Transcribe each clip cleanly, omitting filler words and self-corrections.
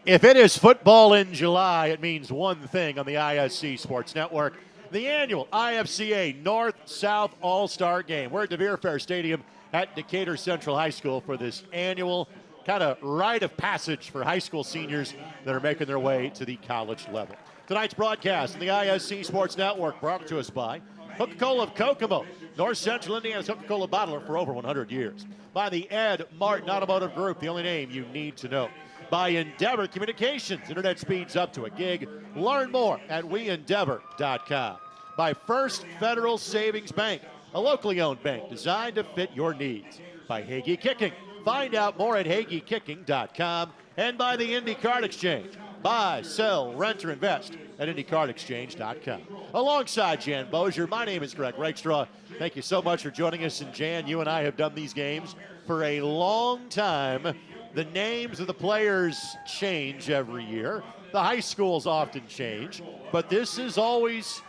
If it is football in July, it means one thing on the ISC Sports Network. The annual IFCA North-South All-Star Game. We're at DeVere Fair Stadium at Decatur Central High School for this annual kind of rite of passage for high school seniors that are making their way to the college level. Tonight's broadcast on the ISC Sports Network brought to us by Coca-Cola of Kokomo, North Central Indiana's Coca-Cola bottler for over 100 years. By the Ed Martin Automotive Group, the only name you need to know. By Endeavor Communications, internet speeds up to a gig. Learn more at weendeavor.com. By First Federal Savings Bank, a locally owned bank designed to fit your needs. By Hagee Kicking, find out more at HageeKicking.com. And by the Indy Card Exchange, buy, sell, rent, or invest at IndyCardExchange.com. Alongside Jan Bozier, my name is Greg Rakestraw. Thank you so much for joining us. And Jan, you and I have done these games for a long time. The names of the players change every year. The high schools often change, but this is always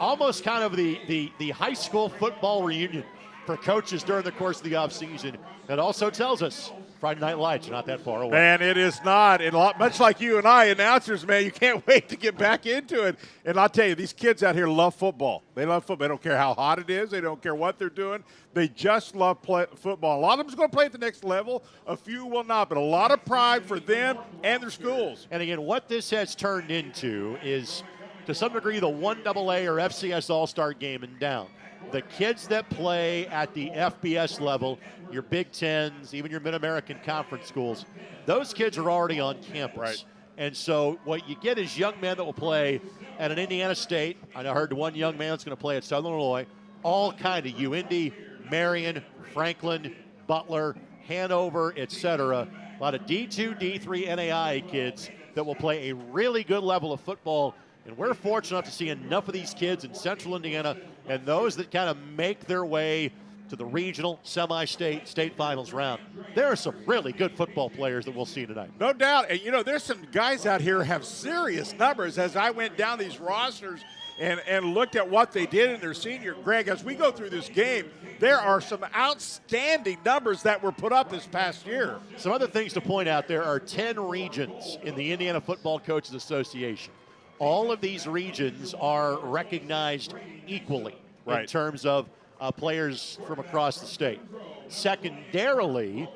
almost kind of the high school football reunion for coaches during the course of the offseason. It also tells us Friday Night Lights are not that far away. Man, it is not. And much like you and I, announcers, man, you can't wait to get back into it. And I'll tell you, these kids out here love football. They love football. They don't care how hot it is. They don't care what they're doing. They just love football. A lot of them is going to play at the next level. A few will not. But a lot of pride for them and their schools. And, again, what this has turned into is, to some degree, the 1AA or FCS All-Star game and down. The kids that play at the FBS level, your Big Tens, even your Mid-American Conference schools, those kids are already on campus. Right. And so what you get is young men that will play at an Indiana State. I heard one young man that's going to play at Southern Illinois, all kind of UIndy, Marion, Franklin, Butler, Hanover, etc. A lot of D2, D3 NAIA kids that will play a really good level of football. And we're fortunate enough to see enough of these kids in Central Indiana and those that kind of make their way to the regional, semi-state, state finals round. There are some really good football players that we'll see tonight. No doubt. And, there's some guys out here have serious numbers. As I went down these rosters and looked at what they did in their senior, Greg, as we go through this game, there are some outstanding numbers that were put up this past year. Some other things to point out, there are 10 regions in the Indiana Football Coaches Association. All of these regions are recognized equally in terms of players from across the state. Secondarily,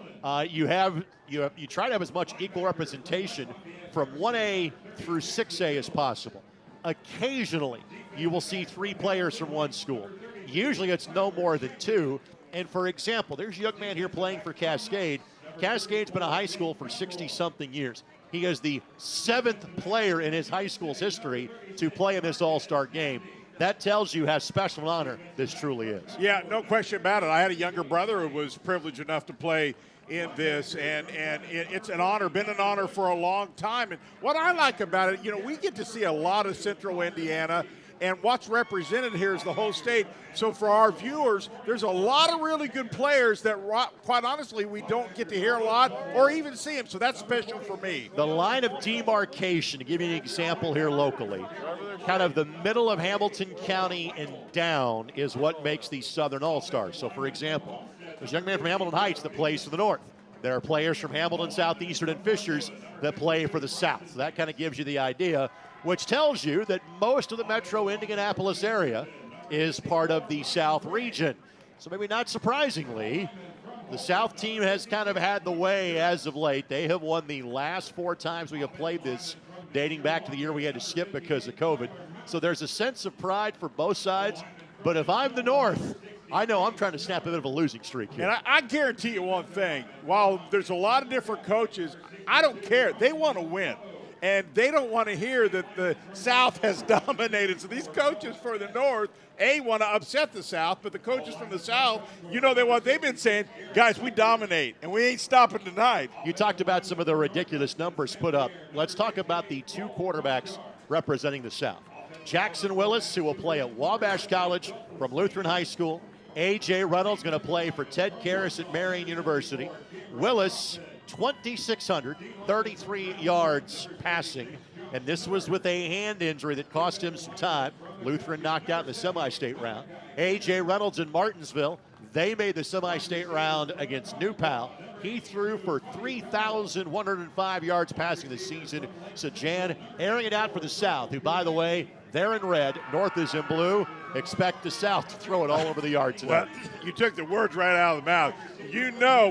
you try to have as much equal representation from 1A through 6A as possible. Occasionally, you will see 3 players from one school. Usually it's no more than 2. And for example, there's a young man here playing for Cascade. Cascade's been a high school for 60-something years. He is the 7th player in his high school's history to play in this all-star game. That tells you how special an honor this truly is. Yeah, no question about it. I had a younger brother who was privileged enough to play in this, and it's an honor, been an honor for a long time. And what I like about it, we get to see a lot of Central Indiana, and what's represented here is the whole state. So for our viewers, there's a lot of really good players that, quite honestly, we don't get to hear a lot or even see them. So that's special for me. The line of demarcation, to give you an example here locally, kind of the middle of Hamilton County and down is what makes these Southern All-Stars. So for example, there's a young man from Hamilton Heights that plays for the North. There are players from Hamilton, Southeastern, and Fishers that play for the South. So that kind of gives you the idea, which tells you that most of the metro Indianapolis area is part of the South region. So maybe not surprisingly, the South team has kind of had the way as of late. They have won the last 4 times we have played this, dating back to the year we had to skip because of COVID. So there's a sense of pride for both sides. But if I'm the North, I know I'm trying to snap a bit of a losing streak here. And I guarantee you one thing. While there's a lot of different coaches, I don't care. They want to win. And they don't want to hear that the South has dominated. So these coaches for the North, want to upset the South, but the coaches from the South, they've been saying, guys, we dominate, and we ain't stopping tonight. You talked about some of the ridiculous numbers put up. Let's talk about the 2 quarterbacks representing the South. Jackson Willis, who will play at Wabash College from Lutheran High School. A.J. Reynolds going to play for Ted Karras at Marian University. Willis, 2,633 yards passing, and this was with a hand injury that cost him some time. Lutheran knocked out in the semi-state round. A.J. Reynolds in Martinsville, they made the semi-state round against New Pal. He threw for 3,105 yards passing this season. So Jan airing it out for the South, who, by the way, they're in red. North is in blue. Expect the South to throw it all over the yard tonight. Well, you took the words right out of the mouth.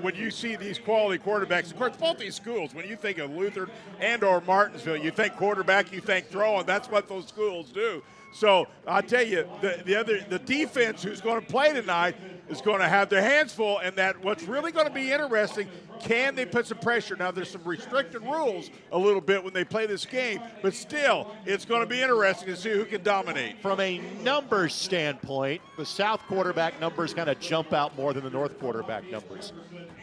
When you see these quality quarterbacks, of course, both these schools, when you think of Lutheran and or Martinsville, you think quarterback, you think throwing. That's what those schools do. So I'll tell you, the defense who's going to play tonight is going to have their hands full, and that what's really going to be interesting, can they put some pressure? Now, there's some restricted rules a little bit when they play this game, but still, it's going to be interesting to see who can dominate. From a numbers standpoint, the South quarterback numbers kind of jump out more than the North quarterback numbers.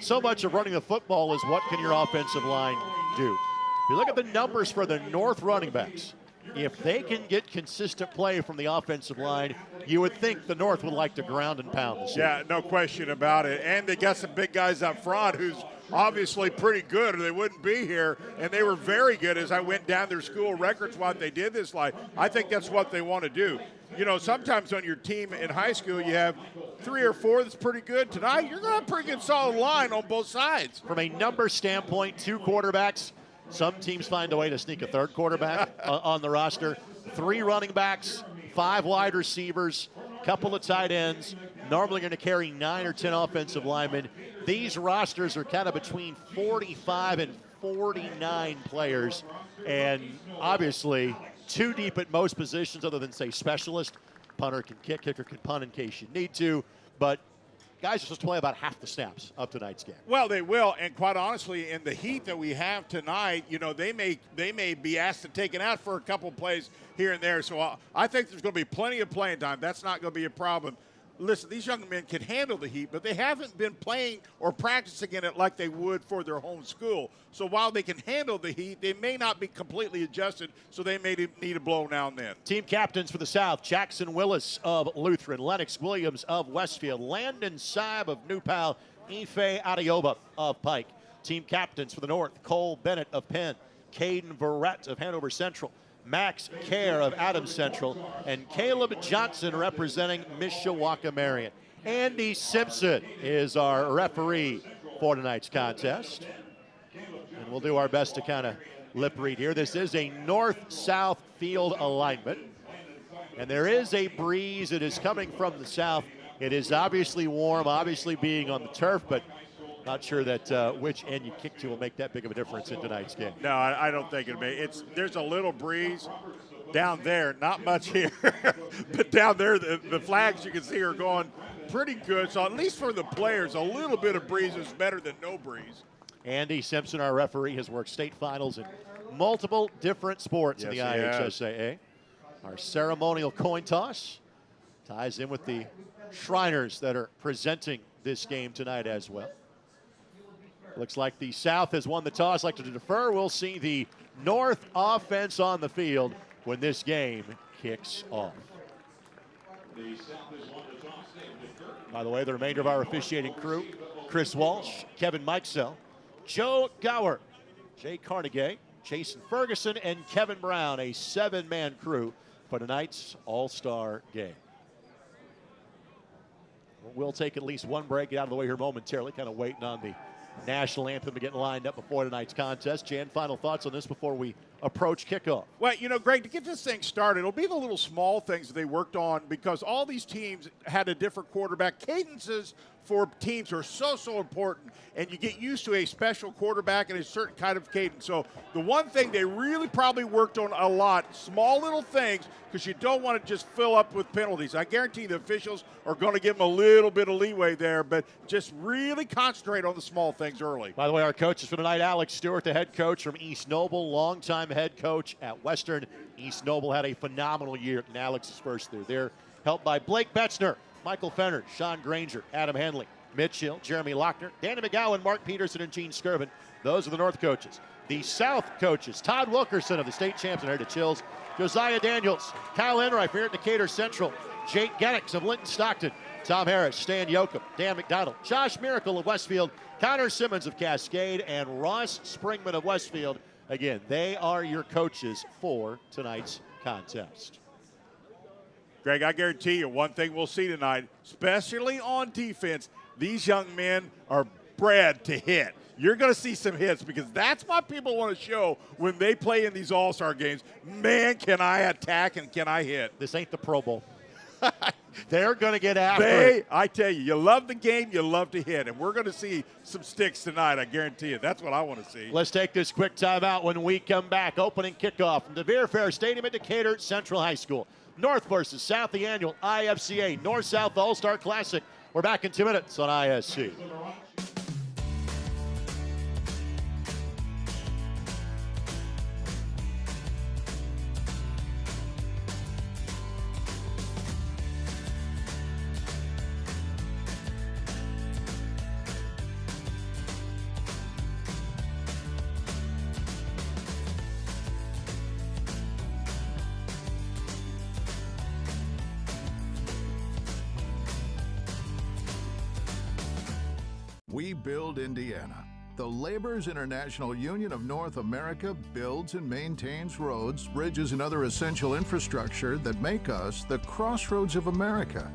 So much of running the football is what can your offensive line do. If you look at the numbers for the North running backs, if they can get consistent play from the offensive line, you would think the North would like to ground and pound this year. Yeah, no question about it. And they got some big guys up front who's obviously pretty good or they wouldn't be here. And they were very good as I went down their school records what they did this life. I think that's what they want to do. Sometimes on your team in high school you have 3 or 4 that's pretty good. Tonight you're going to have a pretty good solid line on both sides. From a number standpoint, 2 quarterbacks. Some teams find a way to sneak a 3rd quarterback on the roster. 3 running backs, 5 wide receivers, couple of tight ends. Normally going to carry 9 or 10 offensive linemen. These rosters are kind of between 45 and 49 players. And obviously, too deep at most positions other than, say, specialist. Punter can kick, kicker can punt in case you need to. But guys are supposed to play about half the snaps of tonight's game. Well, they will, and quite honestly, in the heat that we have tonight, they may be asked to take it out for a couple plays here and there. So I think there's going to be plenty of playing time. That's not going to be a problem. listen, these young men can handle the heat, but they haven't been playing or practicing in it like they would for their home school. So while they can handle the heat, they may not be completely adjusted, so they may need a blow now and then. Team captains for the South: Jackson Willis of Lutheran, Lennox Williams of Westfield, Landon Saib of New Pal, Ife Adeoba of Pike. Team captains for the North: Cole Bennett of Penn, Caden Verrett of Hanover Central, Max Kerr of Adams Central, and Caleb Johnson representing Mishawaka Marion. Andy Simpson is our referee for tonight's contest. And we'll do our best to kind of lip read here. This is a north-south field alignment. And there is a breeze. It is coming from the south. It is obviously warm, obviously being on the turf, but not sure that which end you kick to will make that big of a difference in tonight's game. No, I don't think it'll be. There's a little breeze down there, not much here, but down there the flags you can see are going pretty good. So at least for the players, a little bit of breeze is better than no breeze. Andy Simpson, our referee, has worked state finals in multiple different sports in the IHSAA. Our ceremonial coin toss ties in with the Shriners that are presenting this game tonight as well. Looks like the South has won the toss. Like to defer. We'll see the North offense on the field when this game kicks off. By the way, the remainder of our officiating crew: Chris Walsh, Kevin Mikesell, Joe Gower, Jay Carnegie, Jason Ferguson, and Kevin Brown, a 7-man crew for tonight's All-Star game. We'll take at least one break, get out of the way here momentarily, kind of waiting on the national anthem to get lined up before tonight's contest. Jan, final thoughts on this before we approach kickoff? Well, you know, Greg, to get this thing started, it'll be the little small things that they worked on because all these teams had a different quarterback. Cadences for teams are so important, and you get used to a special quarterback and a certain kind of cadence. So the one thing they really probably worked on a lot, small little things, because you don't want to just fill up with penalties. I guarantee the officials are going to give them a little bit of leeway there, but just really concentrate on the small things early. By the way, our coaches for tonight: Alex Stewart, the head coach from East Noble, longtime head coach at Western. East Noble had a phenomenal year in Alex's first year there. Helped by Blake Betzner, Michael Fenner, Sean Granger, Adam Henley, Mitch Hill, Jeremy Lochner, Danny McGowan, Mark Peterson, and Gene Skirvin. Those are the North coaches. The South coaches: Todd Wilkerson of the state champs and Heritage Hills, Josiah Daniels, Kyle Enright here at Decatur Central, Jake Gennix of Linton Stockton, Tom Harris, Stan Yoakum, Dan McDonald, Josh Miracle of Westfield, Connor Simmons of Cascade, and Ross Springman of Westfield. Again, they are your coaches for tonight's contest. Greg, I guarantee you one thing we'll see tonight, especially on defense, these young men are bred to hit. You're going to see some hits because that's what people want to show when they play in these all-star games. Man, can I attack and can I hit? This ain't the Pro Bowl. They're going to get after it. I tell you, you love the game, you love to hit, and we're going to see some sticks tonight, I guarantee you. That's what I want to see. Let's take this quick timeout. When we come back, opening kickoff from DeVere Fair Stadium at Decatur Central High School. North versus South, the annual IFCA North-South All-Star Classic. We're back in 2 minutes on ISC. We build Indiana. The Laborers International Union of North America builds and maintains roads, bridges, and other essential infrastructure that make us the crossroads of America.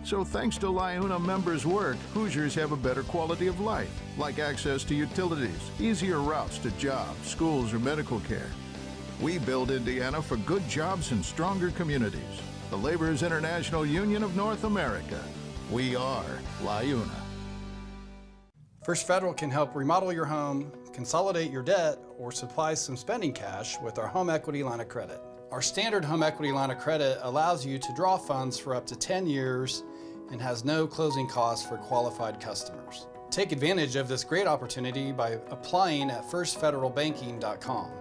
So thanks to LIUNA members' work, Hoosiers have a better quality of life, like access to utilities, easier routes to jobs, schools, or medical care. We build Indiana for good jobs and stronger communities. The Laborers International Union of North America. We are LIUNA. First Federal can help remodel your home, consolidate your debt, or supply some spending cash with our home equity line of credit. Our standard home equity line of credit allows you to draw funds for up to 10 years and has no closing costs for qualified customers. Take advantage of this great opportunity by applying at firstfederalbanking.com.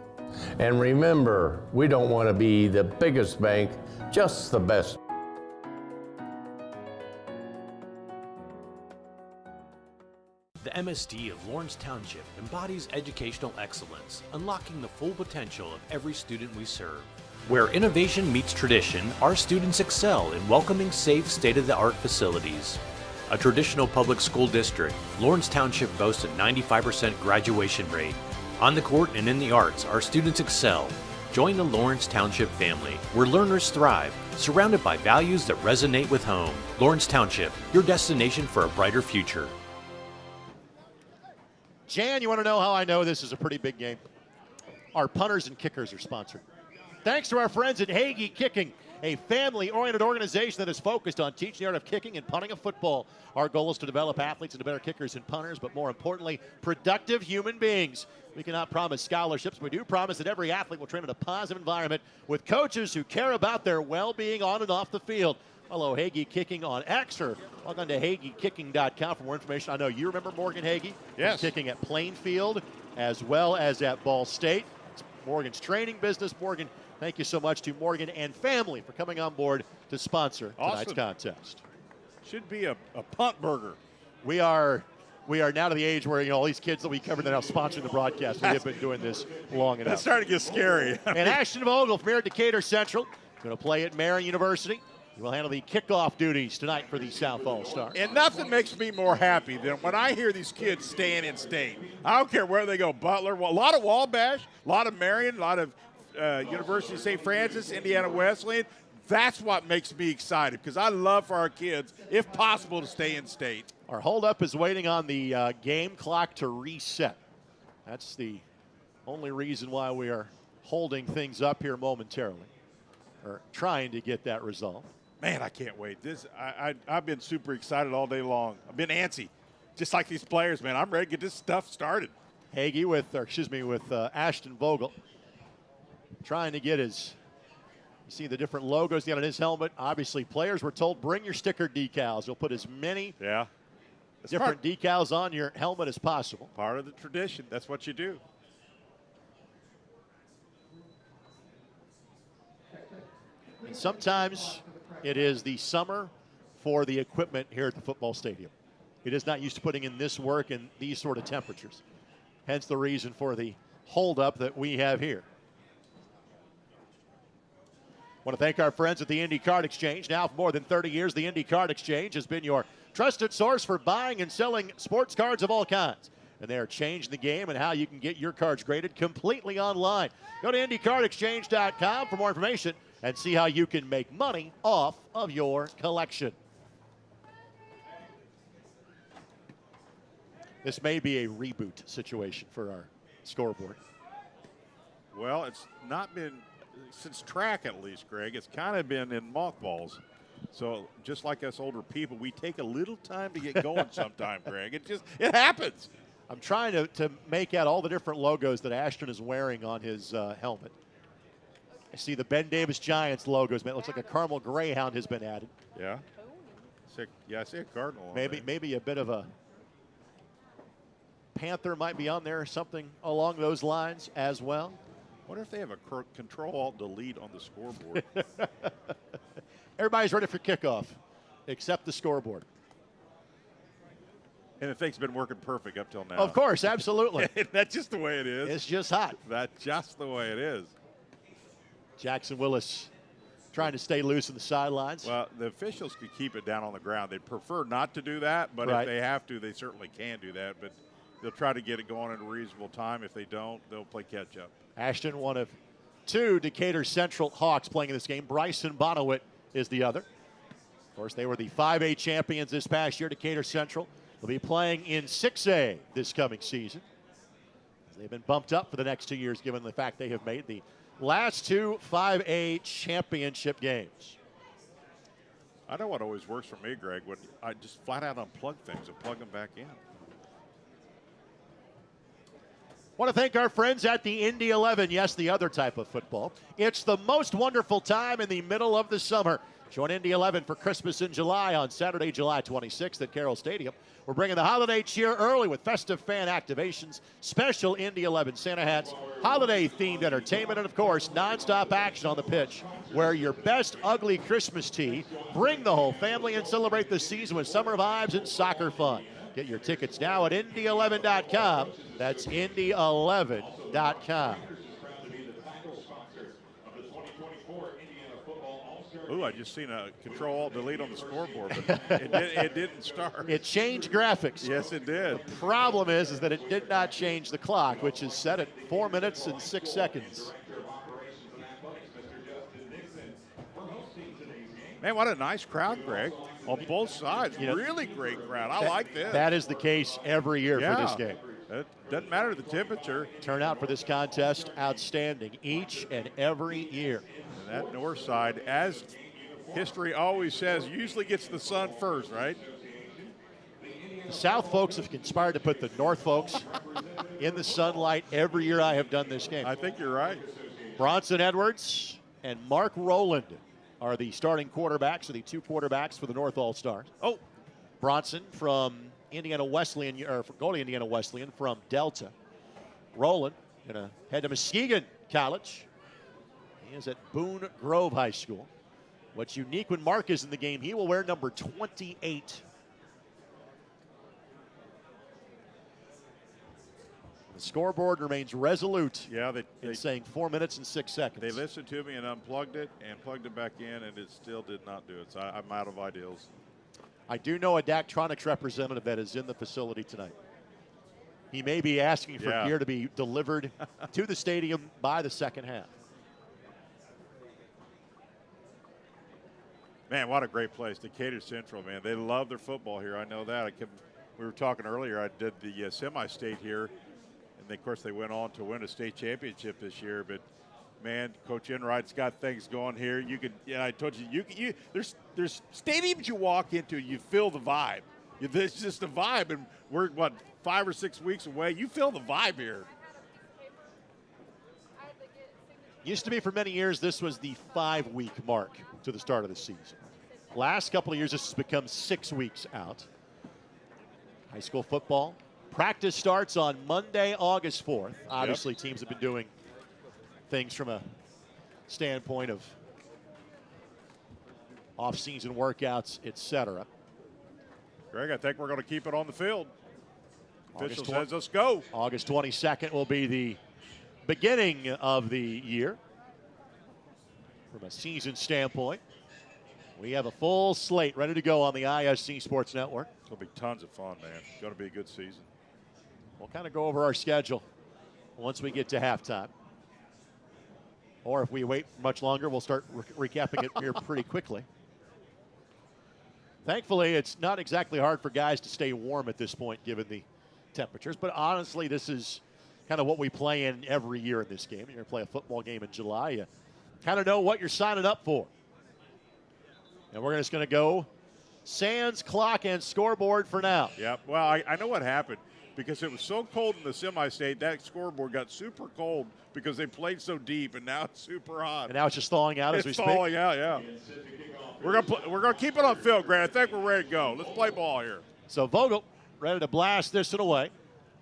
And remember, we don't want to be the biggest bank, just the best. The MSD of Lawrence Township embodies educational excellence, unlocking the full potential of every student we serve. Where innovation meets tradition, our students excel in welcoming, safe, state-of-the-art facilities. A traditional public school district, Lawrence Township boasts a 95% graduation rate. On the court and in the arts, our students excel. Join the Lawrence Township family, where learners thrive, surrounded by values that resonate with home. Lawrence Township, your destination for a brighter future. Jan, you want to know how I know this is a pretty big game? Our punters and kickers are sponsored. Thanks to our friends at Hagee Kicking, a family-oriented organization that is focused on teaching the art of kicking and punting of football. Our goal is to develop athletes into better kickers and punters, but more importantly, productive human beings. We cannot promise scholarships, but we do promise that every athlete will train in a positive environment with coaches who care about their well-being on and off the field. Follow Hagee Kicking on X or log on to HageeKicking.com for more information. I know you remember Morgan Hagee. Yes. Kicking at Plainfield as well as at Ball State. It's Morgan's training business. Morgan, thank you so much to Morgan and family for coming on board to sponsor tonight's contest. Should be a punt burger. We are now to the age where, all these kids that we covered that are now sponsoring the broadcast. We have been doing this long enough. That's starting to get scary. And Ashton Vogel from here at Decatur Central is going to play at Marion University. He will handle the kickoff duties tonight for the South All-Stars. And nothing makes me more happy than when I hear these kids staying in state. I don't care where they go. Butler, a lot of Wabash, a lot of Marion, a lot of University of St. Francis, Indiana Wesleyan. That's what makes me excited because I love for our kids, if possible, to stay in state. Our holdup is waiting on the game clock to reset. That's the only reason why we are holding things up here momentarily, or trying to get that resolved. Man, I can't wait. I've been super excited all day long. I've been antsy, just like these players, man. I'm ready to get this stuff started. Hagee with Ashton Vogel, trying to get his. You see the different logos he had on his helmet. Obviously, players were told, bring your sticker decals. He'll put as many different decals on your helmet as possible. Part of the tradition. That's what you do. And sometimes it is the summer for the equipment here at the football stadium. It is not used to putting in this work in these sort of temperatures. Hence the reason for the holdup that we have here. I want to thank our friends at the Indy Card Exchange. Now for more than 30 years, the Indy Card Exchange has been your trusted source for buying and selling sports cards of all kinds. And they are changing the game and how you can get your cards graded completely online. Go to IndyCardExchange.com for more information and see how you can make money off of your collection. This may be a reboot situation for our scoreboard. Well, it's not been since track, at least, Greg. It's kind of been in mothballs. So just like us older people, we take a little time to get going sometime, Greg. It happens. I'm trying to make out all the different logos that Ashton is wearing on his helmet. I see the Ben Davis Giants logos. Man, it looks like a caramel greyhound has been added. Yeah. I see a cardinal. Maybe a bit of a panther might be on there, or something along those lines as well. I wonder if they have a Control-Alt-Delete on the scoreboard. Everybody's ready for kickoff, except the scoreboard. And the thing's been working perfect up till now. Of course, absolutely. That's just the way it is. It's just hot. That's just the way it is. Jackson Willis trying to stay loose in the sidelines. Well, the officials could keep it down on the ground. They'd prefer not to do that, but if they have to, they certainly can do that. But they'll try to get it going in a reasonable time. If they don't, they'll play catch-up. Ashton, one of two Decatur Central Hawks playing in this game. Bryson Bonowit is the other. Of course, they were the 5A champions this past year. Decatur Central will be playing in 6A this coming season. They've been bumped up for the next 2 years, given the fact they have made the last two 5A championship games. I know what always works for me, Greg, when I just flat out unplug things and plug them back in. Want to thank our friends at the Indy 11. Yes, the other type of football. It's the most wonderful time in the middle of the summer. Join Indy 11 for Christmas in July on Saturday, July 26th at Carroll Stadium. We're bringing the holiday cheer early with festive fan activations, special Indy 11 Santa hats, holiday-themed entertainment, and, of course, nonstop action on the pitch. Wear your best ugly Christmas tee, bring the whole family, and celebrate the season with summer vibes and soccer fun. Get your tickets now at Indy11.com. That's Indy11.com. Ooh, I just seen a Control-Alt-Delete on the scoreboard, but it didn't start. It changed graphics. Yes, it did. The problem is that it did not change the clock, which is set at 4 minutes and 6 seconds. Man, what a nice crowd, Greg, on both sides. Really great crowd. I like this. That is the case every year for this game. It doesn't matter the temperature. Turnout for this contest, outstanding each and every year. And that north side, as history always says, usually gets the sun first, right? The South folks have conspired to put the North folks in the sunlight every year I have done this game. I think you're right. Bronson Edwards and Mark Rowland are the starting quarterbacks, or the two quarterbacks for the North All-Stars. Oh, Bronson from Indiana Wesleyan, or going to Indiana Wesleyan from Delta. Rowland going to head to Muskegon College. He is at Boone Grove High School. What's unique when Mark is in the game, he will wear number 28. The scoreboard remains resolute. Yeah, in saying 4 minutes and 6 seconds. They listened to me and unplugged it and plugged it back in, and it still did not do it. So I'm out of ideals. I do know a Daktronics representative that is in the facility tonight. He may be asking for gear to be delivered to the stadium by the second half. Man, what a great place. Decatur Central, man. They love their football here. I know that. We were talking earlier. I did the semi-state here. And, of course, they went on to win a state championship this year. But, man, Coach Enright's got things going here. You can, I told you, there's stadiums you walk into, you feel the vibe. It's just a vibe. And we're, 5 or 6 weeks away. You feel the vibe here. Used to be for many years, this was the 5-week mark to the start of the season. Last couple of years, this has become 6 weeks out. High school football. Practice starts on Monday, August 4th. Obviously, teams have been doing things from a standpoint of off-season workouts, etc. Greg, I think we're going to keep it on the field. Official says let's go. August 22nd will be the beginning of the year. From a season standpoint, we have a full slate ready to go on the ISC Sports Network. It'll be tons of fun, man. It's going to be a good season. We'll kind of go over our schedule once we get to halftime. Or if we wait much longer, we'll start recapping it here pretty quickly. Thankfully, it's not exactly hard for guys to stay warm at this point given the temperatures. But honestly, this is kind of what we play in every year in this game. You're going to play a football game in July. You kind of know what you're signing up for. And we're just going to go sans clock and scoreboard for now. Yep. Well, I know what happened. Because it was so cold in the semi-state, that scoreboard got super cold because they played so deep, and now it's super hot. And now it's just thawing out as we speak. It's thawing out, yeah. We're gonna keep it on field, Grant. I think we're ready to go. Let's play ball here. So Vogel ready to blast this one away.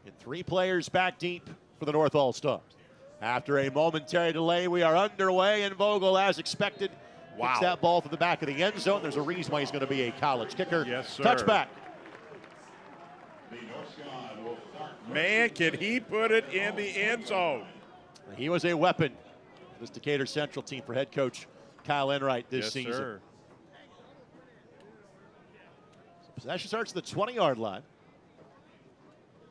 And 3 players back deep for the North All-Stars. After a momentary delay, we are underway, and Vogel, as expected, kicks that ball to the back of the end zone. There's a reason why he's going to be a college kicker. Yes, sir. Touchback. Man, can he put it in the end zone? He was a weapon for this Decatur Central team for head coach Kyle Enright this season. Sir. So possession starts at the 20-yard line.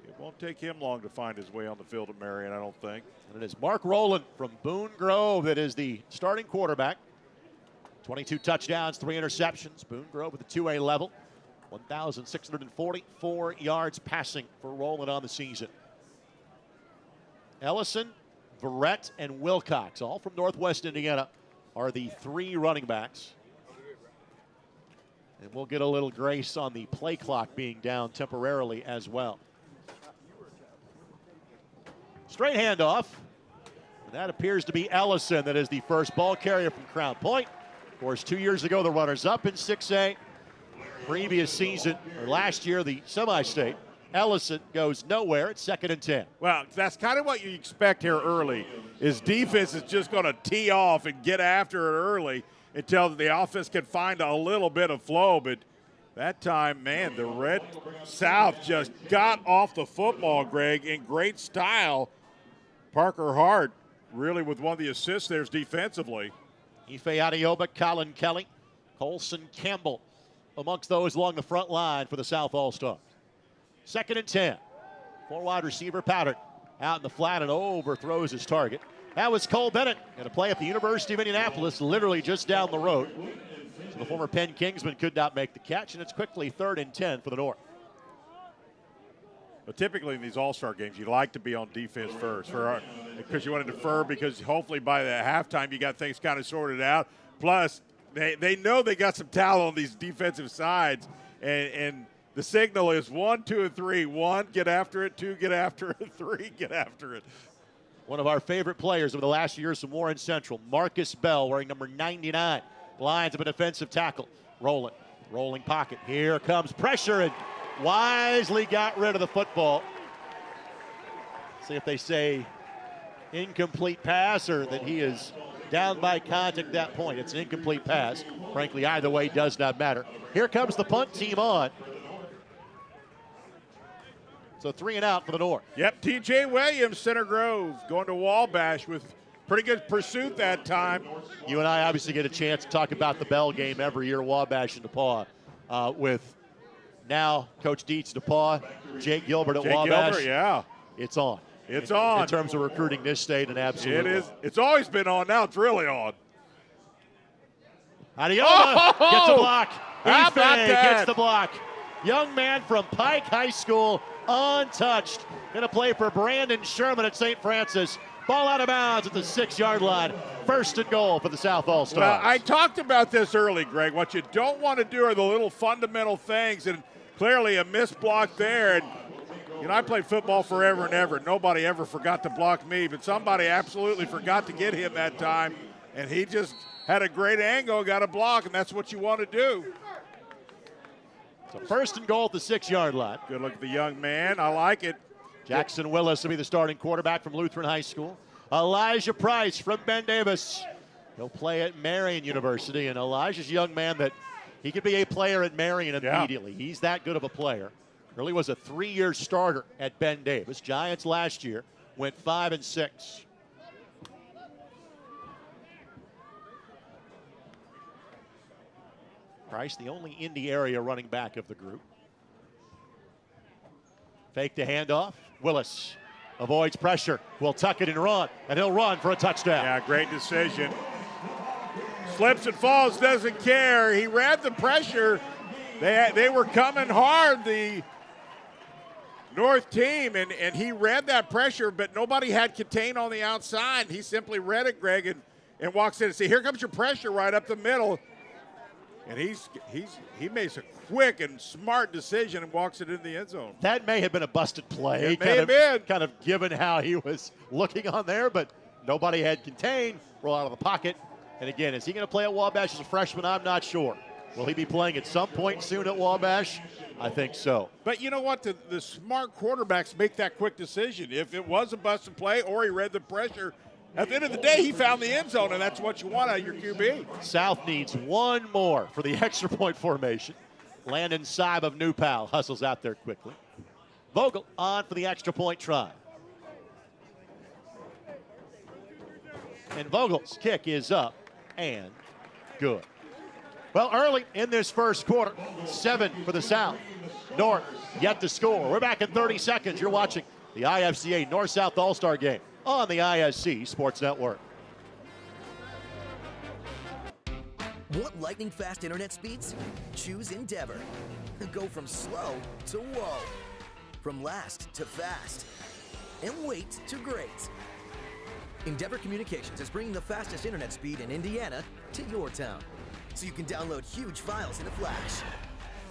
It won't take him long to find his way on the field at Marion, I don't think. And it is Mark Rowland from Boone Grove that is the starting quarterback. 22 touchdowns, 3 interceptions. Boone Grove with the 2A level. 1,644 yards passing for Rowland on the season. Ellison, Verrett, and Wilcox, all from Northwest Indiana, are the 3 running backs. And we'll get a little grace on the play clock being down temporarily as well. Straight handoff. And that appears to be Ellison that is the first ball carrier from Crown Point. Of course, 2 years ago, the runners-up in 6A. Previous season, or last year, the semi-state. Ellison goes nowhere at 2nd and 10. Well, that's kind of what you expect here early, is defense is just going to tee off and get after it early until the offense can find a little bit of flow. But, That time, man, the Red South just got off the football, Greg, in great style. Parker Hart really with one of the assists there defensively. Ife Adioba, Colin Kelly, Colson Campbell amongst those along the front line for the South All-Stars. 2nd and 10. 4 wide receiver Powder out in the flat and overthrows his target. That was Cole Bennett, going to play at the University of Indianapolis, literally just down the road. So the former Penn Kingsman could not make the catch, and it's quickly 3rd and 10 for the North. But typically in these all-star games, you like to be on defense first because you want to defer, because hopefully by the halftime you got things kind of sorted out. Plus, they know they got some talent on these defensive sides, and the signal is 1, 2, and 3. 1, get after it. 2, get after it. 3, get after it. One of our favorite players over the last years from Warren Central, Marcus Bell, wearing number 99. Lines of a defensive tackle. Rolling pocket. Here comes pressure, and wisely got rid of the football. See if they say incomplete pass or that he is down by contact at that point. It's an incomplete pass. Frankly, either way does not matter. Here comes the punt team on. So 3 and out for the North. Yep, T.J. Williams, Center Grove, going to Wabash with pretty good pursuit that time. You and I obviously get a chance to talk about the Bell game every year, Wabash and DePaul, with now Coach Dietz, DePaul, Jake Gilbert at Wabash. Gilbert, yeah. It's on. It's on. In terms of recruiting this state, and absolutely. It is. It's always been on. Now it's really on. Adioba gets a block. How Ife about that? gets the block. Young man from Pike High School, untouched. Going to play for Brandon Sherman at St. Francis. Ball out of bounds at the 6-yard line. 1st and goal for the South All-Stars. Well, I talked about this early, Greg. What you don't want to do are the little fundamental things, and clearly a missed block there. And you know, I played football forever and ever. Nobody ever forgot to block me, but somebody absolutely forgot to get him that time, and he just had a great angle, got a block, and that's what you want to do. So 1st and goal at the 6-yard line. Good look at the young man. I like it. Jackson Willis will be the starting quarterback from Lutheran High School. Elijah Price from Ben Davis. He'll play at Marian University, and Elijah's a young man that he could be a player at Marian immediately. Yeah. He's that good of a player. Really was a 3-year starter at Ben Davis. Giants last year went 5-6. Price, the only Indy area running back of the group. Fake the handoff. Willis avoids pressure. Will tuck it and run, and he'll run for a touchdown. Yeah, great decision. Slips and falls, doesn't care. He read the pressure. They were coming hard, the North team, and he read that pressure, but nobody had contain on the outside. He simply read it, Greg, and walks in and says, here comes your pressure right up the middle. And he makes a quick and smart decision and walks it in the end zone. That may have been a busted play. It may have been. Kind of given how he was looking on there, but nobody had contained. Roll out of the pocket. And again, is he going to play at Wabash as a freshman? I'm not sure. Will he be playing at some point soon at Wabash? I think so. But you know what? The smart quarterbacks make that quick decision. If it was a busted play or he read the pressure, at the end of the day, he found the end zone, and that's what you want out of your QB. South needs one more for the extra point formation. Landon Seib of New Pal hustles out there quickly. Vogel on for the extra point try. And Vogel's kick is up and good. Well, early in this first quarter, 7 for the South. North yet to score. We're back in 30 seconds. You're watching the IFCA North-South All-Star Game on the ISC Sports Network. Want lightning-fast internet speeds? Choose Endeavor. Go from slow to whoa. From last to fast. And wait to great. Endeavor Communications is bringing the fastest internet speed in Indiana to your town. So you can download huge files in a flash.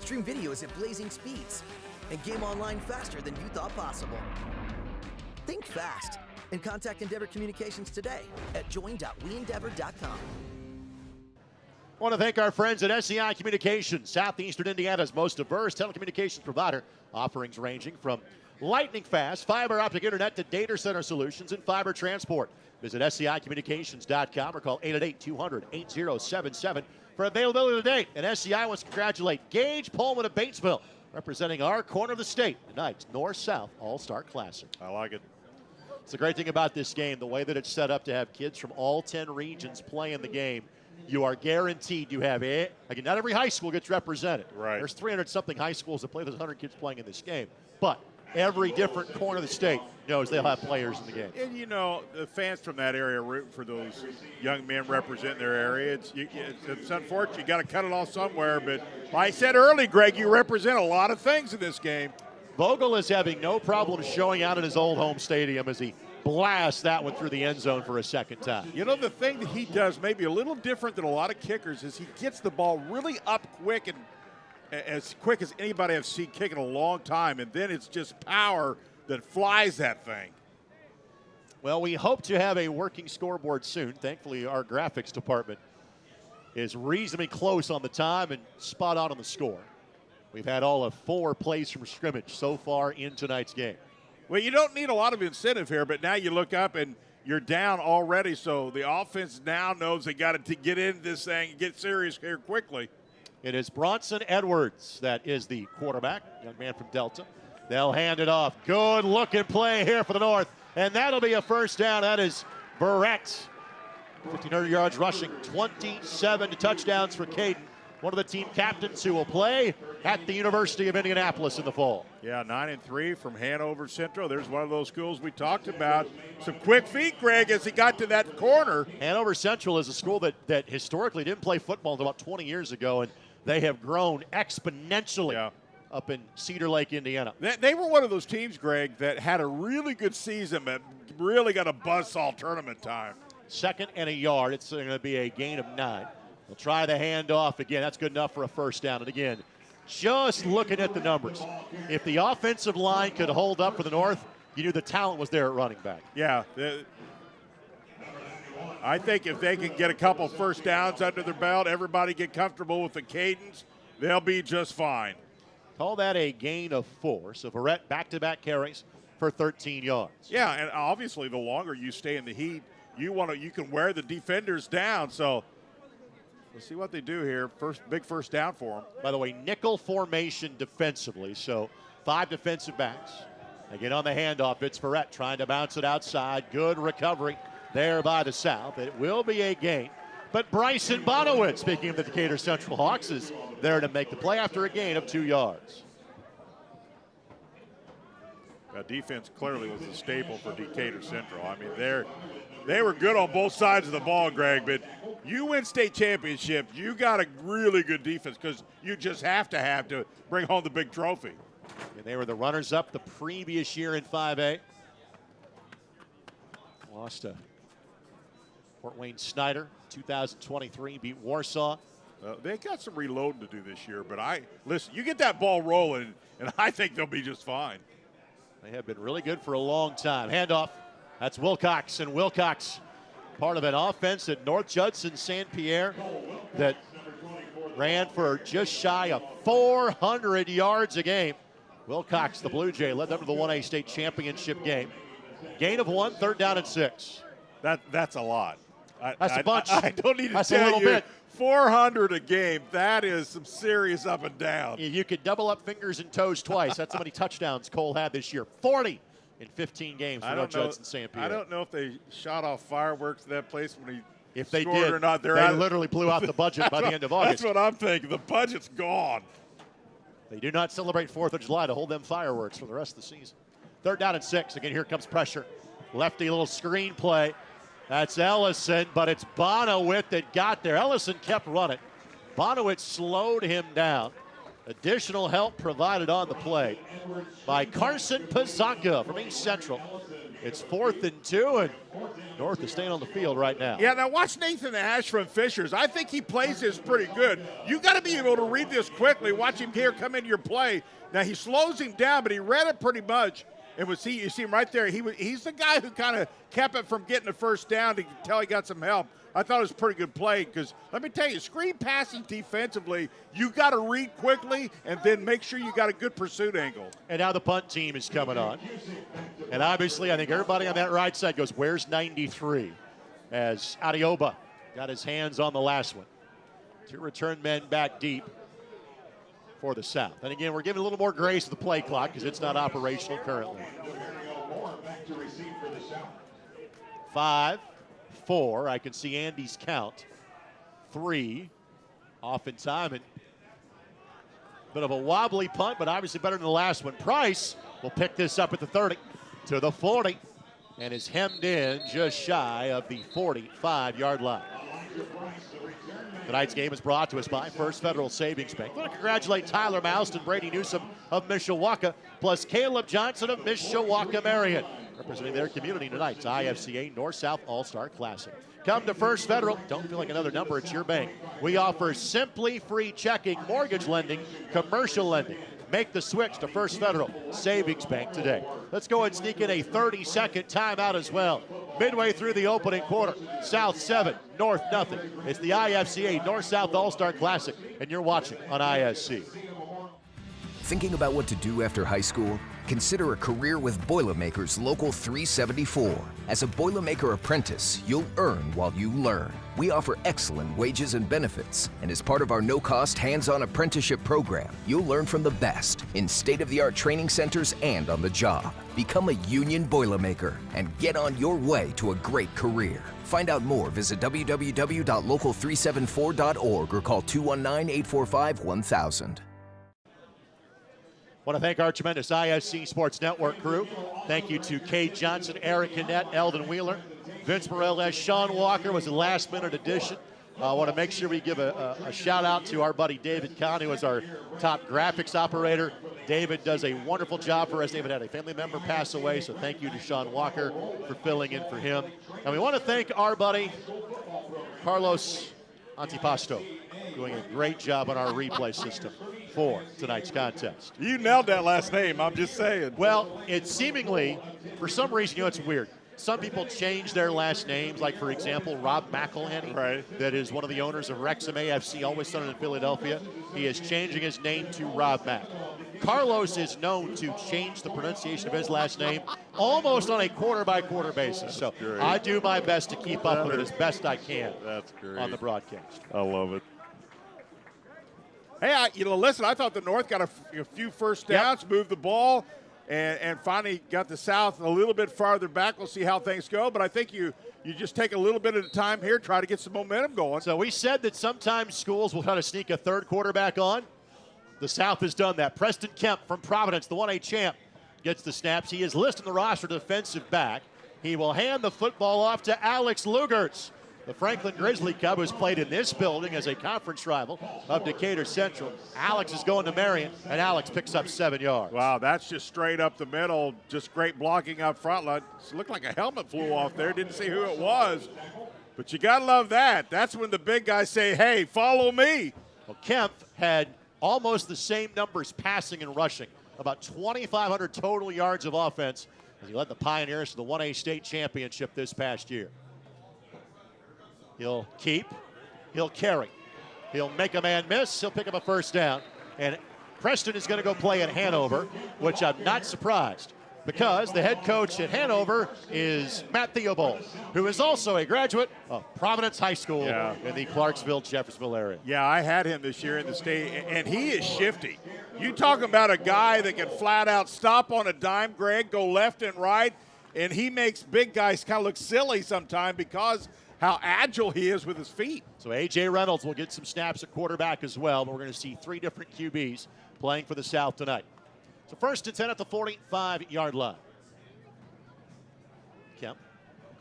Stream videos at blazing speeds. And game online faster than you thought possible. Think fast. And contact Endeavor Communications today at join.weendeavor.com. I want to thank our friends at SEI Communications, Southeastern Indiana's most diverse telecommunications provider, offerings ranging from lightning fast fiber optic internet to data center solutions and fiber transport. Visit SCIcommunications.com or call 888-200-8077 for availability today. And SCI wants to congratulate Gage Pullman of Batesville, representing our corner of the state, tonight's North-South All-Star Classic. I like it. It's the great thing about this game, the way that it's set up to have kids from all 10 regions play in the game. You are guaranteed you have it. Again, not every high school gets represented. Right. There's 300-something high schools that play. There's 100 kids playing in this game. But every different corner of the state knows they'll have players in the game. And, you know, the fans from that area root for those young men representing their area. It's unfortunate. You got to cut it off somewhere. But like I said early, Greg, you represent a lot of things in this game. Vogel is having no problem showing out in his old home stadium as he blasts that one through the end zone for a second time. You know, the thing that he does maybe a little different than a lot of kickers is he gets the ball really up quick and as quick as anybody I've seen kick in a long time, and then it's just power that flies that thing. Well, we hope to have a working scoreboard soon. Thankfully, our graphics department is reasonably close on the time and spot on the score. We've had all of 4 plays from scrimmage so far in tonight's game. Well, you don't need a lot of incentive here, but now you look up and you're down already, so the offense now knows they got to get into this thing and get serious here quickly. It is Bronson Edwards that is the quarterback, young man from Delta. They'll hand it off. Good looking play here for the North, and that'll be a first down. That is Barrett. 1,500 yards rushing, 27 touchdowns for Caden, one of the team captains who will play at the University of Indianapolis in the fall. Yeah, 9-3 from Hanover Central. There's one of those schools we talked about. Some quick feet, Greg, as he got to that corner. Hanover Central is a school that historically didn't play football until about 20 years ago, and they have grown exponentially up in Cedar Lake, Indiana. They were one of those teams, Greg, that had a really good season, but really got a buzzsaw tournament time. 2nd and a yard. It's going to be a gain of 9. They'll try the handoff again. That's good enough for a first down. And again, just looking at the numbers, if the offensive line could hold up for the North, you knew the talent was there at running back. Yeah. I think if they can get a couple first downs under their belt, everybody get comfortable with the cadence, they'll be just fine. Call that a gain of 4. So Barrett back-to-back carries for 13 yards. Yeah, and obviously the longer you stay in the heat, you can wear the defenders down. So we'll see what they do here. Big first down for them. By the way, nickel formation defensively. So 5 defensive backs. Again on the handoff, it's Barrett trying to bounce it outside. Good recovery there by the South. It will be a gain. But Bryson Bonowitz, speaking of the Decatur Central Hawks, is there to make the play after a gain of 2 yards. Defense clearly was a staple for Decatur Central. I mean, they were good on both sides of the ball, Greg, but you win state championship, you got a really good defense because you just have to bring home the big trophy. And they were the runners-up the previous year in 5A. Lost to Fort Wayne Snyder, 2023, beat Warsaw. They got some reloading to do this year, but listen, you get that ball rolling, and I think they'll be just fine. They have been really good for a long time. Handoff, that's Wilcox, and Wilcox, part of an offense at North Judson St. Pierre that ran for just shy of 400 yards a game. Wilcox, the Blue Jay, led them to the 1A state championship game. Gain of 1, 3rd down and 6. That's a lot. That's a bunch. I don't need to That's tell a little you, bit. 400 a game, that is some serious up and down. You could double up fingers and toes twice. That's how many touchdowns Cole had this year. 40 in 15 games for North Judson St. Pierre. I don't know if they shot off fireworks at that place when he If they scored did, or not. they literally blew out the budget by the end of August. That's what I'm thinking. The budget's gone. They do not celebrate 4th of July to hold them fireworks for the rest of the season. 3rd down and 6. Again, here comes pressure. Lefty little screen play. That's Ellison, but it's Bonowitz that got there. Ellison kept running. Bonowitz slowed him down. Additional help provided on the play by Carson Pazanka from East Central. It's 4th and 2, and North is staying on the field right now. Yeah, now watch Nathan Ash from Fishers. I think he plays this pretty good. You got to be able to read this quickly. Watch him here come into your play. Now he slows him down, but he read it pretty much. And you see him right there. He's the guy who kind of kept it from getting the first down until he got some help. I thought it was a pretty good play because let me tell you, screen passing defensively, you got to read quickly and then make sure you got a good pursuit angle. And now the punt team is coming on. And obviously, I think everybody on that right side goes, where's 93? As Adioba got his hands on the last one. 2 return men back deep for the South. And again, we're giving a little more grace to the play clock because it's not operational currently. 5, 4. I can see Andy's count. 3 off in time. And bit of a wobbly punt, but obviously better than the last one. Price will pick this up at the 30 to the 40 and is hemmed in just shy of the 45-yard line. Tonight's game is brought to us by First Federal Savings Bank. I want to congratulate Tyler Moust and Brady Newsom of Mishawaka, plus Caleb Johnson of Mishawaka Marion, representing their community tonight's IFCA North-South All-Star Classic. Come to First Federal. Don't feel like another number. It's your bank. We offer simply free checking, mortgage lending, commercial lending. Make the switch to First Federal Savings Bank today. Let's go and sneak in a 30-second timeout as well. Midway through the opening quarter, South 7, North nothing. It's the IFCA North-South All-Star Classic, and you're watching on ISC. Thinking about what to do after high school? Consider a career with Boilermakers Local 374. As a Boilermaker apprentice, you'll earn while you learn. We offer excellent wages and benefits, and as part of our no-cost hands-on apprenticeship program, you'll learn from the best in state-of-the-art training centers and on the job. Become a union Boilermaker and get on your way to a great career. Find out more, visit www.local374.org or call 219-845-1000. Want to thank our tremendous ISC Sports Network crew. Thank you to Kate Johnson, Eric Annette, Eldon Wheeler, Vince Morales, Sean Walker was a last-minute addition. I want to make sure we give a shout-out to our buddy David Kahn, who is our top graphics operator. David does a wonderful job for us. David had a family member pass away, so thank you to Sean Walker for filling in for him. And we want to thank our buddy Carlos Antipasto, doing a great job on our replay system for tonight's contest. You nailed that last name, I'm just saying. Well, it's seemingly, for some reason, it's weird. Some people change their last names, like, for example, Rob McElhenney, right, that is one of the owners of Wrexham AFC, always Sun in Philadelphia. He is changing his name to Rob Mack. Carlos is known to change the pronunciation of his last name almost on a quarter-by-quarter basis. So great. I do my best to keep up with it as best I can. That's great. On the broadcast. I love it. Hey, listen, I thought the North got a few first downs, moved the ball, and finally got the South a little bit farther back. We'll see how things go, but I think you just take a little bit at a time here, try to get some momentum going. So we said that sometimes schools will try to sneak a third quarterback on. The South has done that. Preston Kemp from Providence, the 1A champ, gets the snaps. He is listed in the roster defensive back. He will hand the football off to Alex Lugertz, the Franklin Grizzly Cub, who's played in this building as a conference rival of Decatur Central. Alex is going to Marion, and Alex picks up 7 yards. Wow, that's just straight up the middle. Just great blocking up front. It looked like a helmet flew off there. Didn't see who it was. But you got to love that. That's when the big guys say, hey, follow me. Well, Kemp had almost the same numbers passing and rushing, about 2,500 total yards of offense as he led the Pioneers to the 1A state championship this past year. He'll keep, he'll carry, he'll make a man miss, he'll pick up a first down, and Preston is going to go play at Hanover, which I'm not surprised, because the head coach at Hanover is Matt Theobald, who is also a graduate of Providence High School in the Clarksville-Jeffersonville area. Yeah, I had him this year in the state, and he is shifty. You talking about a guy that can flat out stop on a dime, Greg, go left and right, and he makes big guys kind of look silly sometimes because how agile he is with his feet. So A.J. Reynolds will get some snaps at quarterback as well, but we're going to see 3 different QBs playing for the South tonight. So first and 10 at the 45-yard line. Kemp,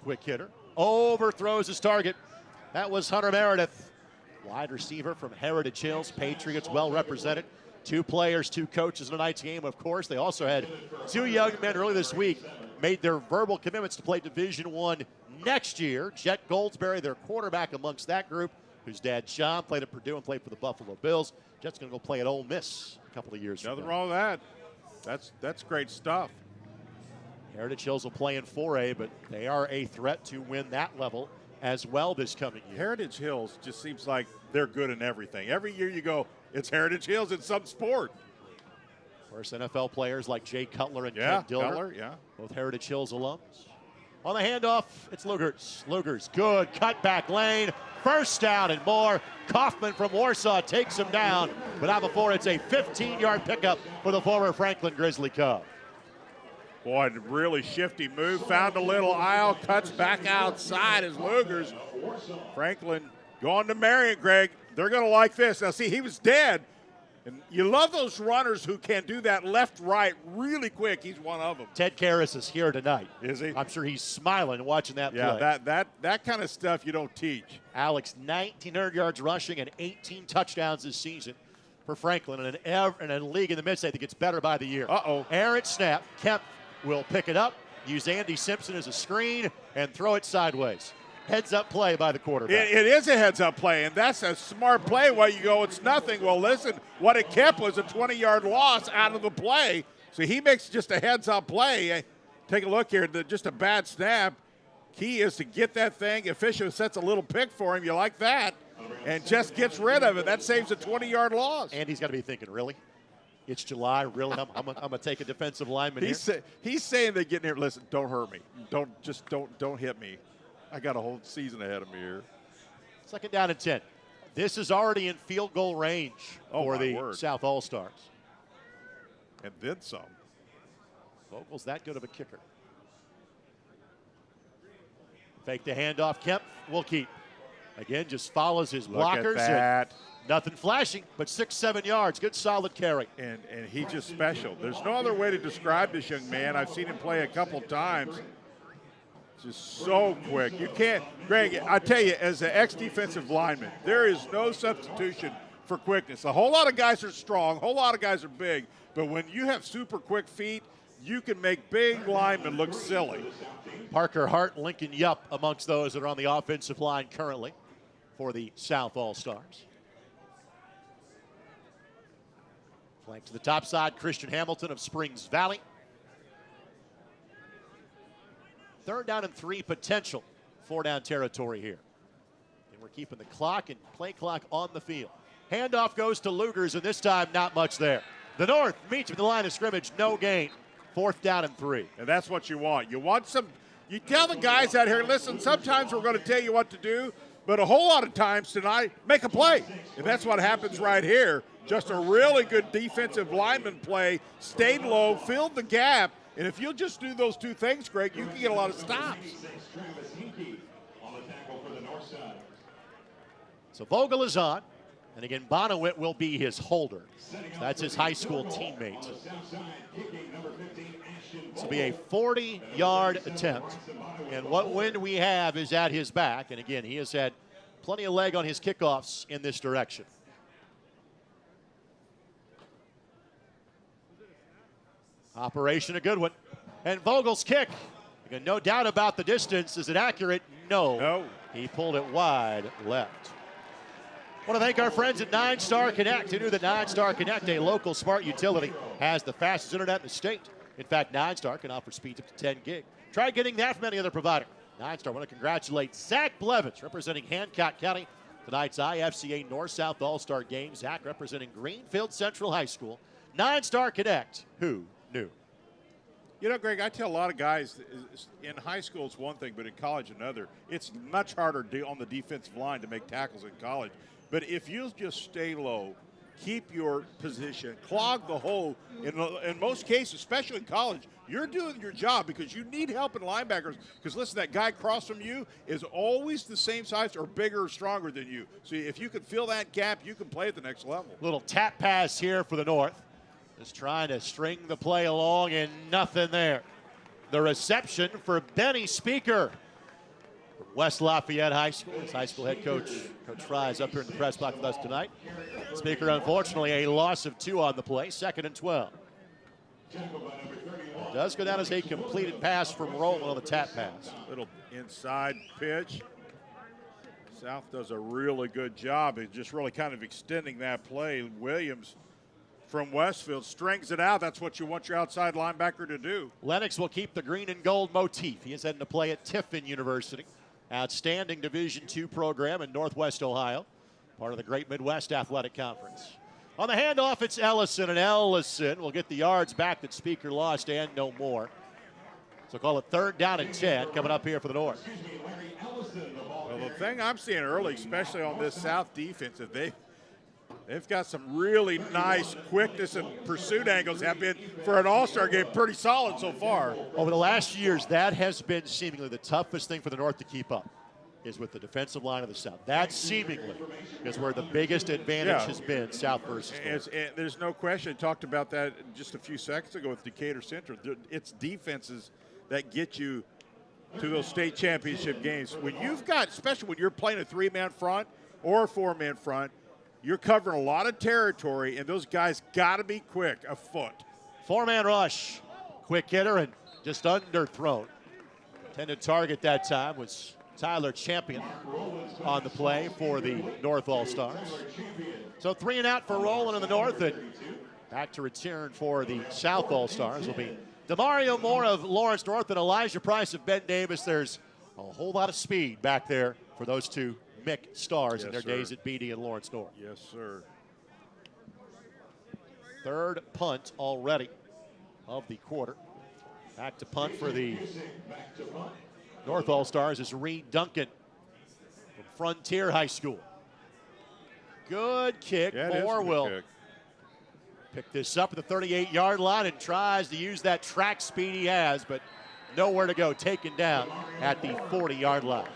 quick hitter, overthrows his target. That was Hunter Meredith, wide receiver from Heritage Hills. Patriots well represented. 2 players, 2 coaches in tonight's game, of course. They also had 2 young men early this week made their verbal commitments to play Division I next year. Jet Goldsberry, their quarterback amongst that group, whose dad, Sean, played at Purdue and played for the Buffalo Bills. Jet's going to go play at Ole Miss a couple of years Nothing from wrong with that. That's great stuff. Heritage Hills will play in 4A, but they are a threat to win that level as well this coming year. Heritage Hills just seems like they're good in everything. Every year you go, it's Heritage Hills in some sport. Of course, NFL players like Jay Cutler and Yeah, Ken Diller, Cutler, yeah. both Heritage Hills alums. On the handoff, it's Lugers. Lugers, good, cut back lane, first down and more. Kaufman from Warsaw takes him down, but not before it's a 15-yard pickup for the former Franklin Grizzly Cub. Boy, really shifty move, found a little aisle, cuts back outside as Lugers. Franklin going to Marion, Greg. They're going to like this. Now, see, he was dead. And you love those runners who can do that left-right really quick. He's one of them. Ted Karras is here tonight. Is he? I'm sure he's smiling watching that play. Yeah, that kind of stuff you don't teach. Alex, 1,900 yards rushing and 18 touchdowns this season for Franklin in a league in the Mid-State that gets better by the year. Uh-oh. Aaron snap. Kemp will pick it up, use Andy Simpson as a screen, and throw it sideways. Heads-up play by the quarterback. It is a heads-up play, and that's a smart play while you go, it's nothing. Well, listen, what it kept was a 20-yard loss out of the play. So he makes just a heads-up play. Take a look here, just a bad snap. Key is to get that thing. Official sets a little pick for him. You like that? And just gets rid of it. That saves a 20-yard loss. Andy's got to be thinking, really? It's July, really? I'm gonna take a defensive lineman here. He's saying they get in here. Listen, don't hurt me. Don't hit me. I got a whole season ahead of me here. Second down and 10. This is already in field goal range for the South All-Stars. And then some. Vogel's that good of a kicker. Fake the handoff. Kemp will keep. Again, just follows his blockers. Look at that. Nothing flashing, but 6-7 yards. Good solid carry. And he's just special. There's no other way to describe this young man. I've seen him play a couple times. Just so quick. You can't, Greg, I tell you, as an ex-defensive lineman, there is no substitution for quickness. A whole lot of guys are strong, a whole lot of guys are big, but when you have super quick feet, you can make big linemen look silly. Parker Hart, Lincoln Yupp amongst those that are on the offensive line currently for the South All-Stars. Flank to the top side, Christian Hamilton of Springs Valley. Third down and 3 potential. 4-down territory here. And we're keeping the clock and play clock on the field. Handoff goes to Lugers, and this time not much there. The North meets with the line of scrimmage, no gain. 4th down and 3. And that's what you want. You want some, you tell the guys out here, listen, sometimes we're going to tell you what to do, but a whole lot of times tonight, make a play. And that's what happens right here. Just a really good defensive lineman play, stayed low, filled the gap. And if you'll just do those two things, Greg, you can get a lot of stops. So Vogel is on. And again, Bonowit will be his holder. So that's his high school teammate. This will be a 40-yard attempt. And what wind we have is at his back. And again, he has had plenty of leg on his kickoffs in this direction. Operation, a good one. And Vogel's kick. Again, no doubt about the distance. Is it accurate? No. He pulled it wide left. I want to thank our friends at 9-Star Connect. Who knew that 9-Star Connect, a local smart utility, has the fastest internet in the state? In fact, 9-Star can offer speeds up to 10 gig. Try getting that from any other provider. 9-Star, I want to congratulate Zach Blevins, representing Hancock County. Tonight's IFCA North-South All-Star game. Zach representing Greenfield Central High School. 9-Star Connect. Who knew? You know, Greg, I tell a lot of guys in high school it's one thing, but in college another. It's much harder on the defensive line to make tackles in college. But if you just stay low, keep your position, clog the hole, in most cases, especially in college, you're doing your job because you need help in linebackers. Because, listen, that guy across from you is always the same size or bigger or stronger than you. So if you can fill that gap, you can play at the next level. Little tap pass here for the North. Just trying to string the play along and nothing there. The reception for Benny Speaker from West Lafayette High School. His high school head coach, Coach Fry, is up here in the press box with us tonight. Speaker, unfortunately, a loss of 2 on the play, 2nd and 12. It does go down as a completed pass from Rowland on the tap pass. Little inside pitch. South does a really good job of just really kind of extending that play. Williams from Westfield. Strings it out. That's what you want your outside linebacker to do. Lennox will keep the green and gold motif. He is heading to play at Tiffin University. Outstanding Division II program in Northwest Ohio. Part of the Great Midwest Athletic Conference. On the handoff, it's Ellison, and Ellison will get the yards back that Speaker lost and no more. So call it 3rd down and 10 coming up here for the North. Well, the thing I'm seeing early, especially on this South defense, is they've got some really nice quickness and pursuit angles. Have been, for an all-star game, pretty solid so far. Over the last years, that has been seemingly the toughest thing for the North to keep up, is with the defensive line of the South. That seemingly is where the biggest advantage has been, South versus North. And there's no question. I talked about that just a few seconds ago with Decatur Central. It's defenses that get you to those state championship games. When you've got, especially when you're playing a 3-man front or a 4-man front, you're covering a lot of territory, and those guys got to be quick, a foot. 4-man rush. Quick hitter and just underthrown. Intended target that time was Tyler Champion on the play for the North All-Stars. So 3 and out for Roland in the North, and back to return for the South All-Stars will be Demario Moore of Lawrence North and Elijah Price of Ben Davis. There's a whole lot of speed back there for those two Mick stars in their days at Beatty and Lawrence North. Yes, sir. 3rd punt already of the quarter. Back to punt for the North All-Stars is Reed Duncan from Frontier High School. Good kick. Moore will pick this up at the 38-yard line and tries to use that track speed he has, but nowhere to go. Taken down at the 40-yard line.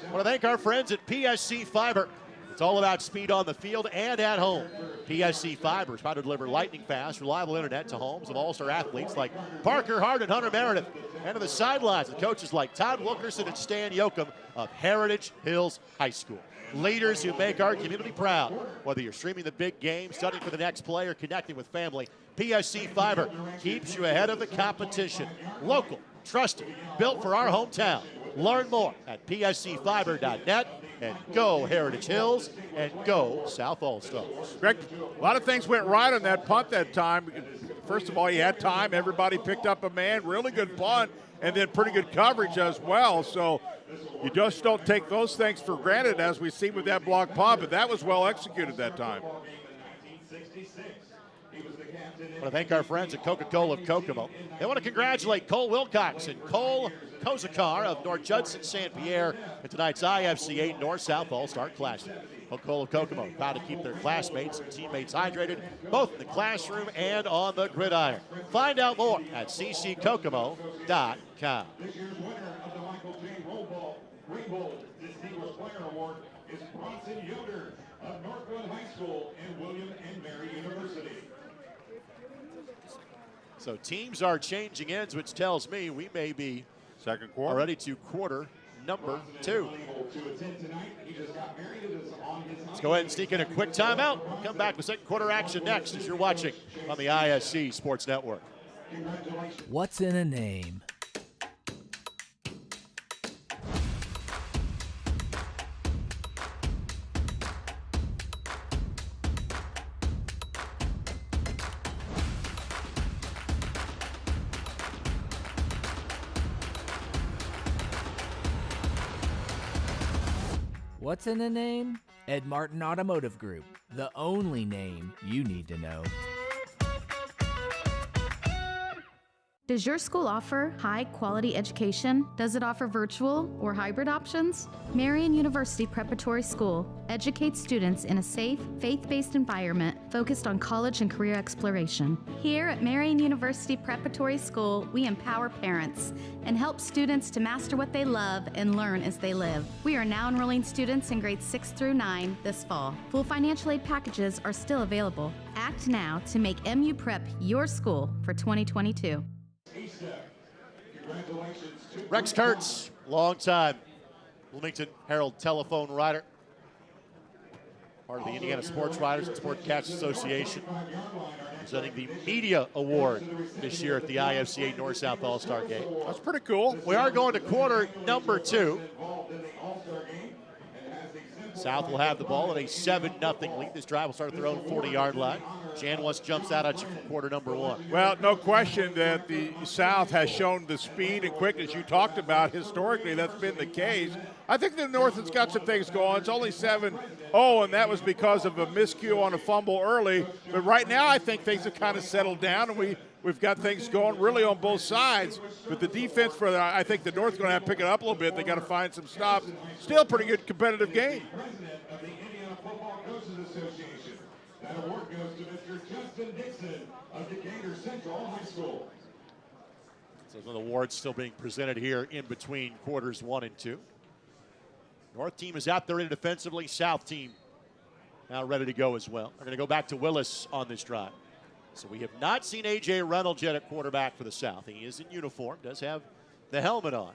I want to thank our friends at PSC Fiber. It's all about speed on the field and at home. PSC Fiber is proud to deliver lightning-fast, reliable internet to homes of all-star athletes like Parker Hart and Hunter Meredith, and to the sidelines of coaches like Todd Wilkerson and Stan Yoakum of Heritage Hills High School. Leaders who make our community proud. Whether you're streaming the big game, studying for the next play, or connecting with family, PSC Fiber keeps you ahead of the competition. Local, trusted, built for our hometown. Learn more at pscfiber.net, and go Heritage Hills and go South All-Stars. Greg, a lot of things went right on that punt that time. First of all, you had time. Everybody picked up a man. Really good punt, and then pretty good coverage as well. So you just don't take those things for granted, as we see with that block punt, but that was well executed that time. I want to thank our friends at Coca-Cola of Kokomo. They want to congratulate Cole Wilcox and Cole Kozakar of North Judson St. Pierre in tonight's IFCA North-South All-Star Classic. Coca-Cola of Kokomo proud to keep their classmates and teammates hydrated, both in the classroom and on the gridiron. Find out more at cckokomo.com. This year's winner of the Michael J. Roll Ball Green Bowl Distinguished Player Award is Bronson Yoder of Northwood High School and William and Mary University. So teams are changing ends, which tells me we may be second quarter already to quarter number 2. Let's go ahead and sneak in a quick timeout. We'll come back with second quarter action next as you're watching on the ISC Sports Network. What's in a name? What's in a name? Ed Martin Automotive Group, the only name you need to know. Does your school offer high-quality education? Does it offer virtual or hybrid options? Marian University Preparatory School educates students in a safe, faith-based environment focused on college and career exploration. Here at Marian University Preparatory School, we empower parents and help students to master what they love and learn as they live. We are now enrolling students in grades 6 through 9 this fall. Full financial aid packages are still available. Act now to make MU Prep your school for 2022. Rex Kurtz, long-time Bloomington Herald telephone writer, part of the Indiana Sports Writers and Sportcast Association, presenting the Media Award this year at the IFCA North-South All-Star Game. That's pretty cool. We are going to quarter number 2. South will have the ball at a 7-0 lead. This drive will start at their own 40-yard line. Jan West jumps out at you for quarter number 1. Well, no question that the South has shown the speed and quickness you talked about. Historically, that's been the case. I think the North has got some things going. It's only 7-0, and that was because of a miscue on a fumble early. But right now, I think things have kind of settled down, and we've got things going really on both sides. But the defense I think the North is going to have to pick it up a little bit. They got to find some stops. Still a pretty good competitive game. That award goes to Mr. Justin Dixon of Decatur Central High School. So the awards still being presented here in between quarters 1 and 2. North team is out there in defensively. South team now ready to go as well. They're going to go back to Willis on this drive. So we have not seen A.J. Reynolds yet at quarterback for the South. He is in uniform, does have the helmet on.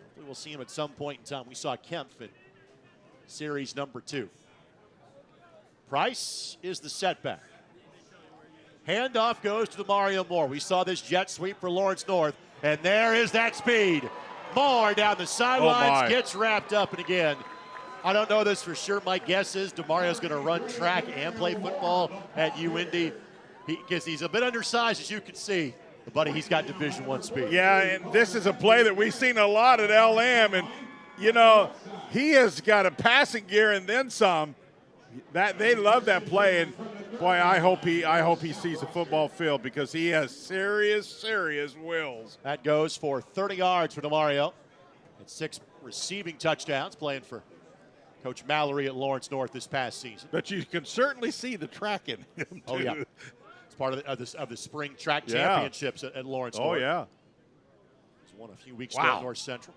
Hopefully we'll see him at some point in time. We saw Kempf in series number 2. Price is the setback. Handoff goes to Mario Moore. We saw this jet sweep for Lawrence North, and there is that speed. Moore down the sidelines, gets wrapped up, and again, I don't know this for sure. My guess is DeMario's going to run track and play football at UIndy because he's a bit undersized, as you can see. But he's got Division I speed. Yeah, and this is a play that we've seen a lot at LM, and, you know, he has got a passing gear and then some. That they love that play, and boy, I hope he sees the football field because he has serious wills. That goes for 30 yards for DeMario and 6 receiving touchdowns, playing for Coach Mallory at Lawrence North this past season. But you can certainly see the track in him too. Oh yeah, it's part of the spring track championships at Lawrence North. Oh yeah, it's won a few weeks ago at North Central.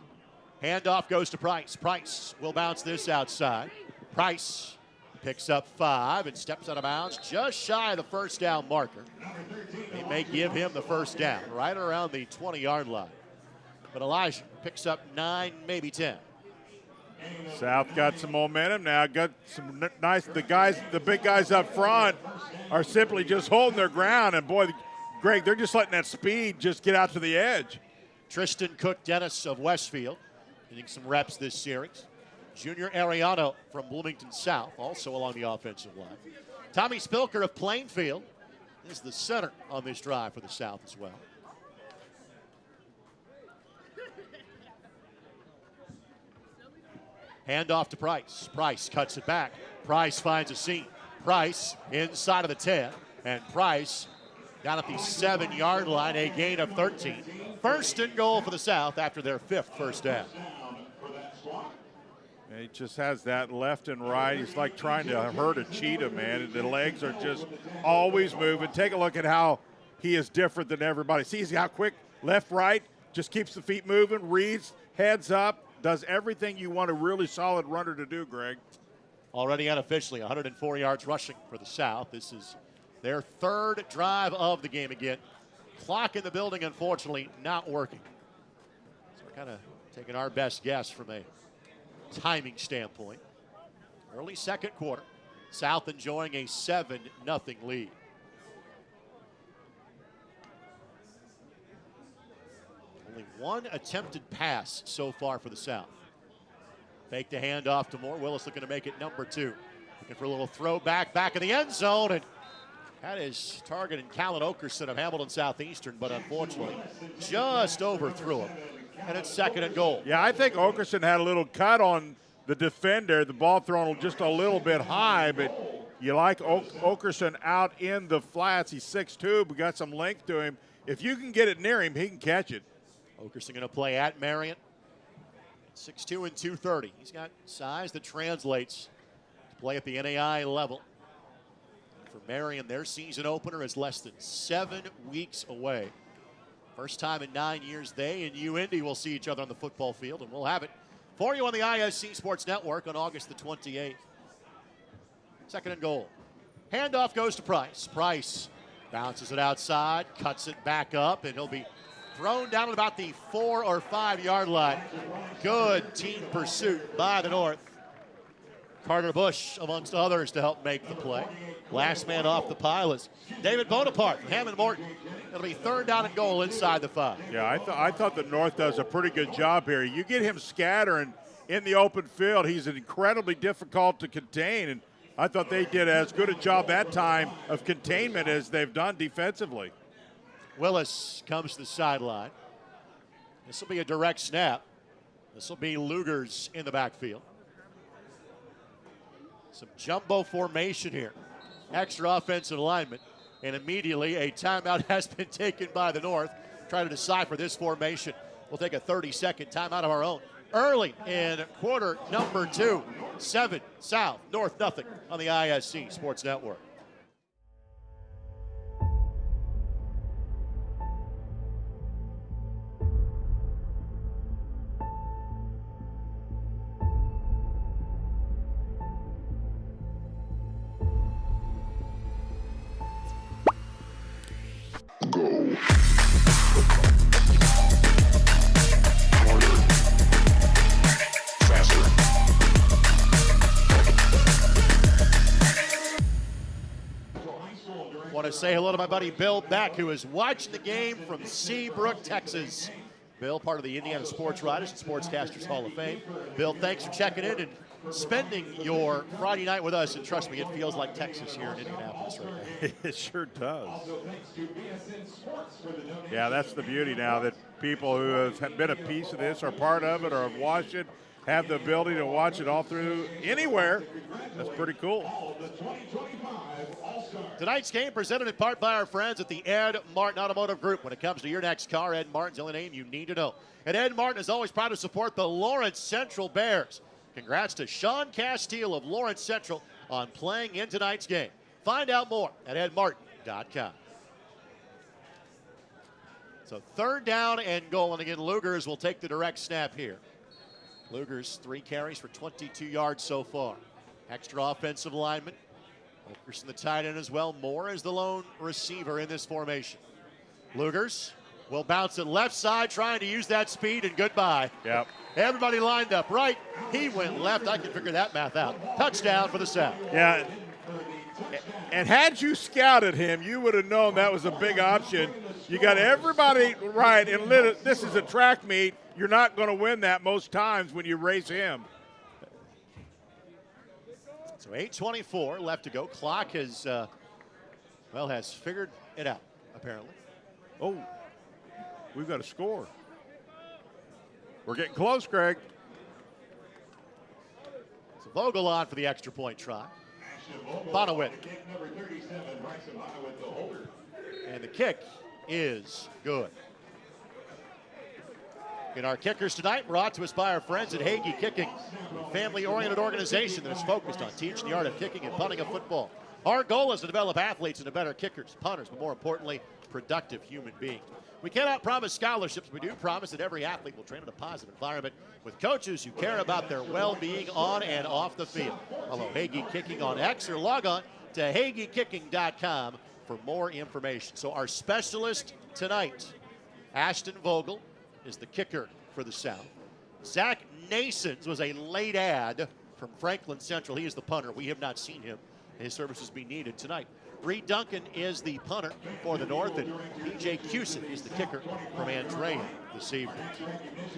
Handoff goes to Price. Price will bounce this outside. Price picks up 5 and steps out of bounds just shy of the first down marker. They may give him the first down right around the 20-yard line. But Elijah picks up 9, maybe 10. South got some momentum now. Got some nice. The big guys up front are simply just holding their ground. And boy, Greg, they're just letting that speed just get out to the edge. Tristan Cook Dennis of Westfield getting some reps this series. Junior Ariano from Bloomington South, also along the offensive line. Tommy Spilker of Plainfield is the center on this drive for the South as well. Handoff to Price. Price cuts it back. Price finds a seam. Price inside of the 10. And Price down at the 7-yard line, a gain of 13. First and goal for the South after their 5th first down. He just has that left and right. He's like trying to hurt a cheetah, man. The legs are just always moving. Take a look at how he is different than everybody. See how quick left, right, just keeps the feet moving, reads, heads up, does everything you want a really solid runner to do, Greg. Already unofficially 104 yards rushing for the South. This is their 3rd drive of the game again. Clock in the building, unfortunately, not working. So we're kind of taking our best guess from a timing standpoint. Early second quarter. South enjoying a 7-0 lead. Only 1 attempted pass so far for the South. Fake the handoff to Moore. Willis looking to make it number 2. Looking for a little throwback back in the end zone. And that is targeting Callan Okerson of Hamilton Southeastern, but unfortunately just overthrew him. And it's 2nd and goal. Yeah, I think Okerson had a little cut on the defender. The ball thrown just a little bit high, but you like Okerson out in the flats. He's 6'2", but got some length to him. If you can get it near him, he can catch it. Okerson going to play at Marion. 6'2" and 230. He's got size that translates to play at the NAI level. For Marion, their season opener is less than 7 weeks away. First time in 9 years, they and UIndy will see each other on the football field, and we'll have it for you on the IFCA Sports Network on August the 28th. 2nd and goal. Handoff goes to Price. Price bounces it outside, cuts it back up, and he'll be thrown down at about the 4 or 5 yard line. Good team pursuit by the North. Carter Bush, amongst others, to help make the play. Last man off the pile is David Bonaparte from Hammond Morton. It'll be 3rd down and goal inside the 5. Yeah, I thought the North does a pretty good job here. You get him scattering in the open field. He's incredibly difficult to contain, and I thought they did as good a job that time of containment as they've done defensively. Willis comes to the sideline. This will be a direct snap. This will be Luger's in the backfield. Some jumbo formation here. Extra offensive alignment. And immediately a timeout has been taken by the North. Trying to decipher this formation. We'll take a 30-second timeout of our own. Early in quarter number 2. 7 South, North nothing on the ISC Sports Network. Want to say hello to my buddy Bill Beck, who is watching the game from Seabrook, Texas. Bill, part of the Indiana Sports Writers and Sportscasters Hall of Fame. Bill, thanks for checking in and spending your Friday night with us. And trust me, it feels like Texas here in Indianapolis right now. It sure does. Yeah, that's the beauty now, that people who have been a piece of this, are part of it, or have watched it, have the ability to watch it all through anywhere. That's pretty cool. Tonight's game presented in part by our friends at the Ed Martin Automotive Group. When it comes to your next car, Ed Martin's the only name you need to know. And Ed Martin is always proud to support the Lawrence Central Bears. Congrats to Sean Castile of Lawrence Central on playing in tonight's game. Find out more at edmartin.com. So 3rd down and goal, and again, Lugers will take the direct snap here. Lugers 3 carries for 22 yards so far. Extra offensive lineman. Wilkerson the tight end as well. Moore is the lone receiver in this formation. Lugers will bounce it left side, trying to use that speed, and goodbye. Yep. Everybody lined up right. He went left. I can figure that math out. Touchdown for the South. Yeah. And had you scouted him, you would have known that was a big option. You got everybody right, and this is a track meet. You're not going to win that most times when you race him. So 8:24 left to go. Clock has, has figured it out, apparently. Oh, we've got a score. We're getting close, Greg. So Vogel on for the extra point try. Bonowit. And the kick is good. In our kickers tonight, brought to us by our friends at Hagee Kicking, a family-oriented organization that is focused on teaching the art of kicking and punting of football. Our goal is to develop athletes into better kickers, punters, but more importantly, productive human beings. We cannot promise scholarships. We do promise that every athlete will train in a positive environment with coaches who care about their well-being on and off the field. Follow Hagee Kicking on X or log on to HageeKicking.com for more information. So our specialist tonight, Ashton Vogel, is the kicker for the South. Zach Nasons was a late add from Franklin Central. He is the punter. We have not seen him. His services be needed tonight. Reed Duncan is the punter for the North, and P.J. Cusick is the kicker from Andrea this evening.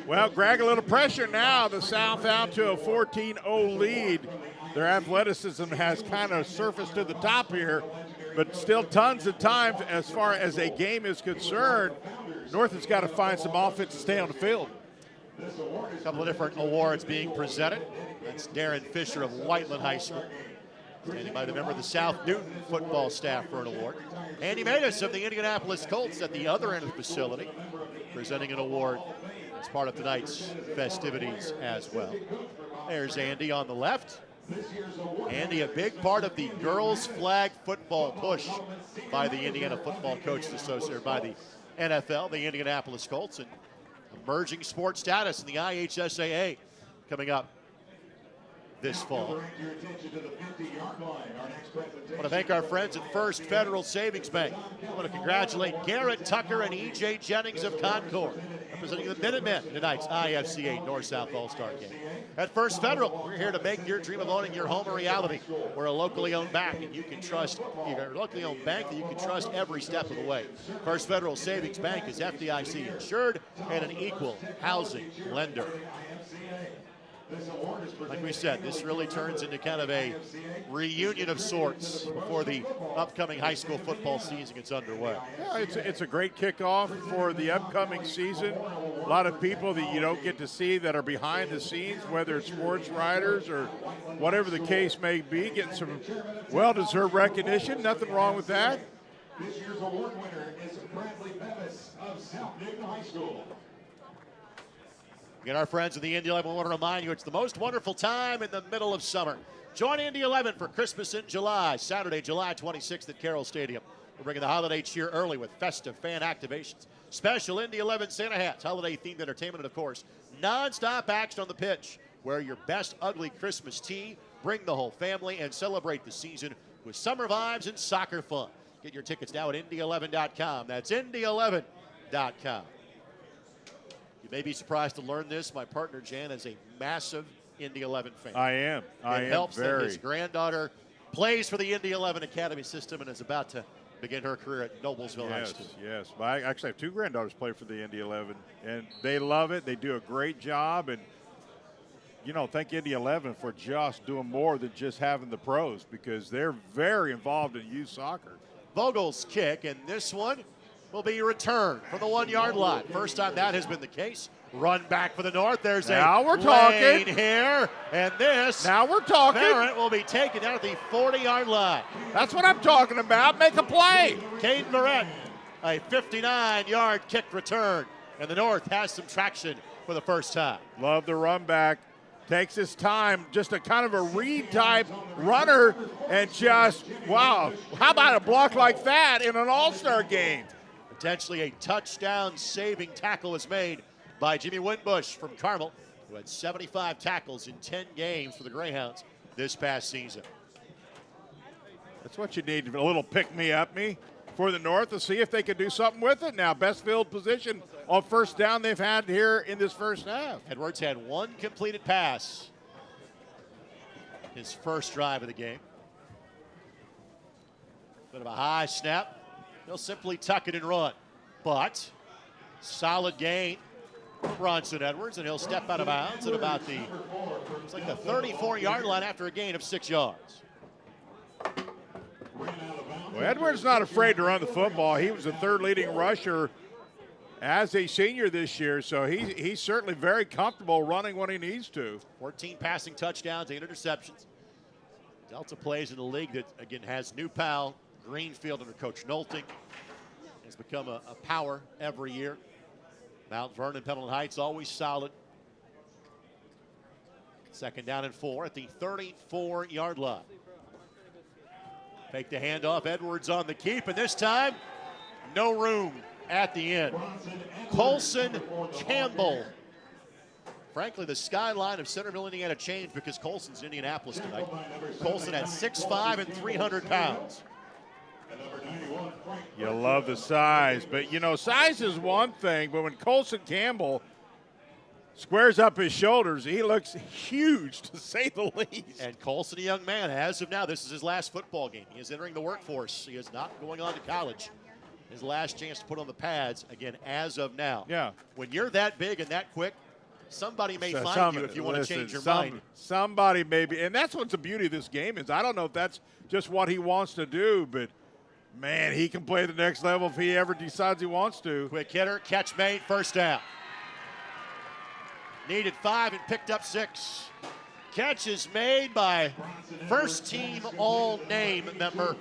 Well, Greg, a little pressure now. The South out to a 14-0 lead. Their athleticism has kind of surfaced to the top here, but still tons of time as far as a game is concerned. North has got to find some offense to stay on the field. A couple of different awards being presented. That's Darren Fisher of Whiteland High School, standing by the member of the South Newton football staff for an award. Andy Matus of the Indianapolis Colts at the other end of the facility, presenting an award as part of tonight's festivities as well. There's Andy on the left. Andy, a big part of the girls flag football push by the Indiana Football Coaches Association, by the NFL, the Indianapolis Colts, and emerging sports status in the IHSAA coming up this fall. I want to thank our friends at First Federal Savings Bank. I want to congratulate Garrett Tucker and E.J. Jennings of Concord, representing the Minutemen in tonight's IFCA North-South All-Star game. At First Federal, we're here to make your dream of owning your home a reality. We're a locally owned bank, and you can trust every step of the way. First Federal Savings Bank is FDIC insured and an equal housing lender. Like we said, this really turns into kind of a reunion of sorts before the upcoming high school football season gets underway. Yeah, it's a great kickoff for the upcoming season. A lot of people that you don't get to see that are behind the scenes, whether it's sports writers or whatever the case may be, getting some well-deserved recognition. Nothing wrong with that. This year's award winner is Bradley Bevis of South Newton High School. Again, our friends of the Indy 11 want to remind you it's the most wonderful time in the middle of summer. Join Indy 11 for Christmas in July, Saturday, July 26th at Carroll Stadium. We're bringing the holiday cheer early with festive fan activations, special Indy 11 Santa hats, holiday-themed entertainment, and, of course, non-stop action on the pitch. Wear your best ugly Christmas tee, bring the whole family, and celebrate the season with summer vibes and soccer fun. Get your tickets now at Indy11.com. That's Indy11.com. You may be surprised to learn this. My partner, Jan, is a massive Indy 11 fan. I am. It helps that his granddaughter plays for the Indy 11 Academy system and is about to begin her career at Noblesville High School. Yes. Well, I actually have two granddaughters play for the Indy 11, and they love it. They do a great job, and thank Indy 11 for just doing more than just having the pros, because they're very involved in youth soccer. Vogel's kick, and this one will be returned from the 1-yard line. First time that has been the case. Run back for the North. There's now we're lane talking here, and this. Now we're talking. Barrett will be taken down at the 40-yard line. That's what I'm talking about. Make a play. Caden Murat, a 59-yard kick return, and the North has some traction for the first time. Love the run back. Takes his time, just a kind of a read-type runner, and just, wow, how about a block like that in an all-star game? Potentially a touchdown-saving tackle is made by Jimmy Winbush from Carmel, who had 75 tackles in 10 games for the Greyhounds this past season. That's what you need, a little pick-me-up-me for the North to see if they can do something with it. Now, best field position on first down they've had here in this first half. Edwards had one completed pass his first drive of the game. Bit of a high snap. He'll simply tuck it and run. But solid gain from Bronson Edwards, and he'll step out of bounds at about the 34-yard line after a gain of 6 yards. Well, Edwards not afraid to run the football. He was the third leading rusher as a senior this year, so he's certainly very comfortable running when he needs to. 14 passing touchdowns, 8 interceptions. Delta plays in a league that, again, has new pal Greenfield under Coach Nolting. Has become a power every year. Mount Vernon, Pendleton Heights, always solid. Second down and 4 at the 34-yard line. Fake the handoff, Edwards on the keep, and this time, no room at the end. Colson Campbell. Frankly, the skyline of Centerville, Indiana changed because Colson's in Indianapolis tonight. Colson at 6'5" and 300 pounds. You love the size, but size is one thing, but when Colson Campbell squares up his shoulders, he looks huge, to say the least. And Colson, a young man, as of now, this is his last football game. He is entering the workforce. He is not going on to college. His last chance to put on the pads, again, as of now. Yeah. When you're that big and that quick, somebody may find you if you want to change your mind. Somebody may be, and that's what the beauty of this game is. I don't know if that's just what he wants to do, but man, he can play the next level if he ever decides he wants to. Quick hitter, catch made, first down. Needed 5 and picked up 6. Catch is made by first-team All-Name member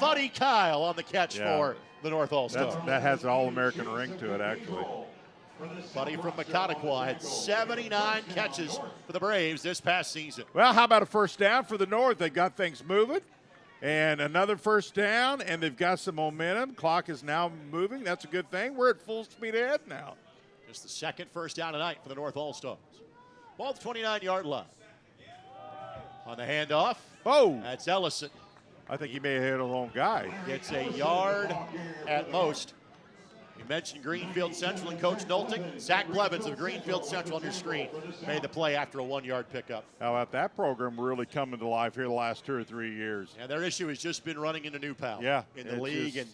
Fuddy Kyle on the catch for the North All-Star. That has an All-American ring to it, actually. Fuddy from Macataquah had 79 catches for the Braves this past season. Well, how about a first down for the North? They got things moving. And another first down, and they've got some momentum. Clock is now moving. That's a good thing. We're at full speed ahead now. Just the second first down tonight for the North All-Stars. Ball at the 29-yard line. On the handoff. Oh. That's Ellison. I think he may have hit a lone guy. Gets a yard at most. You mentioned Greenfield Central and Coach Nolting. Zach Blevins of Greenfield Central on your screen made the play after a 1-yard pickup. How about that program really coming to life here the last 2 or 3 years? And their issue has just been running into New Pal in the league and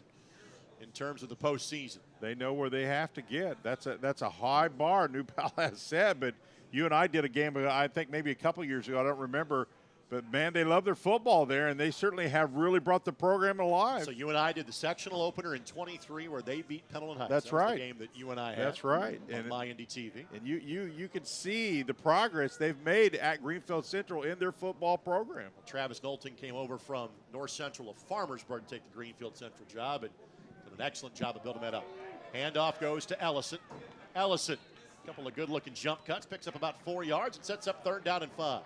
in terms of the postseason. They know where they have to get. That's a high bar New Pal has set, but You and I did a game, I think maybe a couple years ago. I don't remember. But, man, they love their football there, and they certainly have really brought the program alive. So you and I did the sectional opener in 23 where they beat Pendleton Heights. That's that was right. the game that you and I had. That's right. On my Indy TV. And you can see the progress they've made at Greenfield Central in their football program. Travis Knowlton came over from North Central of Farmersburg to take the Greenfield Central job and did an excellent job of building that up. Handoff goes to Ellison. Ellison, a couple of good-looking jump cuts, picks up about 4 yards and sets up 3rd down and 5.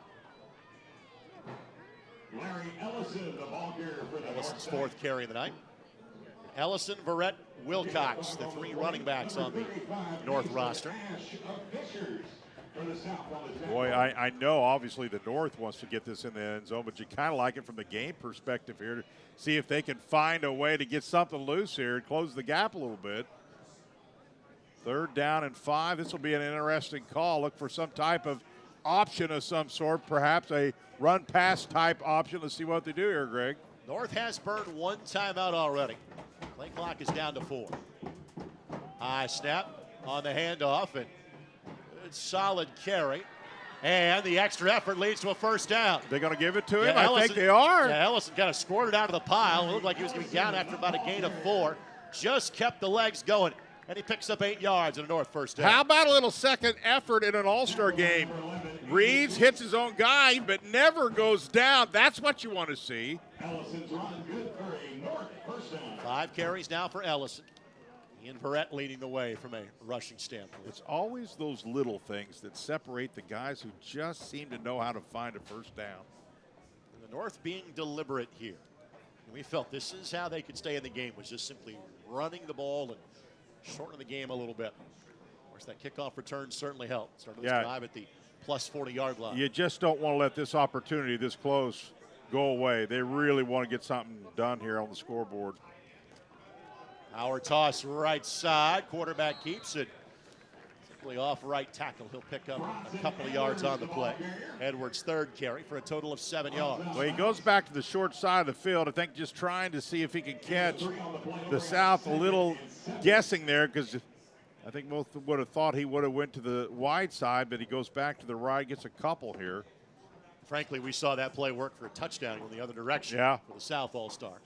Larry Ellison, the ball carrier for the Ellison's 4th carry of the night. Ellison, Verrett, Wilcox, the 3 running backs on the North roster. Boy, I know obviously the North wants to get this in the end zone, but you kind of like it from the game perspective here to see if they can find a way to get something loose here and close the gap a little bit. 3rd down and 5. This will be an interesting call. Look for some type of option of some sort, perhaps a run-pass type option. Let's see what they do here, Greg. North has burned 1 timeout already. Play clock is down to 4. High snap on the handoff, and it's solid carry. And the extra effort leads to a 1st down. They're going to give it to him? Yeah, I think they are. Yeah, Ellison kind of squirted out of the pile. It looked like he was going to be down after about a gain of 4. Just kept the legs going. And he picks up 8 yards in a North 1st down. How about a little second effort in an all-star game? Reeves hits his own guy, but never goes down. That's what you want to see. Ellison's run good for a North 1st down. 5 carries now for Ellison. Ian Verrett leading the way from a rushing standpoint. It's always those little things that separate the guys who just seem to know how to find a 1st down. And the North being deliberate here. And we felt this is how they could stay in the game, was just simply running the ball and shortening the game a little bit. Of course, that kickoff return certainly helped. Started this drive at the plus 40-yard line. You just don't want to let this opportunity this close go away. They really want to get something done here on the scoreboard. Our toss right side. Quarterback keeps it. Simply off right tackle. He'll pick up a couple of yards on the play. Edwards' 3rd carry for a total of 7 yards. Well, he goes back to the short side of the field, I think just trying to see if he can catch the South a little guessing there, because I think most would have thought he would have went to the wide side, but he goes back to the right, gets a couple here. Frankly, we saw that play work for a touchdown in the other direction for the South All-Stars.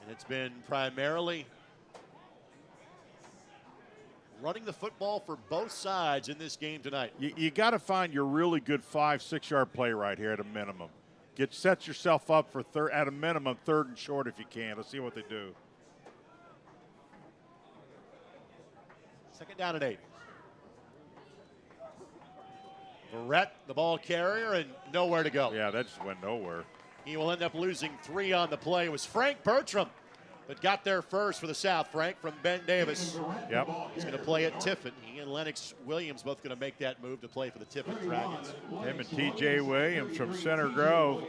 And it's been primarily running the football for both sides in this game tonight. You got to find your really good 5-6 yard play right here at a minimum. Set yourself up for at a minimum 3rd and short if you can. Let's see what they do. 2nd down and 8. Verrett, the ball carrier, and nowhere to go. Yeah, that just went nowhere. He will end up losing 3 on the play. It was Frank Bertram that got there first for the South. Frank from Ben Davis. Yep. He's going to play at Tiffin. He and Lennox Williams both going to make that move to play for the Tiffin Dragons. Him and T.J. Williams from Center Grove.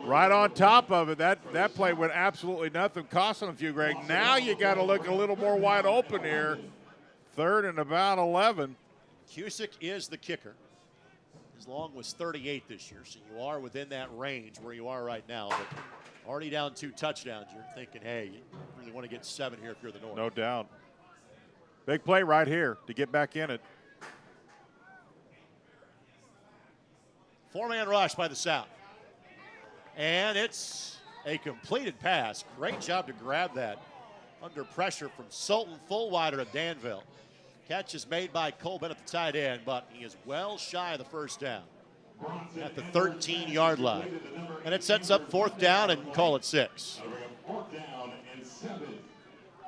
Right on top of it. That play went absolutely nothing, costing a few, Greg. Now you got to look a little more wide open here. 3rd and about 11. Cusick is the kicker. His long was 38 this year, so you are within that range where you are right now. But already down 2 touchdowns, you're thinking, hey, you really want to get 7 here if you're the North. No doubt. Big play right here to get back in it. 4-man rush by the South. And it's a completed pass. Great job to grab that under pressure from Sultan Fullwider of Danville. Catch is made by Colbin at the tight end, but he is well shy of the 1st down at the 13-yard line. And it sets up 4th down and call it 6.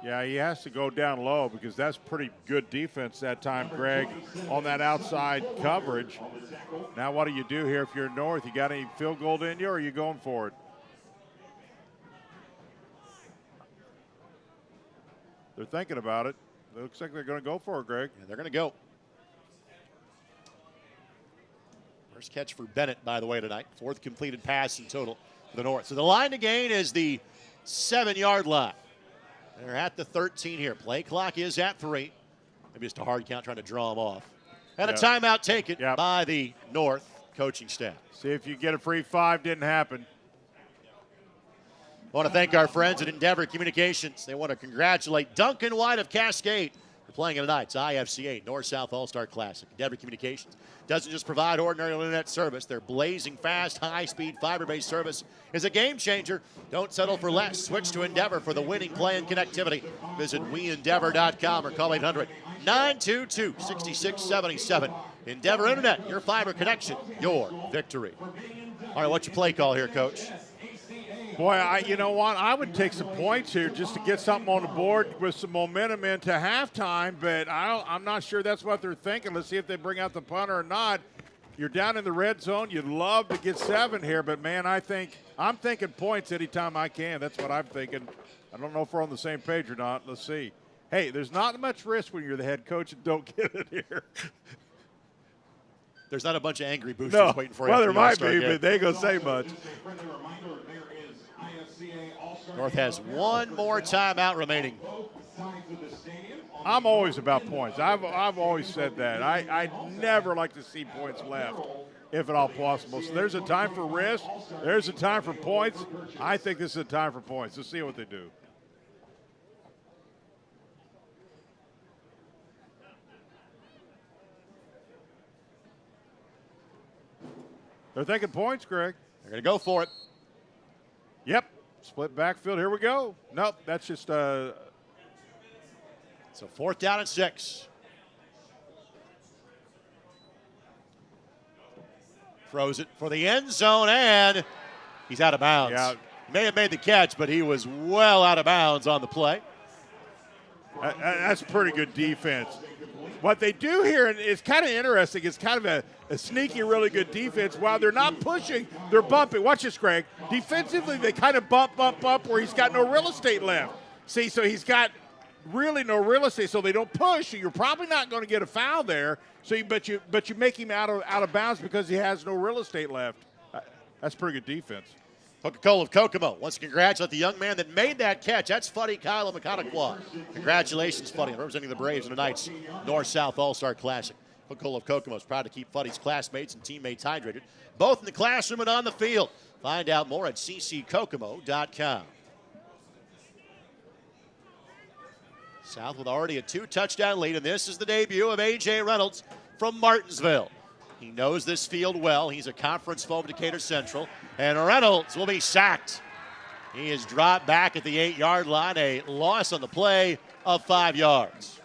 Yeah, he has to go down low because that's pretty good defense that time, Greg, on that outside coverage. Now what do you do here if you're North? You got any field goal in you, or are you going for it? They're thinking about it. It looks like they're going to go for it, Greg. Yeah, they're going to go. First catch for Bennett, by the way, tonight. 4th completed pass in total for the North. So the line to gain is the 7-yard line. They're at the 13 here. Play clock is at 3. Maybe just a hard count trying to draw them off. And a timeout taken by the North coaching staff. See if you get a free 5. Didn't happen. I want to thank our friends at Endeavor Communications. They want to congratulate Duncan White of Cascade for playing in tonight's IFCA North-South All-Star Classic. Endeavor Communications doesn't just provide ordinary internet service. Their blazing fast, high-speed, fiber-based service is a game changer. Don't settle for less. Switch to Endeavor for the winning play and connectivity. Visit weendeavor.com or call 800-922-6677. Endeavor Internet, your fiber connection, your victory. All right, what's your play call here, Coach? Boy, you know what? I would take some points here just to get something on the board with some momentum into halftime, but I'm not sure that's what they're thinking. Let's see if they bring out the punter or not. You're down in the red zone. You'd love to get 7 here, but, man, I'm thinking points anytime I can. That's what I'm thinking. I don't know if we're on the same page or not. Let's see. Hey, there's not much risk when you're the head coach and don't get it here. There's not a bunch of angry boosters waiting for you. Well, there might be, but they ain't going to say much. North has one more timeout remaining. I'm always about points. I've always said that. I never like to see points left, if at all possible. So there's a time for risk. There's a time for points. I think this is a time for points. Let's see what they do. They're thinking points, Greg. They're going to go for it. Yep. Split backfield. Here we go. Nope. That's just So 4th down and 6. Throws it for the end zone, and he's out of bounds. Yeah. He may have made the catch, but he was well out of bounds on the play. That's pretty good defense. What they do here, and it's kind of interesting, it's kind of a sneaky, really good defense. While they're not pushing, they're bumping. Watch this, Greg. Defensively, they kind of bump where he's got no real estate left. See, so he's got really no real estate, so they don't push. So you're probably not going to get a foul there. So, but you make him out of bounds because he has no real estate left. That's pretty good defense. Coca-Cola of Kokomo wants to congratulate the young man that made that catch. That's Fuddy Kyle McConaughey. Congratulations, Fuddy, representing the Braves in tonight's North-South All-Star Classic. Coca-Cola of Kokomo is proud to keep Fuddy's classmates and teammates hydrated, both in the classroom and on the field. Find out more at cckokomo.com. South with already a 2-touchdown lead, and this is the debut of A.J. Reynolds from Martinsville. He knows this field well. He's a conference foe of Decatur Central. And Reynolds will be sacked. He is dropped back at the 8-yard line, a loss on the play of 5 yards.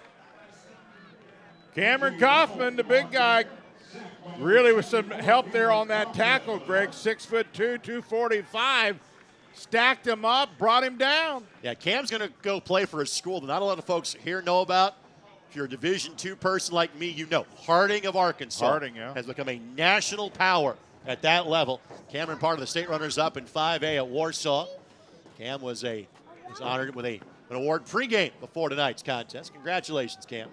Cameron Kaufman, the big guy, really with some help there on that tackle, Greg. 6'2", 245. Stacked him up, brought him down. Yeah, Cam's going to go play for a school that not a lot of folks here know about. If you're a Division II person like me, you know Harding of Arkansas has become a national power at that level. Cameron, part of the state runners-up in 5A at Warsaw. Cam was honored with an award pregame before tonight's contest. Congratulations, Cam.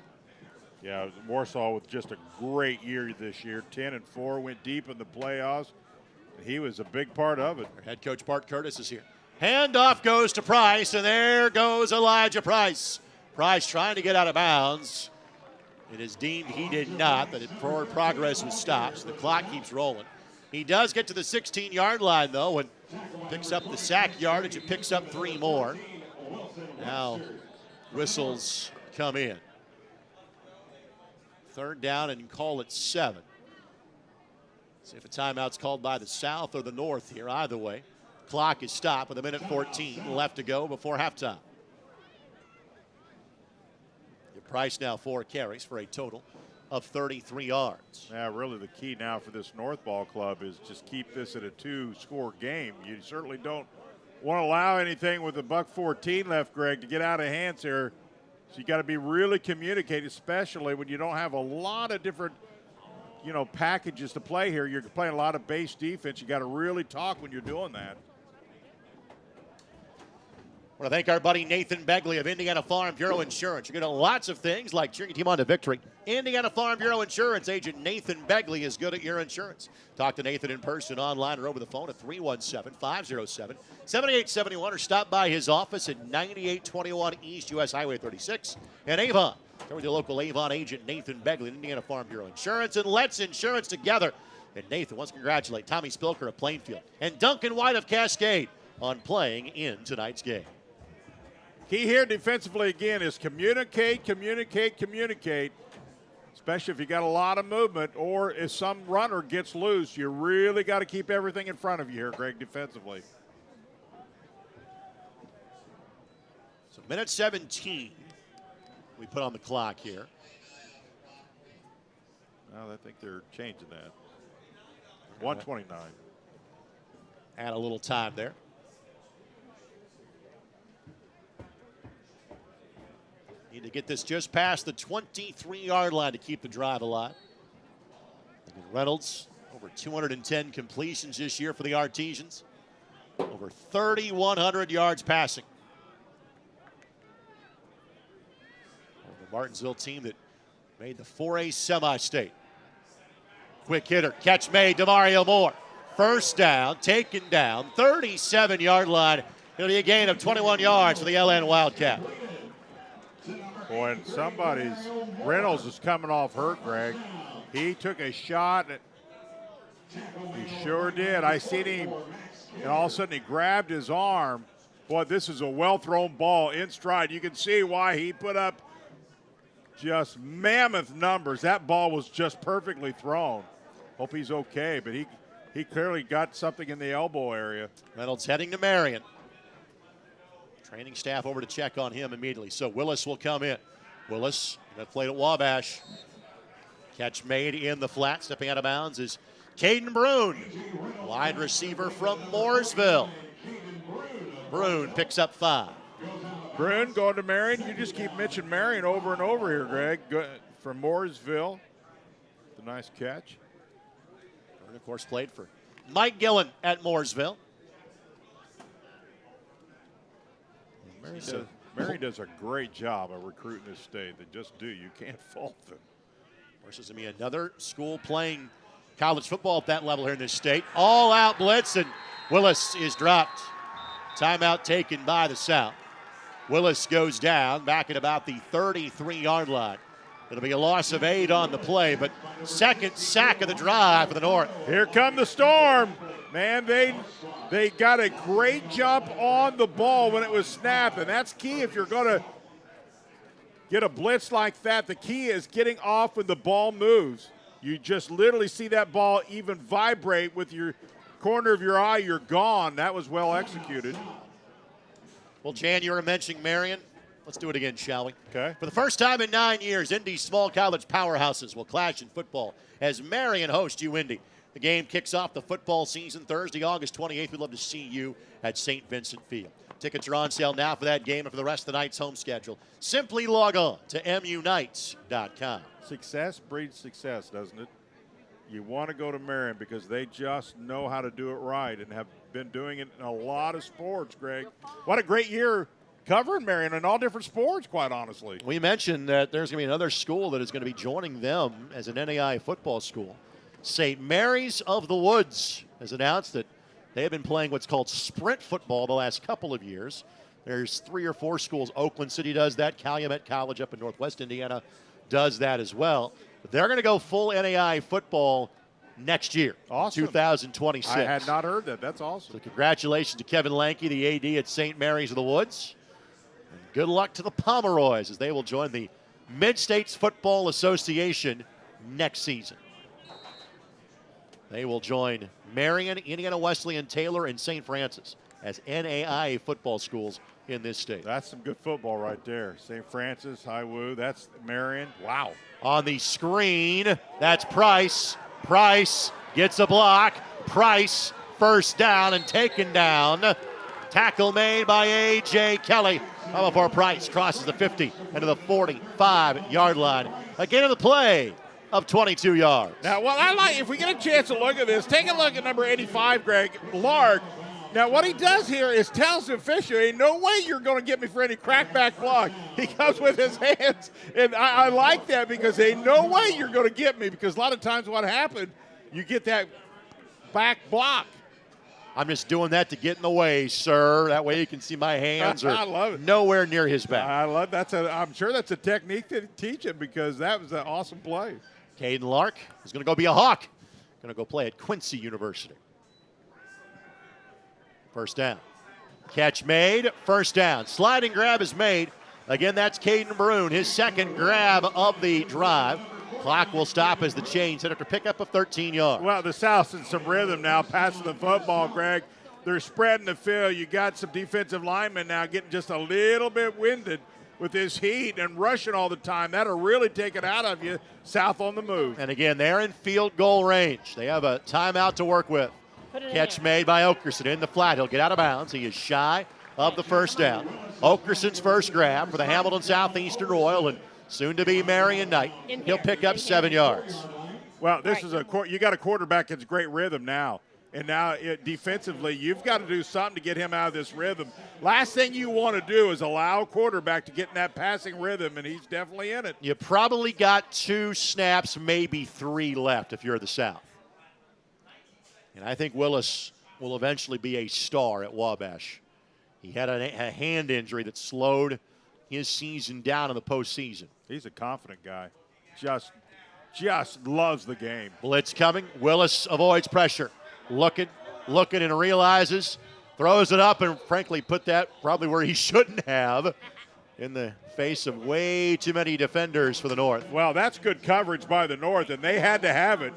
Yeah, Warsaw with just a great year this year. 10-4, went deep in the playoffs. He was a big part of it. Our head coach Bart Curtis is here. Handoff goes to Price, and there goes Elijah Price. Price trying to get out of bounds. It is deemed he did not, that forward progress was stopped, so the clock keeps rolling. He does get to the 16-yard line, though, and picks up the sack yardage and picks up 3 more. Now whistles come in. 3rd down and call it 7. See if a timeout's called by the South or the North here. Either way, clock is stopped with 1:14 left to go before halftime. Price now 4 carries for a total of 33 yards. Yeah, really the key now for this North Ball Club is just keep this at a 2-score game. You certainly don't want to allow anything with $1:14 left, Greg, to get out of hands here. So you got to be really communicated, especially when you don't have a lot of different, packages to play here. You're playing a lot of base defense. You got to really talk when you're doing that. I want to thank our buddy Nathan Begley of Indiana Farm Bureau Insurance. You're going to lots of things like cheering your team on to victory. Indiana Farm Bureau Insurance agent Nathan Begley is good at your insurance. Talk to Nathan in person, online, or over the phone at 317-507-7871 or stop by his office at 9821 East US Highway 36 in Avon. There with your local Avon agent Nathan Begley, Indiana Farm Bureau Insurance, and let's insurance together. And Nathan wants to congratulate Tommy Spilker of Plainfield and Duncan White of Cascade on playing in tonight's game. Key here defensively again is communicate, communicate, communicate. Especially if you got a lot of movement or if some runner gets loose, you really got to keep everything in front of you here, Greg, defensively. So minute 17 we put on the clock here. Well, I think they're changing that. 129. Add a little time there. Need to get this just past the 23-yard line to keep the drive alive. Reynolds, over 210 completions this year for the Artesians. Over 3,100 yards passing. The Martinsville team that made the 4A semi-state. Quick hitter, catch made, DeMario Moore. First down, taken down, 37-yard line. It'll be a gain of 21 yards for the LN Wildcat. Boy, and Reynolds is coming off hurt, Greg. He took a shot. He sure did. I seen him, and all of a sudden he grabbed his arm. Boy, this is a well-thrown ball in stride. You can see why he put up just mammoth numbers. That ball was just perfectly thrown. Hope he's okay, but he clearly got something in the elbow area. Reynolds heading to Marion. Training staff over to check on him immediately. So Willis will come in. Willis, that played at Wabash. Catch made in the flat. Stepping out of bounds is Caden Brune, wide receiver from Mooresville. Brune picks up 5. Brune going to Marion. You just keep mentioning Marion over and over here, Greg. From Mooresville. The nice catch. Brune, of course, played for Mike Gillen at Mooresville. Marion does a great job of recruiting this state. They just do. You can't fault them. Of course, there's going to be another school playing college football at that level here in this state. All out blitz, and Willis is dropped. Timeout taken by the South. Willis goes down back at about the 33-yard line. It'll be a loss of 8 on the play, but second sack of the drive for the North. Here come the Storm. Man, they got a great jump on the ball when it was snapped, and that's key if you're going to get a blitz like that. The key is getting off when the ball moves. You just literally see that ball even vibrate with your corner of your eye, you're gone. That was well executed. Well, Jan, you were mentioning Marion. Let's do it again, shall we? Okay. For the first time in 9 years, Indy's small college powerhouses will clash in football as Marion hosts UIndy. The game kicks off the football season Thursday, August 28th. We'd love to see you at St. Vincent Field. Tickets are on sale now for that game and for the rest of the night's home schedule. Simply log on to munites.com. Success breeds success, doesn't it? You want to go to Marion because they just know how to do it right and have been doing it in a lot of sports, Greg. What a great year covering Marion in all different sports, quite honestly. We mentioned that there's going to be another school that is going to be joining them as an NAI football school. St. Mary's of the Woods has announced that they have been playing what's called sprint football the last couple of years. There's 3 or 4 schools. Oakland City does that. Calumet College up in Northwest Indiana does that as well. But they're going to go full NAI football next year, awesome. 2026. I had not heard that. That's awesome. So congratulations to Kevin Lanke, the AD at St. Mary's of the Woods. And good luck to the Pomeroys as they will join the Mid-States Football Association next season. They will join Marion, Indiana Wesleyan, Taylor, and St. Francis as NAIA football schools in this state. That's some good football right there. St. Francis, Highwoo, that's Marion. Wow. On the screen, that's Price. Price gets a block. Price, first down and taken down. Tackle made by A.J. Kelly. Before Price crosses the 50 into the 45-yard line. Again of the play of 22 yards. Now, well, I like, if we get a chance to look at this, take a look at number 85, Greg, Lark. Now, what he does here is tells the official, ain't no way you're going to get me for any crackback block. He comes with his hands, and I like that because ain't no way you're going to get me, because a lot of times what happened, you get that back block. I'm just doing that to get in the way, sir. That way you can see my hands are I love it. Nowhere near his back. I love that. I'm sure that's a technique to teach him because that was an awesome play. Caden Lark is going to go be a Hawk. Going to go play at Quincy University. First down. Catch made, first down. Sliding grab is made. Again, that's Caden Maroon, his second grab of the drive. Clock will stop as the chains hit after pickup of 13 yards. Well, the South's in some rhythm now, passing the football, Greg. They're spreading the field. You got some defensive linemen now getting just a little bit winded with this heat and rushing all the time. That'll really take it out of you. South on the move. And again, they're in field goal range. They have a timeout to work with. Catch made by Okerson in the flat. He'll get out of bounds. He is shy of the first down. Okerson's first grab for the Hamilton Southeastern Royal and soon to be Marion Knight. He'll pick up 7 yards. Well, this is you got a quarterback that's great rhythm now. And now defensively, you've got to do something to get him out of this rhythm. Last thing you want to do is allow a quarterback to get in that passing rhythm, and he's definitely in it. You probably got 2 snaps, maybe 3 left if you're the South. And I think Willis will eventually be a star at Wabash. He had a hand injury that slowed his season down in the postseason. He's a confident guy. Just loves the game. Blitz coming. Willis avoids pressure. Looking, and realizes, throws it up, and frankly put that probably where he shouldn't have in the face of way too many defenders for the North. Well, that's good coverage by the North, and they had to have it.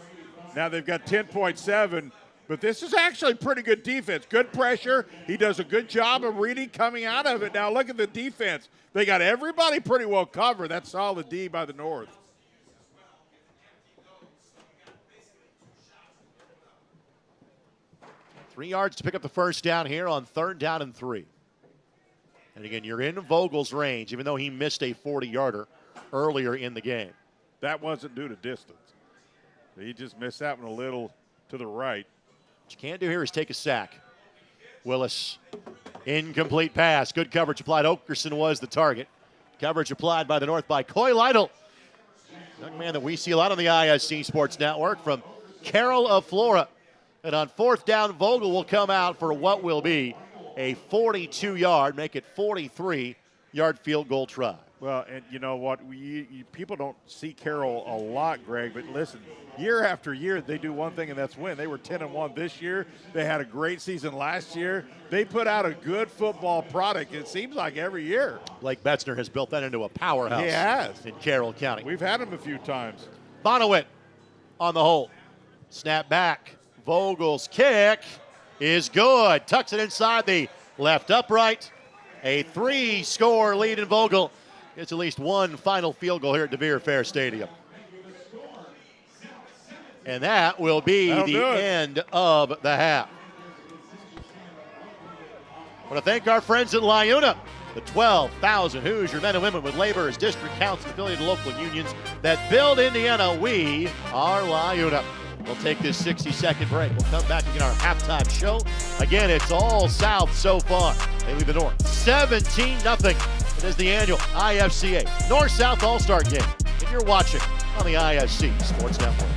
Now they've got 10.7, but this is actually pretty good defense. Good pressure. He does a good job of reading coming out of it. Now look at the defense. They got everybody pretty well covered. That's solid D by the North. Three yards to pick up the first down here on 3rd down and 3. And again, you're in Vogel's range, even though he missed a 40-yarder earlier in the game. That wasn't due to distance. He just missed that one a little to the right. What you can't do here is take a sack. Willis, incomplete pass. Good coverage applied. Okerson was the target. Coverage applied by the North by Coy Lytle. Young man that we see a lot on the ISC Sports Network from Carroll of Flora. And on 4th down, Vogel will come out for what will be a 42-yard, make it 43-yard field goal try. Well, and you know what? People don't see Carroll a lot, Greg, but listen, year after year, they do one thing, and that's win. They were 10-1 this year. They had a great season last year. They put out a good football product, it seems like every year. Blake Betzner has built that into a powerhouse. He has. In Carroll County. We've had him a few times. Bonowit on the hold. Snap back. Vogel's kick is good. Tucks it inside the left upright. A 3-score lead in Vogel. Gets at least one final field goal here at DeVere Fair Stadium. And that will be the end of the half. I want to thank our friends at LIUNA, the 12,000 Hoosier men and women with labor as district council affiliated local unions that build Indiana. We are LIUNA. We'll take this 60-second break. We'll come back and get our halftime show. Again, it's all South so far. They lead the North 17-0. It is the annual IFCA North-South All-Star Game. If you're watching on the ISC Sports Network.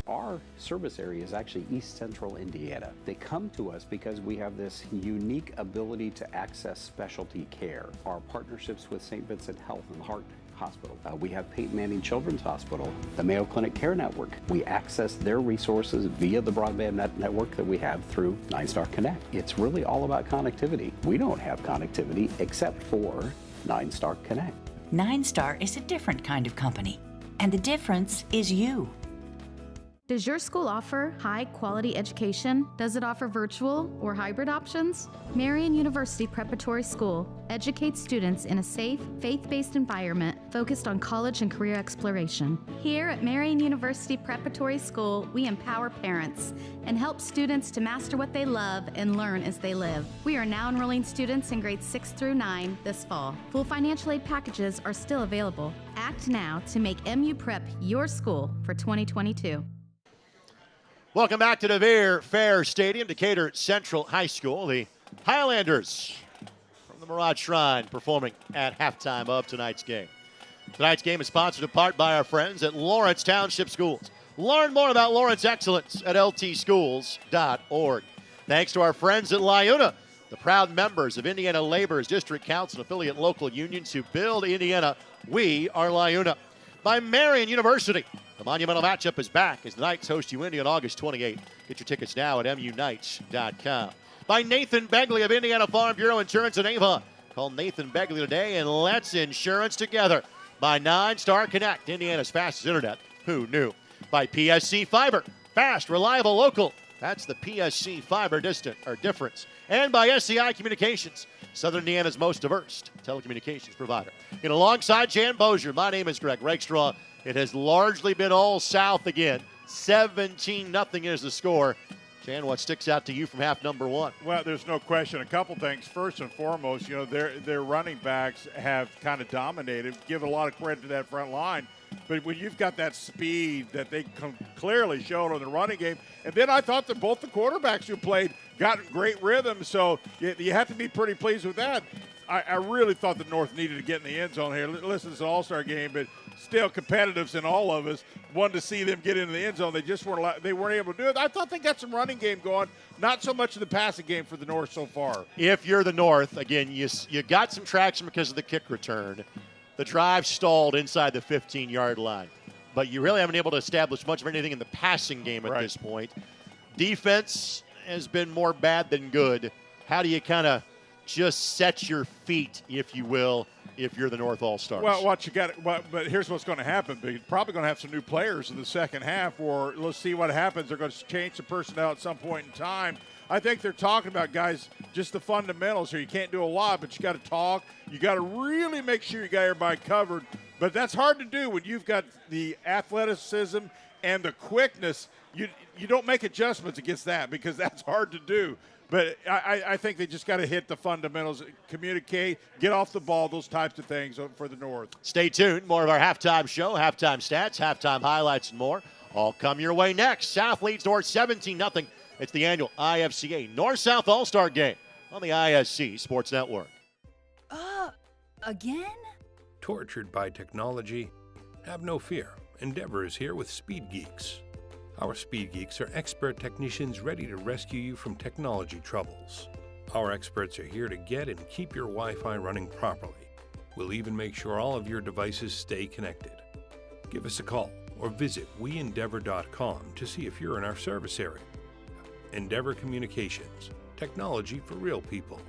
Our service area is actually East Central Indiana. They come to us because we have this unique ability to access specialty care. Our partnerships with St. Vincent Health and Heart Hospital. We have Peyton Manning Children's Hospital, the Mayo Clinic Care Network. We access their resources via the broadband network that we have through 9-Star Connect. It's really all about connectivity. We don't have connectivity except for 9-Star Connect. 9-Star is a different kind of company, and the difference is you. Does your school offer high-quality education? Does it offer virtual or hybrid options? Marion University Preparatory School educates students in a safe, faith-based environment focused on college and career exploration. Here at Marion University Preparatory School, we empower parents and help students to master what they love and learn as they live. We are now enrolling students in grades 6 through 9 this fall. Full financial aid packages are still available. Act now to make MU Prep your school for 2022. Welcome back to DeVere Fair Stadium, Decatur Central High School. The Highlanders from the Murat Shrine performing at halftime of tonight's game. Tonight's game is sponsored in part by our friends at Lawrence Township Schools. Learn more about Lawrence excellence at ltschools.org. Thanks to our friends at LIUNA, the proud members of Indiana Labor's District Council and affiliate local unions who build Indiana. We are LIUNA. By Marion University, The monumental matchup is back as the Knights host UIndy on August 28th. Get your tickets now at MUKnights.com. By Nathan Begley of Indiana Farm Bureau Insurance in Avon. Call Nathan Begley today and let's insurance together. By 9-Star Connect, Indiana's fastest internet. Who knew? By PSC Fiber. Fast, reliable, local. That's the PSC Fiber difference. And by SCI Communications, Southern Indiana's most diverse telecommunications provider. And alongside Jan Bozier, my name is Greg Rakestraw. It has largely been all south again. 17-0 is the score. Jan, what sticks out to you from half number one? Well, there's no question. A couple things. First and foremost, their running backs have kind of dominated. Give a lot of credit to that front line. But when you've got that speed that they clearly showed on the running game, and then I thought that both the quarterbacks who played got great rhythm, so you have to be pretty pleased with that. I really thought the North needed to get in the end zone here. Listen, it's an all-star game, but still competitives in all of us wanted to see them get into the end zone. They just weren't able to do it. I thought they got some running game going, not so much of the passing game for the North so far. If you're the North, again, you got some traction because of the kick return. The drive stalled inside the 15-yard line. But you really haven't been able to establish much of anything in the passing game at this point. Defense has been more bad than good. How do you kind of just set your feet, if you will, if you're the North All-Stars? Well, but here's what's going to happen. They're probably going to have some new players in the second half, or let's see what happens. They're going to change the personnel at some point in time. I think they're talking about, guys, just the fundamentals here. You can't do a lot, but you got to talk. You got to really make sure you got everybody covered. But that's hard to do when you've got the athleticism and the quickness. You don't make adjustments against that because that's hard to do. But I think they just got to hit the fundamentals, communicate, get off the ball, those types of things for the North. Stay tuned. More of our halftime show, halftime stats, halftime highlights, and more all come your way next. South leads North 17-0. It's the annual IFCA North-South All-Star Game on the ISC Sports Network. Again? Tortured by technology? Have no fear. Endeavor is here with Speed Geeks. Our Speed Geeks are expert technicians ready to rescue you from technology troubles. Our experts are here to get and keep your Wi-Fi running properly. We'll even make sure all of your devices stay connected. Give us a call or visit weendeavor.com to see if you're in our service area. Endeavor Communications, technology for real people.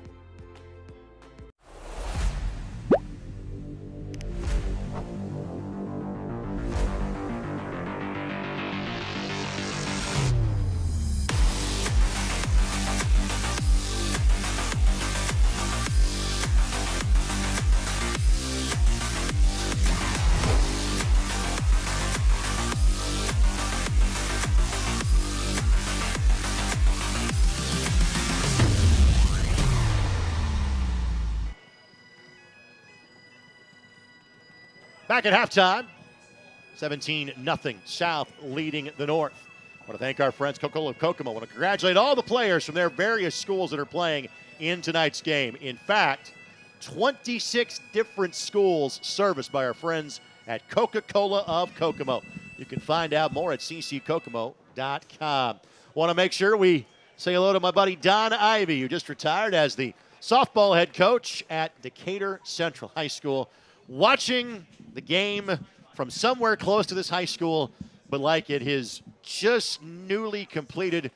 Back at halftime, 17-0 South leading the North. I want to thank our friends Coca-Cola of Kokomo. I want to congratulate all the players from their various schools that are playing in tonight's game. In fact, 26 different schools serviced by our friends at Coca-Cola of Kokomo. You can find out more at cckokomo.com. Want to make sure we say hello to my buddy Don Ivey, who just retired as the softball head coach at Decatur Central High School. Watching the game from somewhere close to this high school, but like at his just newly completed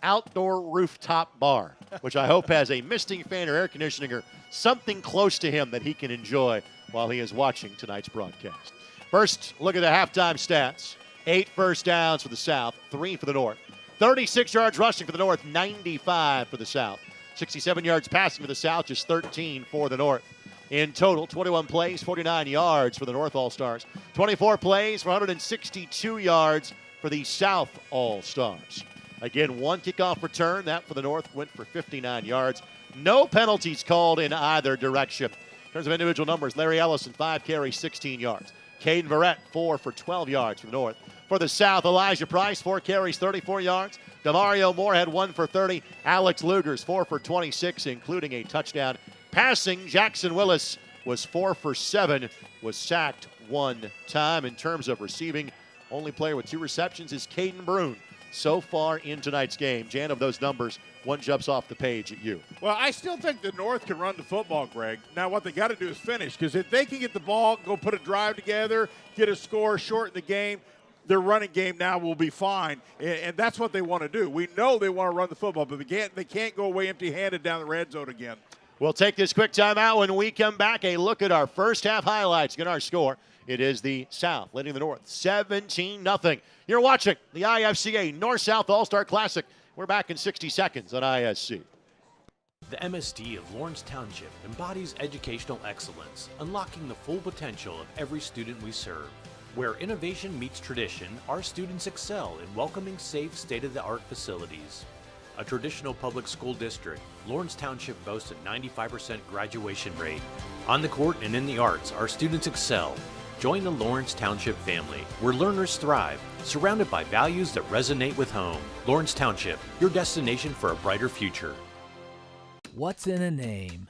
outdoor rooftop bar, which I hope has a misting fan or air conditioning or something close to him that he can enjoy while he is watching tonight's broadcast. First, look at the halftime stats. 8 first downs for the South, 3 for the North. 36 yards rushing for the North, 95 for the South. 67 yards passing for the South, just 13 for the North. In total, 21 plays, 49 yards for the North All-Stars. 24 plays for 162 yards for the South All-Stars. Again, 1 kickoff return. That for the North went for 59 yards. No penalties called in either direction. In terms of individual numbers, Larry Ellison, 5 carries, 16 yards. Caden Verrett, 4 for 12 yards for the North. For the South, Elijah Price, 4 carries, 34 yards. Demario Moorhead, 1 for 30. Alex Lugers, 4 for 26, including a touchdown. Passing, Jackson Willis was 4 for 7, was sacked 1 time. In terms of receiving, only player with 2 receptions is Caden Brune so far in tonight's game. Jan, of those numbers, 1 jumps off the page at you. Well, I still think the North can run the football, Greg. Now, what they got to do is finish, because if they can get the ball, go put a drive together, get a score, shorten the game, their running game now will be fine, and that's what they want to do. We know they want to run the football, but they can't go away empty-handed down the red zone again. We'll take this quick timeout. When we come back, a look at our first half highlights. Get our score. It is the South leading the North 17-0. You're watching the IFCA North-South All-Star Classic. We're back in 60 seconds on ISC. The MSD of Lawrence Township embodies educational excellence, unlocking the full potential of every student we serve. Where innovation meets tradition, our students excel in welcoming safe, state-of-the-art facilities. A traditional public school district, Lawrence Township boasts a 95% graduation rate. On the court and in the arts, our students excel. Join the Lawrence Township family, where learners thrive, surrounded by values that resonate with home. Lawrence Township, your destination for a brighter future. What's in a name?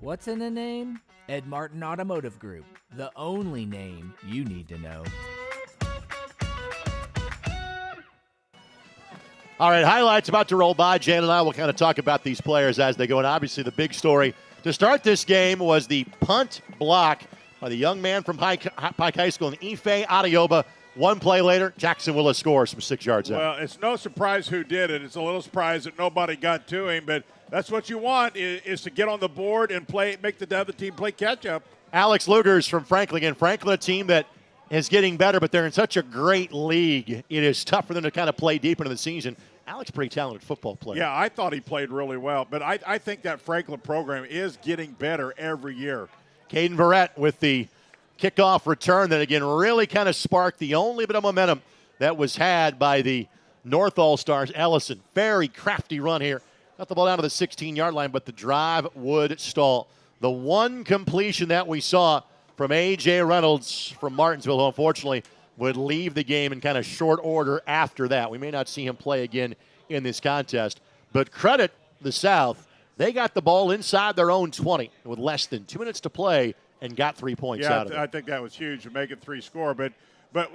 What's in a name? Ed Martin Automotive Group, the only name you need to know. All right, highlights about to roll by. Jan and I will kind of talk about these players as they go. And obviously the big story to start this game was the punt block by the young man from Pike High School in Ife Adeoba. One play later, Jackson Willis scores from 6 yards out. Well, it's no surprise who did it. It's a little surprise that nobody got to him, but that's what you want is to get on the board and make the other team play catch-up. Alex Lugers from Franklin. And Franklin, a team that is getting better, but they're in such a great league. It is tough for them to kind of play deep into the season. Alex, pretty talented football player. Yeah, I thought he played really well, but I think that Franklin program is getting better every year. Caden Verrett with the kickoff return that, again, really kind of sparked the only bit of momentum that was had by the North All-Stars. Ellison, very crafty run here. Got the ball down to the 16-yard line, but the drive would stall. The one completion that we saw from A.J. Reynolds from Martinsville, who unfortunately would leave the game in kind of short order after that. We may not see him play again in this contest. But credit the South. They got the ball inside their own 20 with less than 2 minutes to play and got 3 points out of it. I think that was huge to make it 3 score. But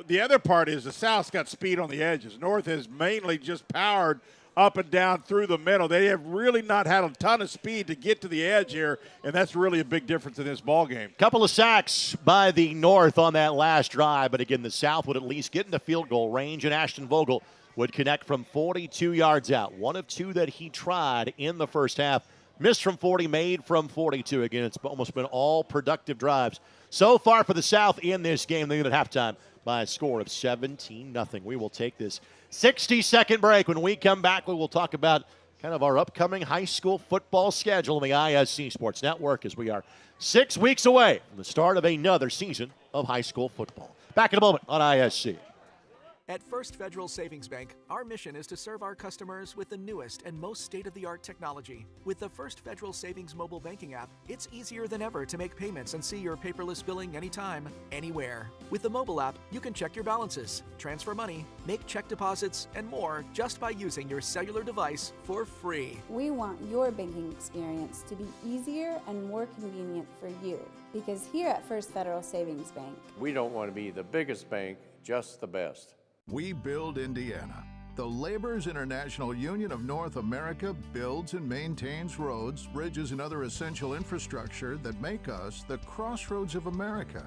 the other part is the South's got speed on the edges. North has mainly just powered up and down through the middle. They have really not had a ton of speed to get to the edge here, and that's really a big difference in this ball game. Couple of sacks by the North on that last drive, but again, the South would at least get into field goal range, and Ashton Vogel would connect from 42 yards out. One of two that he tried in the first half. Missed from 40, made from 42. Again, it's almost been all productive drives so far for the South in this game. They lead at halftime by a score of 17-0. We will take this 60-second break. When we come back, we will talk about kind of our upcoming high school football schedule on the ISC Sports Network as we are 6 weeks away from the start of another season of high school football. Back in a moment on ISC. At First Federal Savings Bank, our mission is to serve our customers with the newest and most state-of-the-art technology. With the First Federal Savings mobile banking app, it's easier than ever to make payments and see your paperless billing anytime, anywhere. With the mobile app, you can check your balances, transfer money, make check deposits, and more just by using your cellular device for free. We want your banking experience to be easier and more convenient for you, because here at First Federal Savings Bank, We don't want to be the biggest bank, just the best. We build Indiana. The Laborers International Union of North America builds and maintains roads, bridges, and other essential infrastructure that make us the crossroads of America.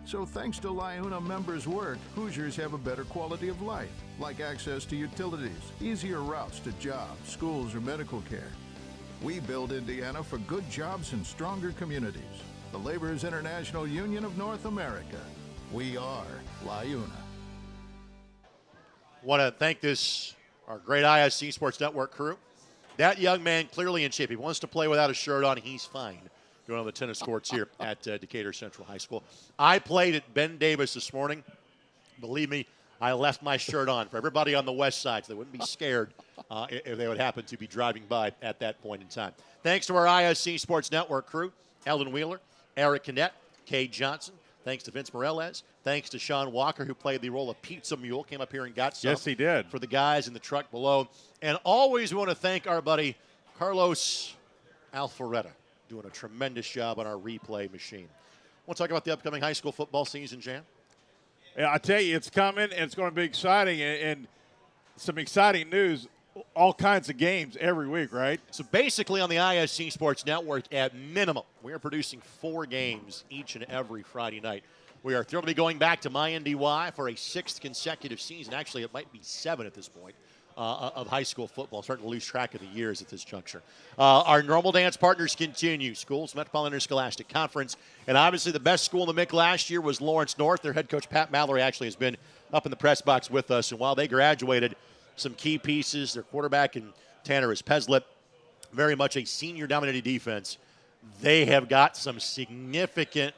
So thanks to LIUNA members' work, Hoosiers have a better quality of life, like access to utilities, easier routes to jobs, schools, or medical care. We build Indiana for good jobs and stronger communities. The Laborers International Union of North America. We are LIUNA. Want to thank our great ISC Sports Network crew. That young man clearly in shape. He wants to play without a shirt on. He's fine. Going on the tennis courts here at Decatur Central High School. I played at Ben Davis this morning. Believe me, I left my shirt on for everybody on the west side so they wouldn't be scared if they would happen to be driving by at that point in time. Thanks to our ISC Sports Network crew, Ellen Wheeler, Eric Kinnett, Kay Johnson. Thanks to Vince Morales. Thanks to Sean Walker, who played the role of Pizza Mule. Came up here and got some. Yes, he did. For the guys in the truck below. And always want to thank our buddy Carlos Alpharetta, doing a tremendous job on our replay machine. Want to talk about the upcoming high school football season, Jan? Yeah, I tell you, it's coming, and it's going to be exciting, and some exciting news. All kinds of games every week, right? So basically on the ISC Sports Network, at minimum, we are producing 4 games each and every Friday night. We are thrilled to be going back to MyNDY for a 6th consecutive season. Actually, it might be 7 at this point of high school football. Starting to lose track of the years at this juncture. Our normal dance partners continue. Schools, Metropolitan Interscholastic Conference. And obviously the best school in the MIC last year was Lawrence North. Their head coach, Pat Mallory, actually has been up in the press box with us. And while they graduated some key pieces, their quarterback and Tanner is Peslip, very much a senior-dominated defense. They have got some significant,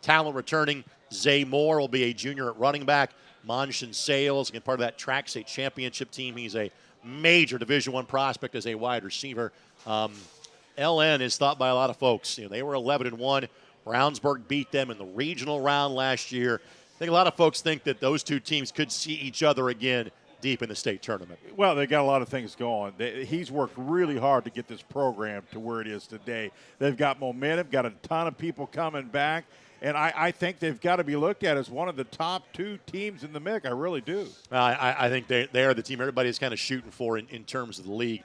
talent returning. Zay Moore will be a junior at running back. Monshin Sales, again, part of that track state championship team. He's a major Division I prospect as a wide receiver. LN is thought by a lot of folks. They were 11-1. Brownsburg beat them in the regional round last year. I think a lot of folks think that those two teams could see each other again deep in the state tournament. Well, they got a lot of things going. He's worked really hard to get this program to where it is today. They've got momentum, got a ton of people coming back, and I think they've got to be looked at as one of the top 2 teams in the MIC. I really do. I think they are the team everybody is kind of shooting for in terms of the league.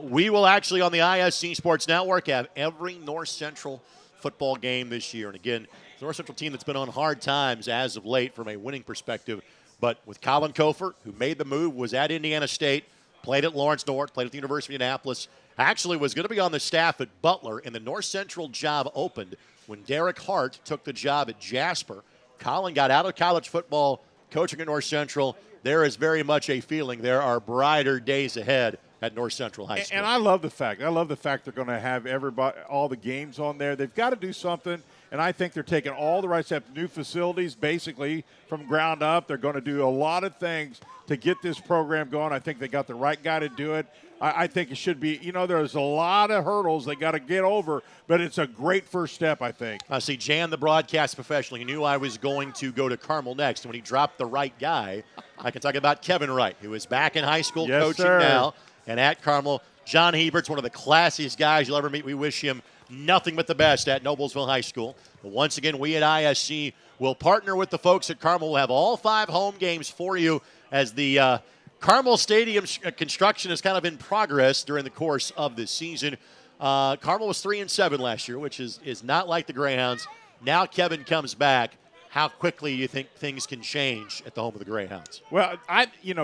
We will actually, on the ISC Sports Network, have every North Central football game this year. And again, the North Central team that's been on hard times as of late from a winning perspective. But with Colin Kofer, who made the move, was at Indiana State, played at Lawrence North, played at the University of Indianapolis, actually was going to be on the staff at Butler, and the North Central job opened when Derek Hart took the job at Jasper. Colin got out of college football, coaching at North Central. There is very much a feeling there are brighter days ahead at North Central High School. And I love the fact they're going to have all the games on there. They've got to do something. And I think they're taking all the right steps, new facilities, basically from ground up. They're going to do a lot of things to get this program going. I think they got the right guy to do it. I think it should be, there's a lot of hurdles they got to get over, but it's a great first step, I think. I see Jan, the broadcast professional. He knew I was going to go to Carmel next. And when he dropped the right guy, I can talk about Kevin Wright, who is back in high school coaching now and at Carmel. John Hebert's one of the classiest guys you'll ever meet. We wish him nothing but the best at Noblesville High School. But once again, we at ISC will partner with the folks at Carmel. We'll have all 5 home games for you as the Carmel Stadium construction is kind of in progress during the course of this season. Carmel was 3-7 last year, which is not like the Greyhounds. Now Kevin comes back. How quickly do you think things can change at the home of the Greyhounds? Well,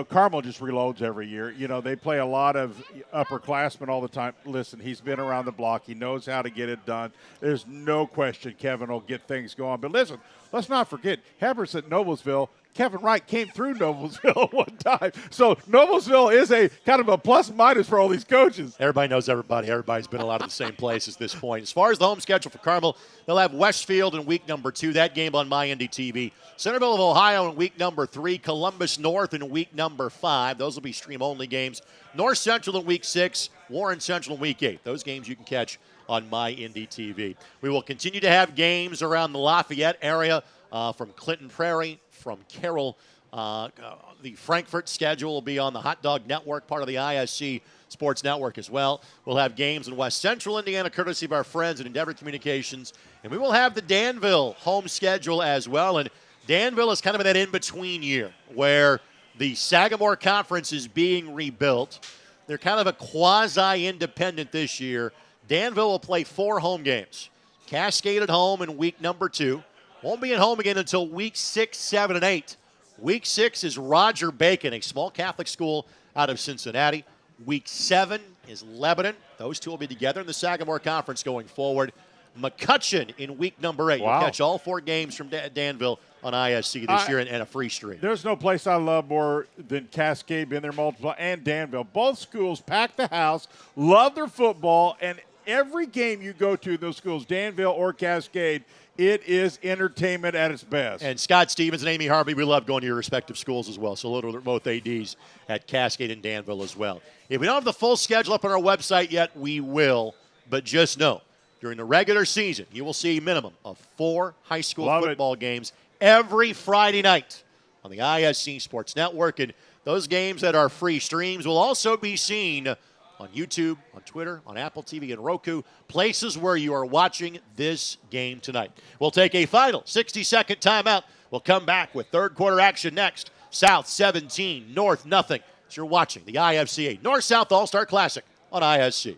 Carmel just reloads every year. They play a lot of upperclassmen all the time. Listen, he's been around the block. He knows how to get it done. There's no question Kevin will get things going. But listen, let's not forget, Hebert's at Noblesville. Kevin Wright came through Noblesville one time. So Noblesville is a kind of a plus-minus for all these coaches. Everybody knows everybody. Everybody's been a lot of the same places at this point. As far as the home schedule for Carmel, they'll have Westfield in week number 2. That game on MyNDTV. Centerville of Ohio in week number 3. Columbus North in week number 5. Those will be stream-only games. North Central in week 6. Warren Central in week 8. Those games you can catch on MyNDTV. We will continue to have games around the Lafayette area from Clinton Prairie, from Carroll. The Frankfurt schedule will be on the Hot Dog Network, part of the ISC Sports Network as well. We'll have games in West Central Indiana, courtesy of our friends at Endeavor Communications. And we will have the Danville home schedule as well. And Danville is kind of in that in-between year where the Sagamore Conference is being rebuilt. They're kind of a quasi-independent this year. Danville will play 4 home games. Cascade at home in week number 2. Won't be at home again until week 6, 7, and 8. Week 6 is Roger Bacon, a small Catholic school out of Cincinnati. Week 7 is Lebanon. Those two will be together in the Sagamore Conference going forward. McCutcheon in week number 8. Wow. You'll catch all 4 games from Danville on ISC this year and a free stream. There's no place I love more than Cascade, been there multiple, and Danville. Both schools pack the house, love their football, and every game you go to in those schools, Danville or Cascade, it is entertainment at its best. And Scott Stevens and Amy Harvey, we love going to your respective schools as well. So hello to both ADs at Cascade and Danville as well. If we don't have the full schedule up on our website yet, we will. But just know, during the regular season, you will see a minimum of 4 high school football games every Friday night on the ISC Sports Network. And those games that are free streams will also be seen on YouTube, on Twitter, on Apple TV and Roku, places where you are watching this game tonight. We'll take a final 60-second timeout. We'll come back with third quarter action next. South 17, North nothing. As you're watching the IFCA North-South All-Star Classic on ISC.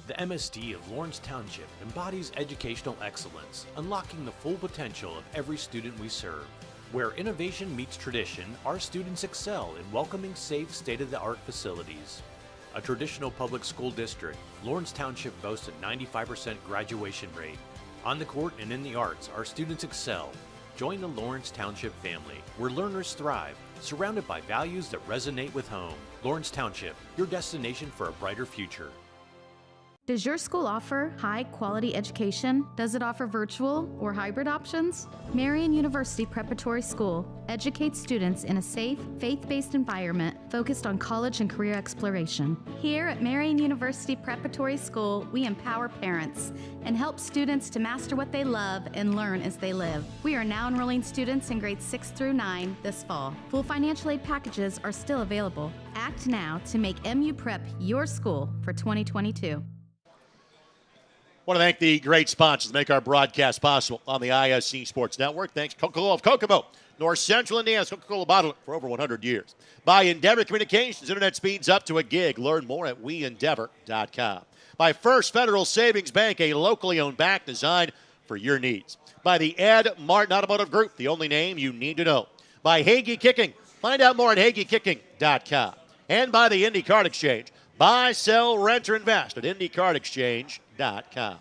The MSD of Lawrence Township embodies educational excellence, unlocking the full potential of every student we serve. Where innovation meets tradition, our students excel in welcoming safe, state-of-the-art facilities. A traditional public school district, Lawrence Township boasts a 95% graduation rate. On the court and in the arts, our students excel. Join the Lawrence Township family, where learners thrive, surrounded by values that resonate with home. Lawrence Township, your destination for a brighter future. Does your school offer high-quality education? Does it offer virtual or hybrid options? Marian University Preparatory School educates students in a safe, faith-based environment focused on college and career exploration. Here at Marian University Preparatory School, we empower parents and help students to master what they love and learn as they live. We are now enrolling students in grades 6 through 9 this fall. Full financial aid packages are still available. Act now to make MU Prep your school for 2022. I want to thank the great sponsors that make our broadcast possible on the ISC Sports Network. Thanks to Coca-Cola of Kokomo, North Central Indiana's Coca-Cola bottling for over 100 years. By Endeavor Communications, internet speeds up to a gig. Learn more at weendeavor.com. By First Federal Savings Bank, a locally owned bank designed for your needs. By the Ed Martin Automotive Group, the only name you need to know. By Hagee Kicking. Find out more at HageeKicking.com. And by the Indy Card Exchange. Buy, sell, rent, or invest at IndyCardExchange.com.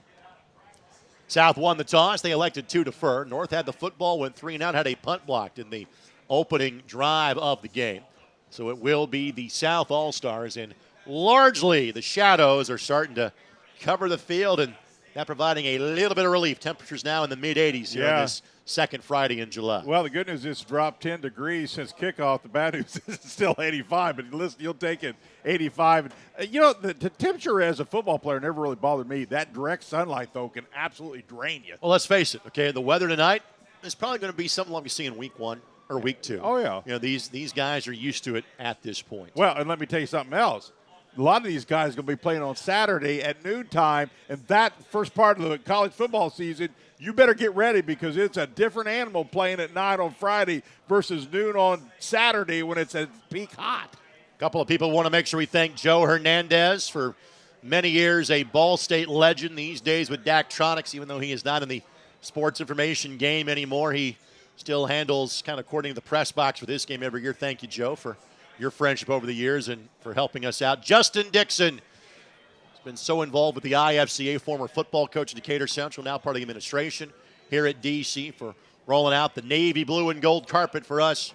South won the toss. They elected to defer. North had the football, went 3 and out, had a punt blocked in the opening drive of the game. So it will be the South All-Stars, and largely the shadows are starting to cover the field, and that providing a little bit of relief. Temperatures now in the mid-80s here on this second Friday in July. Well, the good news is it's dropped 10 degrees since kickoff. The bad news is it's still 85, but listen, you'll take it 85. The temperature as a football player never really bothered me. That direct sunlight, though, can absolutely drain you. Well, let's face it, okay, the weather tonight is probably going to be something like we see in week 1 or week 2. Oh, yeah. You know, these guys are used to it at this point. Well, and let me tell you something else. A lot of these guys are going to be playing on Saturday at noontime, and that first part of the college football season, you better get ready because it's a different animal playing at night on Friday versus noon on Saturday when it's at peak hot. A couple of people want to make sure we thank Joe Hernandez for many years a Ball State legend, these days with Daktronics, even though he is not in the sports information game anymore. He still handles kind of coordinating the press box for this game every year. Thank you, Joe, for your friendship over the years and for helping us out. Justin Dixon has been so involved with the IFCA, former football coach at Decatur Central, now part of the administration here at DC, for rolling out the navy blue and gold carpet for us.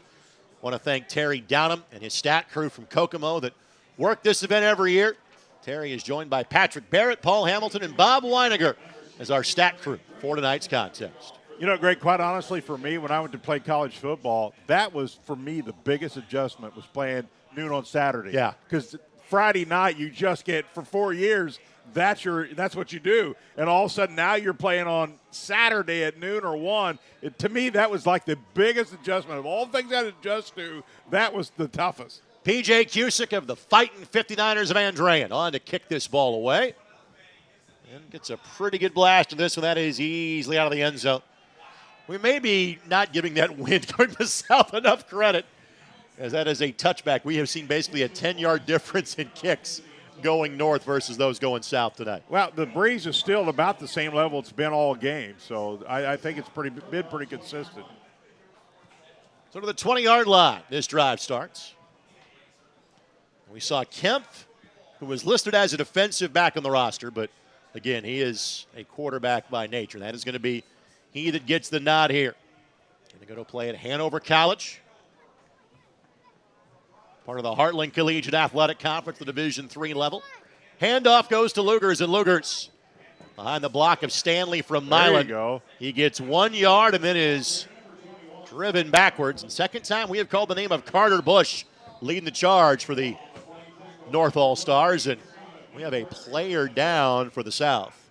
I want to thank Terry Downham and his stat crew from Kokomo that work this event every year. Terry is joined by Patrick Barrett, Paul Hamilton, and Bob Weiniger as our stat crew for tonight's contest. You know, Greg, quite honestly, for me, when I went to play college football, that was, for me, the biggest adjustment was playing noon on Saturday. Yeah. Because Friday night, you just get, for 4 years, that's what you do. And all of a sudden, now you're playing on Saturday at noon or 1. To me, that was like the biggest adjustment. Of all the things I had to adjust to, that was the toughest. P.J. Cusick of the Fighting 59ers of Andrean on to kick this ball away. And gets a pretty good blast of this one. That is easily out of the end zone. We may be not giving that win going to South enough credit, as that is a touchback. We have seen basically a 10-yard difference in kicks going north versus those going south tonight. Well, the breeze is still about the same level it's been all game, so I think it's been pretty consistent. So to the 20-yard line, this drive starts. We saw Kemp, who was listed as a defensive back on the roster, but again, he is a quarterback by nature. That is going to be he that gets the nod here. Going to go to play at Hanover College. Part of the Heartland Collegiate Athletic Conference, the Division III level. Handoff goes to Lugers, and Lugers behind the block of Stanley from Milan. There you go. He gets 1 yard and then is driven backwards. And second time we have called the name of Carter Bush leading the charge for the North All-Stars. And we have a player down for the South.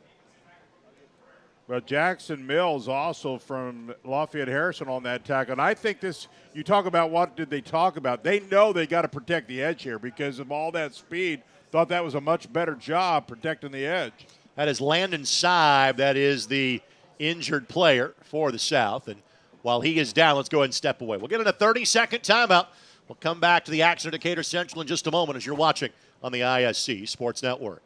But Jackson Mills also from Lafayette Harrison on that tackle. And I think this, you talk about what did they talk about. They know they got to protect the edge here because of all that speed. thought that was a much better job protecting the edge. That is Landon Seib. That is the injured player for the South. And while he is down, let's go ahead and step away. We'll get in a 30-second timeout. We'll come back to the action at Decatur Central in just a moment as you're watching on the ISC Sports Network.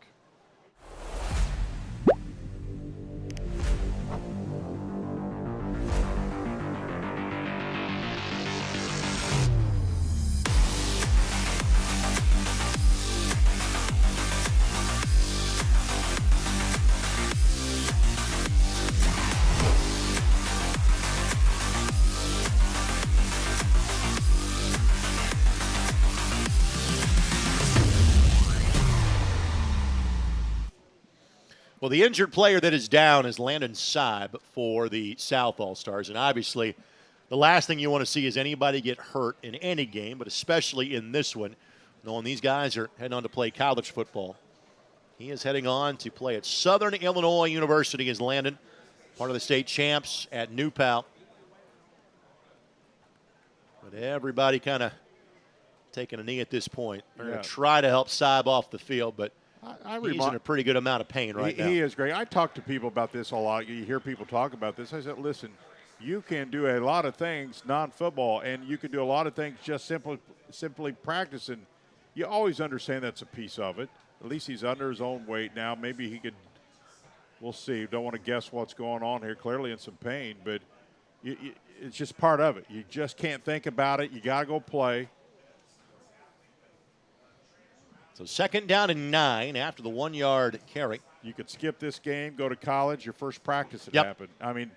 Well, the injured player that is down is Landon Seib for the South All-Stars. And obviously, the last thing you want to see is anybody get hurt in any game, but especially in this one, knowing these guys are heading on to play college football. He is heading on to play at Southern Illinois University as Landon, part of the state champs at New Pal. But everybody kind of taking a knee at this point. They're going to try to help Seib off the field, but he's in a pretty good amount of pain right now. He is great. I talk to people about this a lot. You hear people talk about this. I said, listen, you can do a lot of things non-football, and you can do a lot of things just simply practicing. You always understand that's a piece of it. At least he's under his own weight now. Maybe he could – we'll see. Don't want to guess what's going on here. Clearly in some pain, but it's just part of it. You just can't think about it. You got to go play. So 2nd down and 9 after the 1-yard carry. You could skip this game, go to college, your first practice had happened. I mean,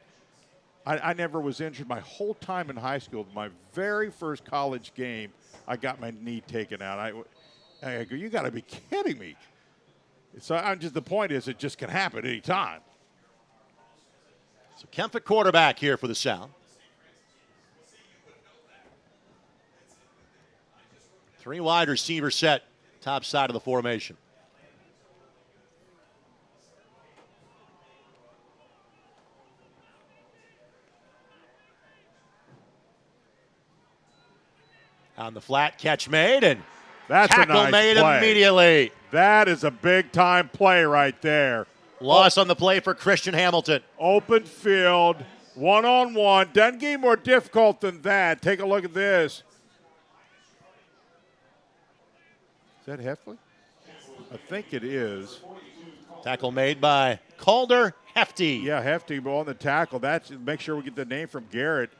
I never was injured my whole time in high school. My very first college game, I got my knee taken out. I go, you got to be kidding me. So the point is it just can happen any time. So Kemp at quarterback here for the South. 3 wide receiver set. Top side of the formation. On the flat, catch made, and that's tackle a nice made play. Immediately. That is a big-time play right there. Loss on the play for Christian Hamilton. Open field, one-on-one. Doesn't get more difficult than that. Take a look at this. Is that Heffley? I think it is. Tackle made by Calder Hefty. Yeah, Hefty on the tackle. Make sure we get the name from Garrett.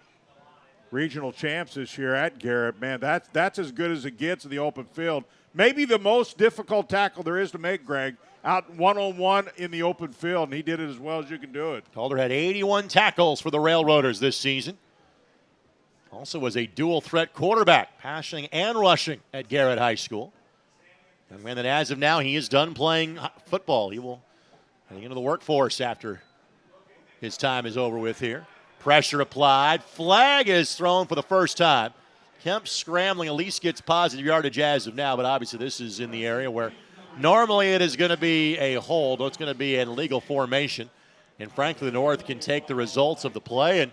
Regional champs this year at Garrett. Man, that's as good as it gets in the open field. Maybe the most difficult tackle there is to make, Greg, out one-on-one in the open field, and he did it as well as you can do it. Calder had 81 tackles for the Railroaders this season. Also was a dual-threat quarterback, passing and rushing at Garrett High School. And that as of now, he is done playing football. He will head into the workforce after his time is over with here. Pressure applied. Flag is thrown for the first time. Kemp scrambling, at least gets positive yardage as of now, but obviously this is in the area where normally it is going to be a hold. It's going to be an illegal formation. And frankly, the North can take the results of the play and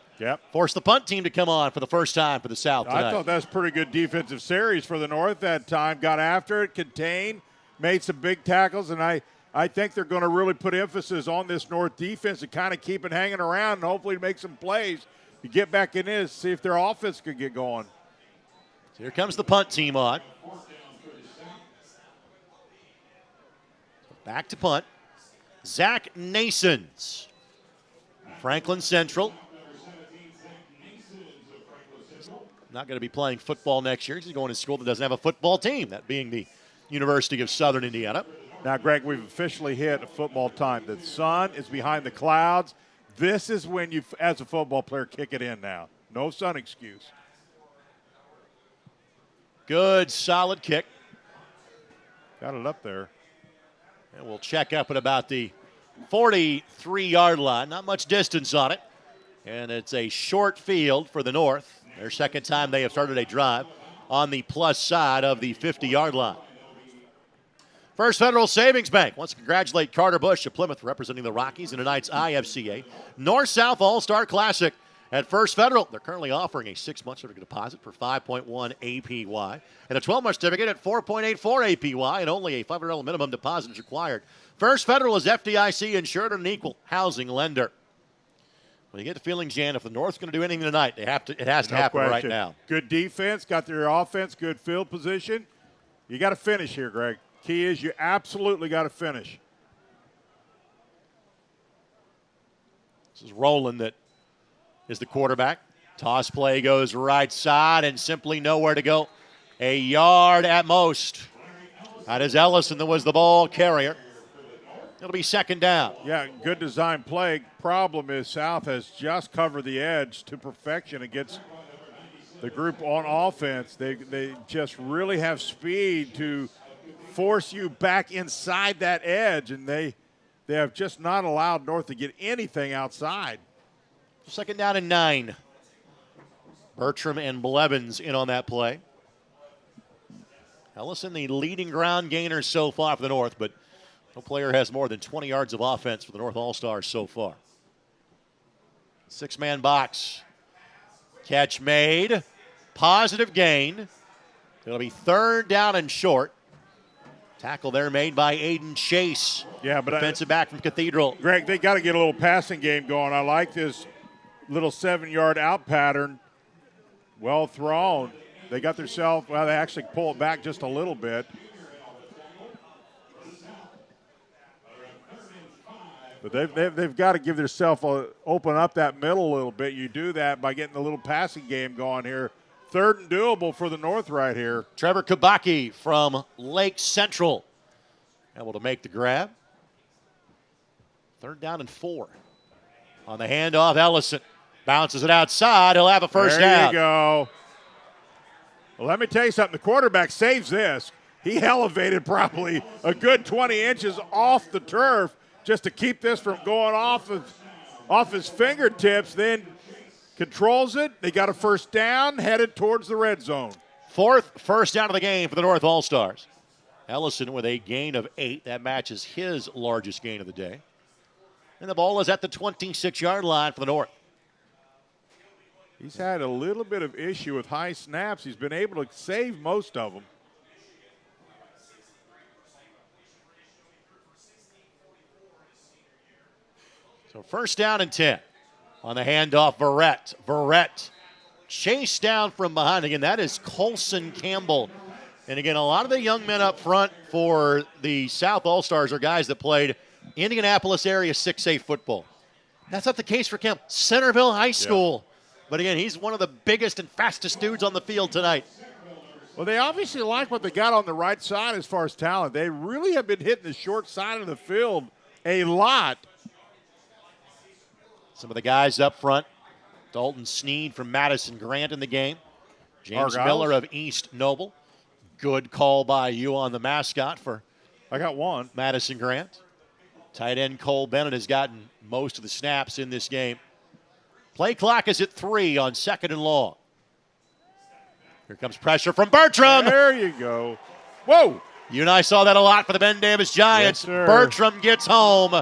force the punt team to come on for the first time for the South tonight. I thought that was pretty good defensive series for the North that time. Got after it, contained, made some big tackles, and I think they're going to really put emphasis on this North defense and kind of keep it hanging around and hopefully make some plays to get back in this, see if their offense could get going. So here comes the punt team on. Back to punt. Zach Nasons. Franklin Central. Not going to be playing football next year. He's going to school that doesn't have a football team, that being the University of Southern Indiana. Now, Greg, we've officially hit a football time. The sun is behind the clouds. This is when you, as a football player, kick it in now. No sun excuse. Good, solid kick. Got it up there. And we'll check up at about the 43-yard line. Not much distance on it. And it's a short field for the North. Their second time they have started a drive on the plus side of the 50-yard line. First Federal Savings Bank wants to congratulate Carter Bush of Plymouth representing the Rockies in tonight's IFCA North-South All-Star Classic. At First Federal, they're currently offering a 6-month certificate deposit for 5.1 APY and a 12-month certificate at 4.84 APY, and only a $500 minimum deposit is required. First Federal is FDIC insured and an equal housing lender. Well, you get the feeling, Jan, if the North's going to do anything tonight, it has to happen right now. Good defense, got their offense, good field position. You got to finish here, Greg. Key is you absolutely got to finish. This is Rowland that is the quarterback. Toss play goes right side and simply nowhere to go. A yard at most. That is Ellison that was the ball carrier. It'll be second down. Yeah, good design play. Problem is South has just covered the edge to perfection against the group on offense. They just really have speed to force you back inside that edge, and they have just not allowed North to get anything outside. Second down and 9. Bertram and Blevins in on that play. Ellison, the leading ground gainer so far for the North, but no player has more than 20 yards of offense for the North All-Stars so far. 6-man box. Catch made. Positive gain. It'll be third down and short. Tackle there made by Aiden Chase. Yeah, but defensive back from Cathedral. Greg, they got to get a little passing game going. I like this little 7-yard out pattern. Well thrown. They got themselves, well, they actually pull it back just a little bit. But they've got to give themselves open up that middle a little bit. You do that by getting a little passing game going here. Third and doable for the North right here. Trevor Kabaki from Lake Central able to make the grab. Third down and 4. On the handoff, Ellison bounces it outside. He'll have a first down. There you go. Well, let me tell you something. The quarterback saves this. He elevated probably a good 20 inches off the turf just to keep this from going off his fingertips. Then controls it. They got a first down, headed towards the red zone. 4th first down of the game for the North All-Stars. Ellison with a gain of 8. That matches his largest gain of the day. And the ball is at the 26-yard line for the North. He's had a little bit of issue with high snaps. He's been able to save most of them. So first down and 10. On the handoff, Verrett chased down from behind. Again, that is Colson Campbell. And again, a lot of the young men up front for the South All-Stars are guys that played Indianapolis area 6A football. That's not the case for Campbell. Centerville High School. Yeah. But again, he's one of the biggest and fastest dudes on the field tonight. Well, they obviously like what they got on the right side as far as talent. They really have been hitting the short side of the field a lot. Some of the guys up front, Dalton Sneed from Madison Grant in the game. James Miller of East Noble. Good call by you on the mascot for I got one. Madison Grant. Tight end Cole Bennett has gotten most of the snaps in this game. Play clock is at 3 on 2nd and long. Here comes pressure from Bertram. There you go. Whoa. You and I saw that a lot for the Ben Davis Giants. Yes, Bertram gets home.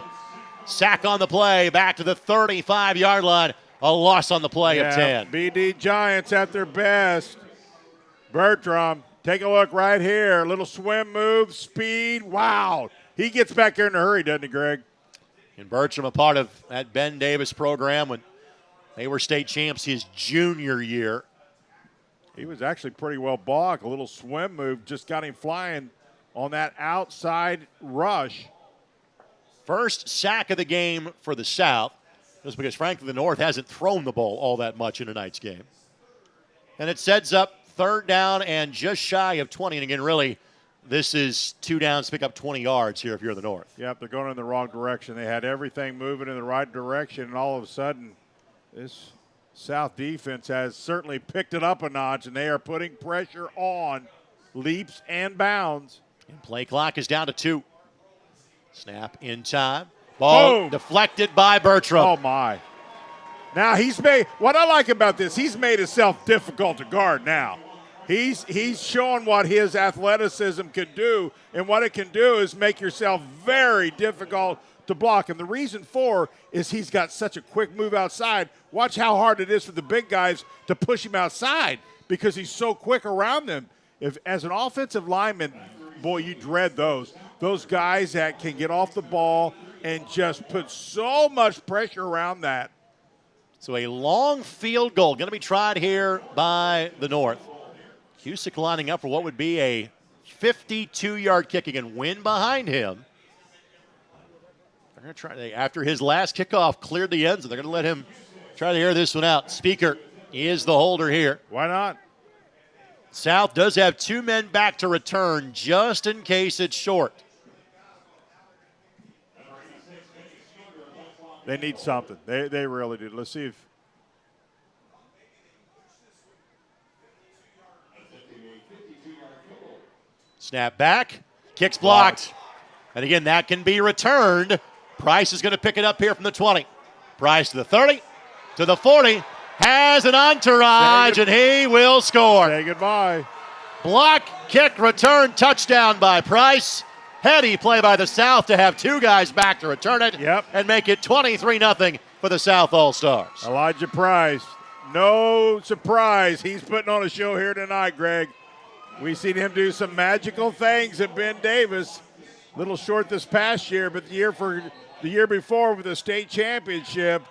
Sack on the play, back to the 35-yard line. A loss on the play of 10. BD Giants at their best. Bertram, take a look right here. Little swim move, speed. Wow. He gets back there in a hurry, doesn't he, Greg? And Bertram, a part of that Ben Davis program when they were state champs his junior year. He was actually pretty well blocked. A little swim move just got him flying on that outside rush. First sack of the game for the South, just because, frankly, the North hasn't thrown the ball all that much in tonight's game. And it sets up third down and just shy of 20. And again, really, this is 2 downs to pick up 20 yards here if you're the North. Yep, they're going in the wrong direction. They had everything moving in the right direction, and all of a sudden, this South defense has certainly picked it up a notch, and they are putting pressure on leaps and bounds. And play clock is down to 2. Snap in time. Ball deflected by Bertram. Oh, my. Now, what I like about this, he's made himself difficult to guard now. He's showing what his athleticism can do, and what it can do is make yourself very difficult to block. And the reason for is he's got such a quick move outside. Watch how hard it is for the big guys to push him outside because he's so quick around them. If as an offensive lineman, boy, you dread those guys that can get off the ball and just put so much pressure around that. So a long field goal going to be tried here by the North. Cusick lining up for what would be a 52-yard kick. He can win behind him. They're going to try, after his last kickoff cleared the ends, and they're going to let him try to air this one out. Speaker is the holder here. Why not? South does have 2 men back to return just in case it's short. They need something. They really do. Let's see if. Snap back. Kicks blocked. And again, that can be returned. Price is going to pick it up here from the 20. Price to the 30, to the 40. Has an entourage, and he will score. Say goodbye. Block, kick, return, touchdown by Price. Heady play by the South to have 2 guys back to return it and make it 23-0 for the South All-Stars. Elijah Price, no surprise. He's putting on a show here tonight, Greg. We've seen him do some magical things at Ben Davis. A little short this past year, but the year before with the state championship,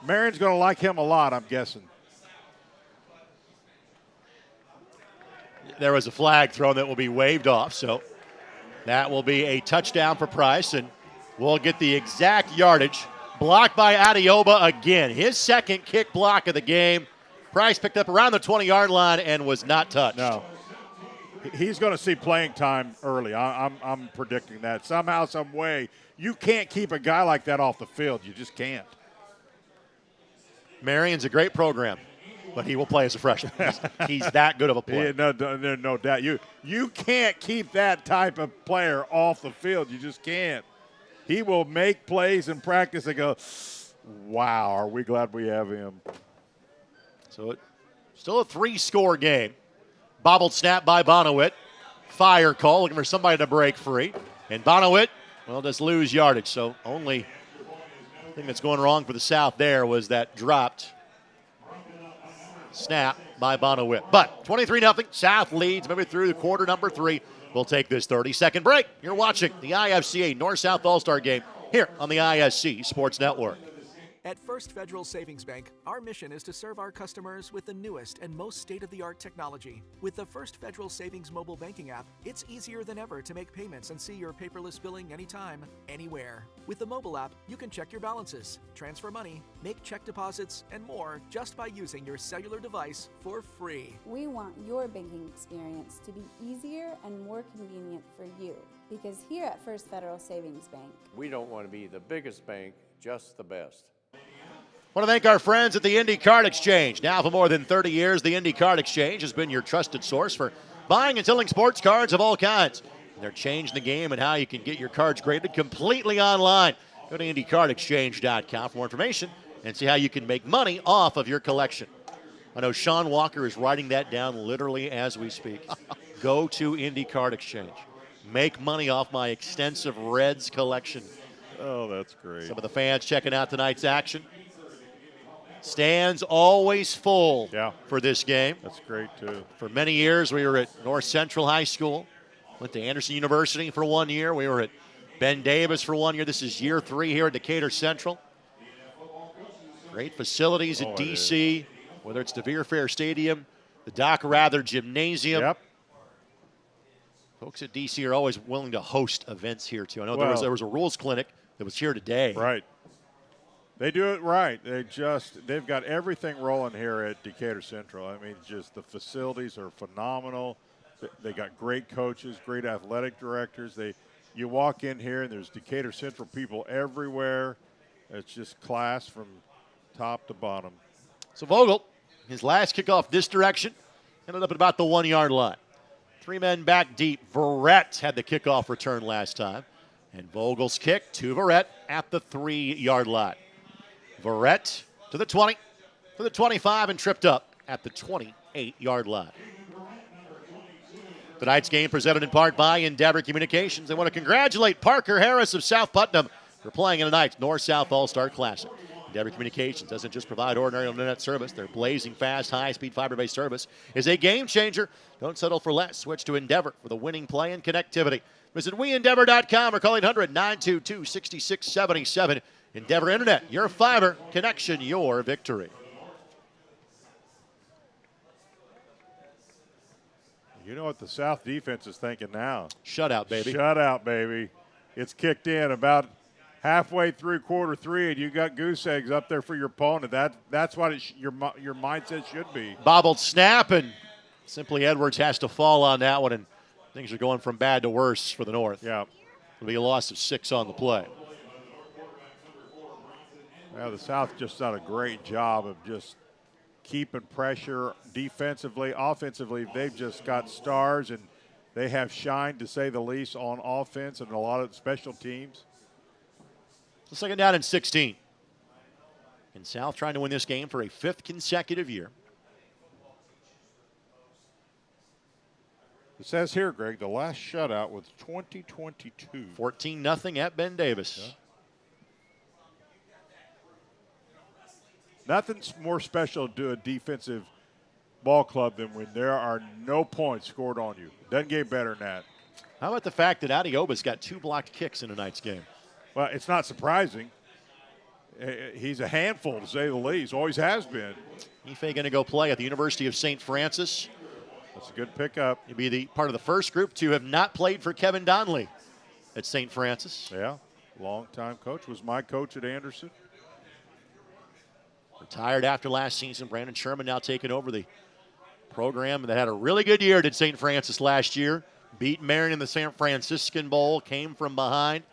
Marion's going to like him a lot, I'm guessing. There was a flag thrown that will be waved off, so that will be a touchdown for Price, and we'll get the exact yardage. Blocked by Adioba again. His second kick block of the game. Price picked up around the 20-yard line and was not touched. No. He's going to see playing time early. I'm predicting that. Somehow, some way, you can't keep a guy like that off the field. You just can't. Marion's a great program, but he will play as a freshman. He's that good of a player. Yeah, no doubt. You can't keep that type of player off the field. You just can't. He will make plays in practice and go, wow, are we glad we have him. So it's still a 3-score game. Bobbled snap by Bonowit. Fire call, looking for somebody to break free. And Bonowit, well, just lose yardage. So only thing that's going wrong for the South there was that dropped snap by Bonowit. But 23-0, South leads maybe through the quarter number 3. We'll take this 30-second break. You're watching the IFCA North-South All-Star Game here on the ISC Sports Network. At First Federal Savings Bank, our mission is to serve our customers with the newest and most state-of-the-art technology. With the First Federal Savings mobile banking app, it's easier than ever to make payments and see your paperless billing anytime, anywhere. With the mobile app, you can check your balances, transfer money, make check deposits, and more just by using your cellular device for free. We want your banking experience to be easier and more convenient for you, because here at First Federal Savings Bank, We don't want to be the biggest bank, just the best. I want to thank our friends at the Indy Card Exchange. Now for more than 30 years, the Indy Card Exchange has been your trusted source for buying and selling sports cards of all kinds. And they're changing the game and how you can get your cards graded completely online. Go to IndyCardExchange.com for more information and see how you can make money off of your collection. I know Sean Walker is writing that down literally as we speak. Go to Indy Card Exchange. Make money off my extensive Reds collection. Oh, that's great. Some of the fans checking out tonight's action. Stands always full for this game. That's great, too. For many years, we were at North Central High School. Went to Anderson University for 1 year. We were at Ben Davis for 1 year. This is year 3 here at Decatur Central. Great facilities at D.C., whether it's DeVere Fair Stadium, the Doc Rather Gymnasium. Yep. Folks at D.C. are always willing to host events here, too. I know there was a rules clinic that was here today. Right. They do it right. They've got everything rolling here at Decatur Central. I mean, just the facilities are phenomenal. They got great coaches, great athletic directors. You walk in here and there's Decatur Central people everywhere. It's just class from top to bottom. So Vogel, his last kickoff this direction, ended up at about the 1 yard line. 3 men back deep. Verrett had the kickoff return last time. And Vogel's kick to Verrett at the 3 yard line. Verrett to the 20, to the 25, and tripped up at the 28 yard line. Tonight's game presented in part by Endeavor Communications. I want to congratulate Parker Harris of South Putnam for playing in tonight's North-South All-Star Classic. Endeavor Communications doesn't just provide ordinary internet service. Their blazing fast, high-speed fiber-based service is a game changer. Don't settle for less. Switch to Endeavor for the winning play and connectivity. Visit weendeavor.com or call 800-922-6677. Endeavor Internet, your fiber connection, your victory. You know what the South defense is thinking now? Shutout, baby. Shutout, baby. It's kicked in about halfway through quarter three, and you got goose eggs up there for your opponent. That's what your mindset should be. Bobbled snap, and simply Edwards has to fall on that one, and things are going from bad to worse for the North. Yeah. It'll be a loss of 6 on the play. Well, the South just done a great job of just keeping pressure defensively. Offensively, they've just got stars, and they have shined, to say the least, on offense and a lot of special teams. So second down and 16. And South trying to win this game for a 5th consecutive year. It says here, Greg, the last shutout was 2022. 14-0 at Ben Davis. Yeah. Nothing's more special to a defensive ball club than when there are no points scored on you. Doesn't get better than that. How about the fact that Adioba's got 2 blocked kicks in tonight's game? Well, it's not surprising. He's a handful, to say the least. Always has been. Ife going to go play at the University of St. Francis. That's a good pickup. He'll be the part of the first group to have not played for Kevin Donnelly at St. Francis. Yeah, long-time coach. Was my coach at Anderson. Retired after last season. Brandon Sherman now taking over the program that had a really good year at St. Francis last year. Beat Marion in the San Franciscan Bowl, came from behind.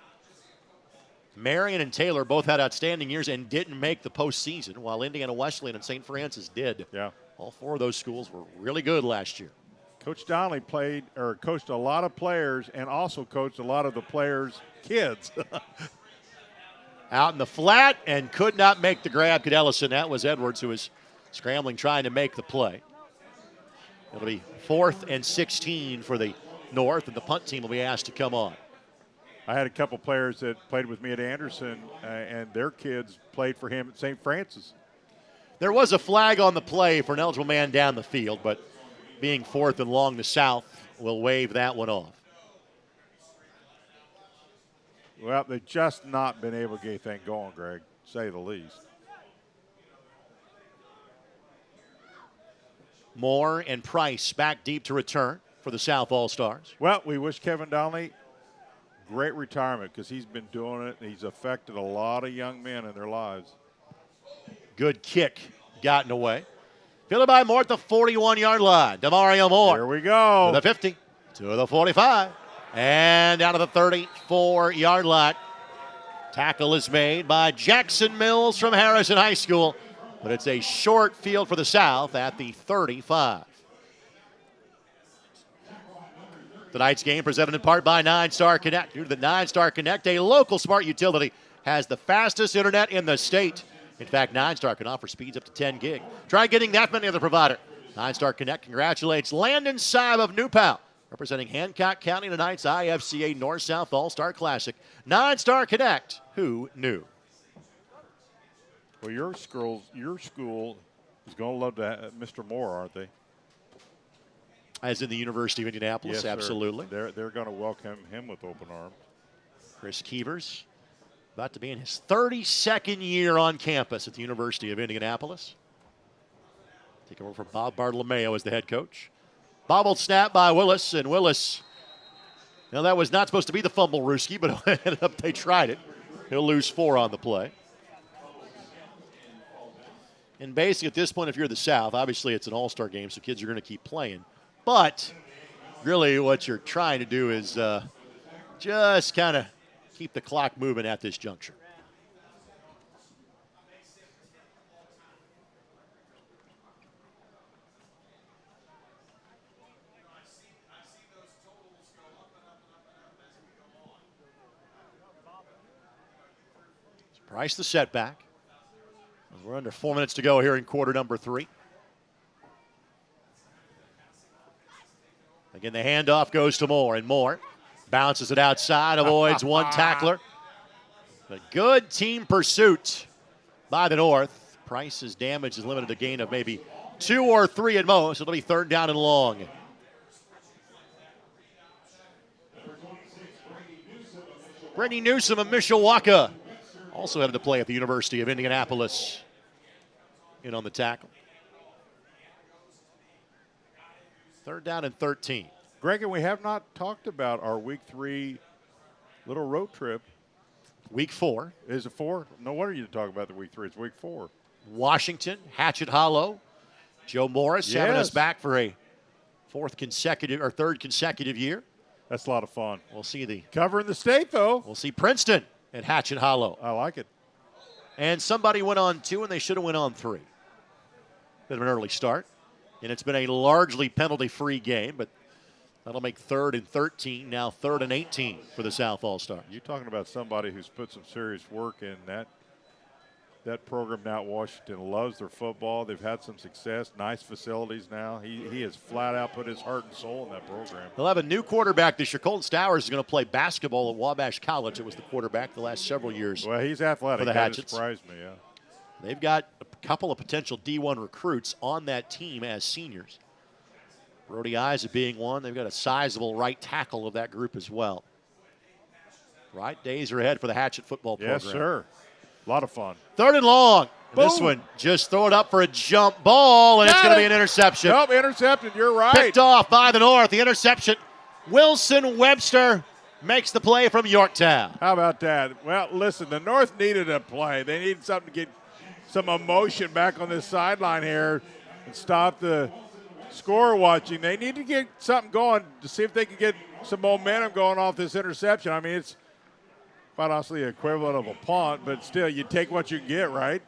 Marion and Taylor both had outstanding years and didn't make the postseason, while Indiana Wesleyan and St. Francis did. Yeah. All 4 of those schools were really good last year. Coach Donnelly coached a lot of players and also coached a lot of the players' kids. Out in the flat and could not make the grab. Ellison. That was Edwards, who was scrambling, trying to make the play. It'll be 4th and 16 for the North, and the punt team will be asked to come on. I had a couple players that played with me at Anderson, and their kids played for him at St. Francis. There was a flag on the play for an eligible man down the field, but being 4th and long, the South will wave that one off. Well, they've just not been able to get anything going, Greg, to say the least. Moore and Price back deep to return for the South All-Stars. Well, we wish Kevin Donnelly great retirement because he's been doing it. And he's affected a lot of young men in their lives. Good kick gotten away. Fielded by Moore at the 41-yard line. DeMario Moore. Here we go. To the 50, to the 45, and down to the 34-yard line. Tackle is made by Jackson Mills from Harrison High School, but it's a short field for the South at the 35. Tonight's game presented in part by 9-Star Connect. Due to the 9-Star Connect, a local smart utility has the fastest internet in the state. In fact, 9-Star can offer speeds up to 10 gig. Try getting that from any other provider. 9-Star Connect congratulates Landon Saab of New Pal, representing Hancock County tonight's IFCA North-South All-Star Classic. 9-Star Connect, who knew? Well, your school is going to love that, Mr. Moore, aren't they? As in the University of Indianapolis, yes, absolutely. They're going to welcome him with open arms. Chris Keevers, about to be in his 32nd year on campus at the University of Indianapolis. Taking over for Bob Bartolomeo as the head coach. Bobbled snap by Willis, and Willis, now that was not supposed to be the fumble, Ruski, but ended up they tried it. He'll lose 4 on the play. And basically at this point, if you're the South, obviously it's an all-star game, so kids are going to keep playing. But really what you're trying to do is just kind of keep the clock moving at this juncture. Price the setback. We're under 4 minutes to go here in quarter number 3. Again, the handoff goes to Moore, and Moore bounces it outside, avoids one tackler. A good team pursuit by the North. Price's damage is limited to a gain of maybe 2 or 3 at most. It'll be 3rd down and long. Brady Newsom of Mishawaka also headed to play at the University of Indianapolis. In on the tackle. 3rd down and 13. Greg, and we have not talked about our Week 3 little road trip. Week 4. Is it 4? No wonder you talk about the Week 3. It's Week 4. Washington, Hatchet Hollow. Joe Morris having us back for a 3rd consecutive year. That's a lot of fun. We'll see the covering the state, though. We'll see Princeton at Hatchet Hollow. I like it. And somebody went on 2, and they should have went on 3. Bit of an early start. And it's been a largely penalty-free game, but that'll make 3rd and 13, now 3rd and 18 for the South All-Star. You're talking about somebody who's put some serious work in that program now at Washington. Loves their football. They've had some success, nice facilities now. He has flat out put his heart and soul in that program. They'll have a new quarterback this year. Colton Stowers is going to play basketball at Wabash College. It was the quarterback the last several years. Well, he's athletic. For the Hatchets. That surprised me, yeah. They've got a couple of potential D1 recruits on that team as seniors. Brody Isaac being one. They've got a sizable right tackle of that group as well. Right days are ahead for the Hatchet football program. Yes, sir. A lot of fun. 3rd and long. This one just throw it up for a jump ball, and it's going to be an interception. Nope, intercepted. You're right. Picked off by the North. The interception. Wilson Webster makes the play from Yorktown. How about that? Well, listen, the North needed a play. They needed something to get some emotion back on this sideline here and stop the score watching. They need to get something going to see if they can get some momentum going off this interception. I mean, it's quite honestly the equivalent of a punt, but still, you take what you get, right?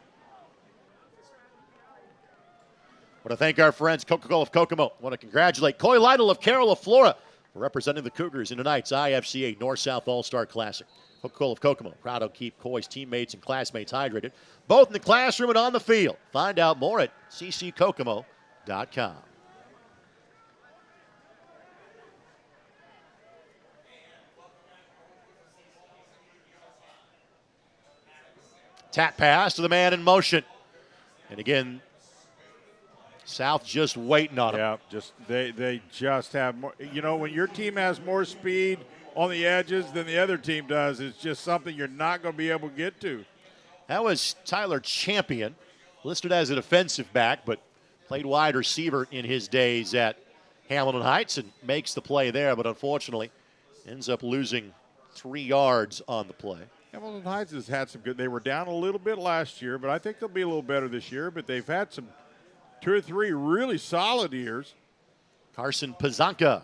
I want to thank our friends Coca-Cola of Kokomo. I want to congratulate Coy Lytle of Carroll of Flora for representing the Cougars in tonight's IFCA North-South All-Star Classic. Coca-Cola of Kokomo, proud to keep Coy's teammates and classmates hydrated, both in the classroom and on the field. Find out more at cckokomo.com. Tap pass to the man in motion. And again, South just waiting on him. Yeah, they just have more. You know, when your team has more speed on the edges than the other team does, it's just something you're not going to be able to get to. That was Tyler Champion, listed as a defensive back, but played wide receiver in his days at Hamilton Heights and makes the play there, but unfortunately ends up losing 3 yards on the play. Hamilton Heights has had some good. They were down a little bit last year, but I think they'll be a little better this year. But they've had some 2 or 3 really solid years. Carson Pazanka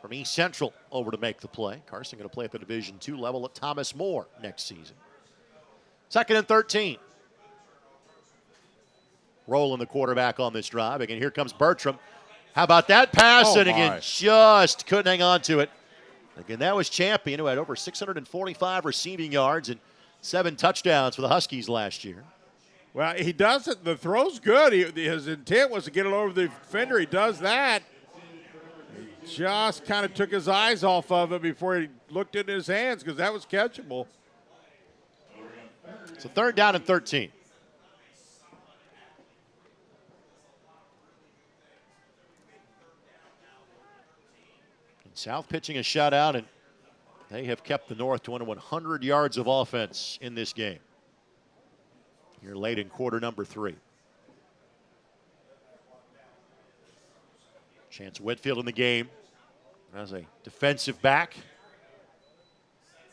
from East Central over to make the play. Carson going to play at the Division II level at Thomas More next season. 2nd and 13. Rolling the quarterback on this drive. Again, here comes Bertram. How about that pass? And again, just couldn't hang on to it. Again, that was Champion, who had over 645 receiving yards and 7 touchdowns for the Huskies last year. Well, he does it. The throw's good. His intent was to get it over the defender. He does that. He just kind of took his eyes off of it before he looked in his hands because that was catchable. So 3rd down and 13. South pitching a shutout, and they have kept the North to under 100 yards of offense in this game. Here late in quarter number 3. Chance Whitfield in the game as a defensive back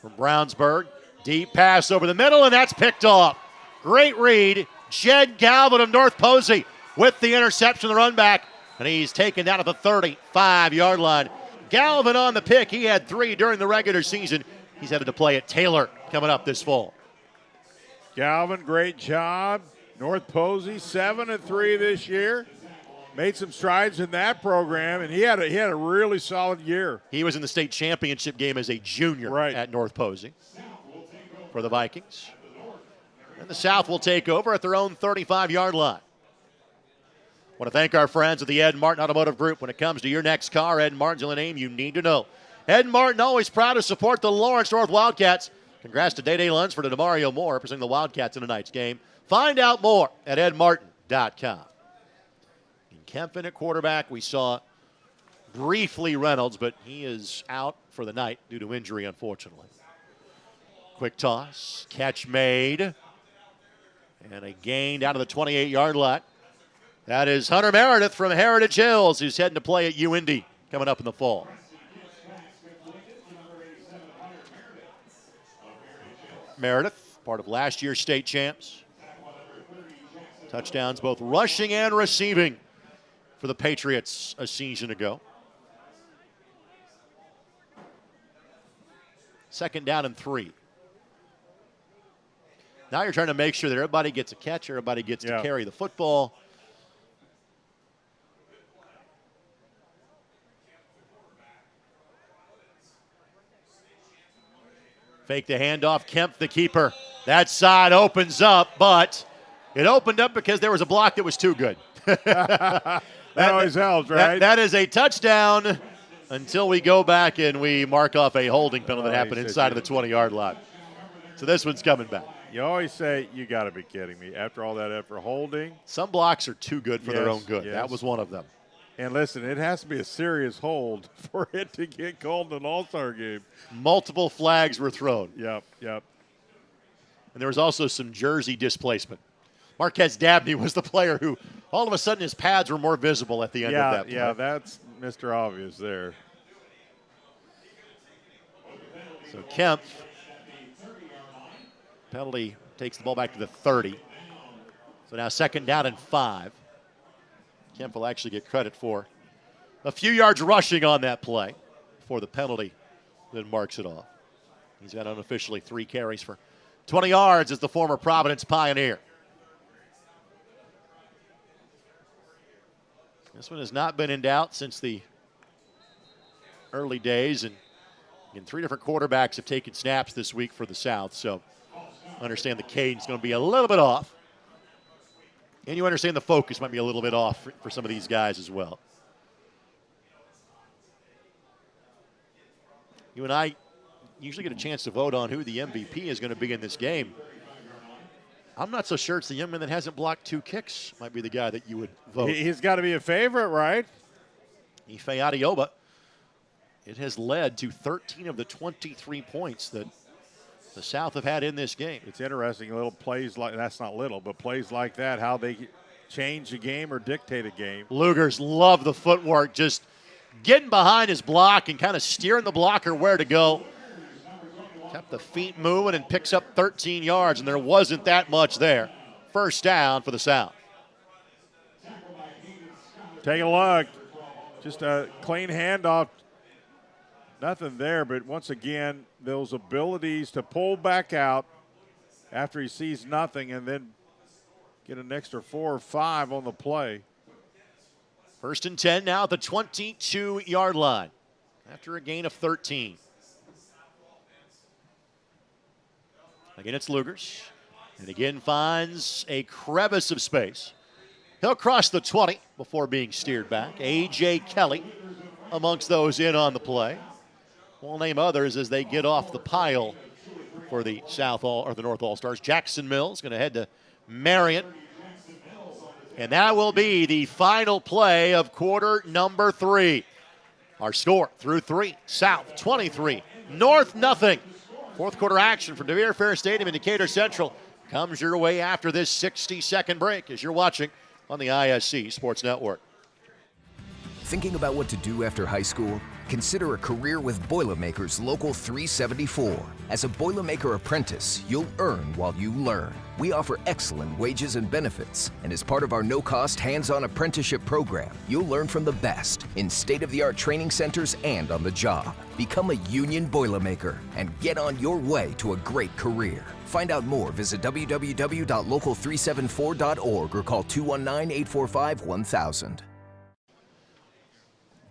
from Brownsburg. Deep pass over the middle, and that's picked off. Great read. Jed Galvin of North Posey with the interception, the run back, and he's taken down at the 35-yard line. Galvin on the pick. He had 3 during the regular season. He's headed to play at Taylor coming up this fall. Galvin, great job. North Posey, 7-3 this year. Made some strides in that program, and he had a really solid year. He was in the state championship game as a junior at North Posey for the Vikings. And the South will take over at their own 35-yard line. Want to thank our friends at the Ed Martin Automotive Group. When it comes to your next car, Ed Martin's the only name you need to know. Ed Martin, always proud to support the Lawrence North Wildcats. Congrats to Day Lunsford and DeMario Moore presenting the Wildcats in tonight's game. Find out more at edmartin.com. In Kempton at quarterback, we saw briefly Reynolds, but he is out for the night due to injury, unfortunately. Quick toss, catch made, and a gain down to the 28-yard line. That is Hunter Meredith from Heritage Hills, who's heading to play at UIndy coming up in the fall. Meredith, part of last year's state champs. Touchdowns both rushing and receiving for the Patriots a season ago. Second down and 3. Now you're trying to make sure that everybody gets a catch, everybody gets to carry the football. Fake the handoff, Kemp the keeper. That side opens up, but it opened up because there was a block that was too good. that always helps, right? That is a touchdown until we go back and we mark off a holding penalty that happened inside of the 20-yard line. So this one's coming back. You always say, you got to be kidding me. After all that effort, holding. Some blocks are too good for their own good. That was one of them. And listen, it has to be a serious hold for it to get called in an all-star game. Multiple flags were thrown. Yep. And there was also some jersey displacement. Marquez Dabney was the player who, all of a sudden, his pads were more visible at the end of that play. Yeah, that's Mr. Obvious there. So Kemp, penalty, takes the ball back to the 30. So now second down and 5. Kemp will actually get credit for a few yards rushing on that play for the penalty that marks it off. He's got unofficially 3 carries for 20 yards as the former Providence Pioneer. This one has not been in doubt since the early days, and 3 different quarterbacks have taken snaps this week for the South, so I understand the cadence is going to be a little bit off. And you understand the focus might be a little bit off for some of these guys as well. You and I usually get a chance to vote on who the MVP is going to be in this game. I'm not so sure it's the young man that hasn't blocked 2 kicks might be the guy that you would vote. He's got to be a favorite, right? Ife Adioba. It has led to 13 of the 23 points that the South have had in this game. It's interesting, little plays like, that's not little, but plays like that, how they change a game or dictate a game. Lugers love the footwork, just getting behind his block and kind of steering the blocker where to go. Kept the feet moving and picks up 13 yards, and there wasn't that much there. First down for the South. Take a look. Just a clean handoff. Nothing there, but once again, those abilities to pull back out after he sees nothing and then get an extra 4 or 5 on the play. First and 10 now at the 22-yard line after a gain of 13. Again, it's Lugers. And again finds a crevice of space. He'll cross the 20 before being steered back. A.J. Kelly amongst those in on the play. We'll name others as they get off the pile for the North All-Stars. Jackson Mills going to head to Marion. And that will be the final play of quarter number 3. Our score through 3, South 23, North nothing. Fourth quarter action from DeVere Fair Stadium in Decatur Central comes your way after this 60-second break as you're watching on the ISC Sports Network. Thinking about what to do after high school? Consider a career with Boilermakers Local 374. As a Boilermaker apprentice, you'll earn while you learn. We offer excellent wages and benefits, and as part of our no-cost hands-on apprenticeship program, you'll learn from the best in state-of-the-art training centers and on the job. Become a union Boilermaker and get on your way to a great career. Find out more, visit www.local374.org or call 219-845-1000.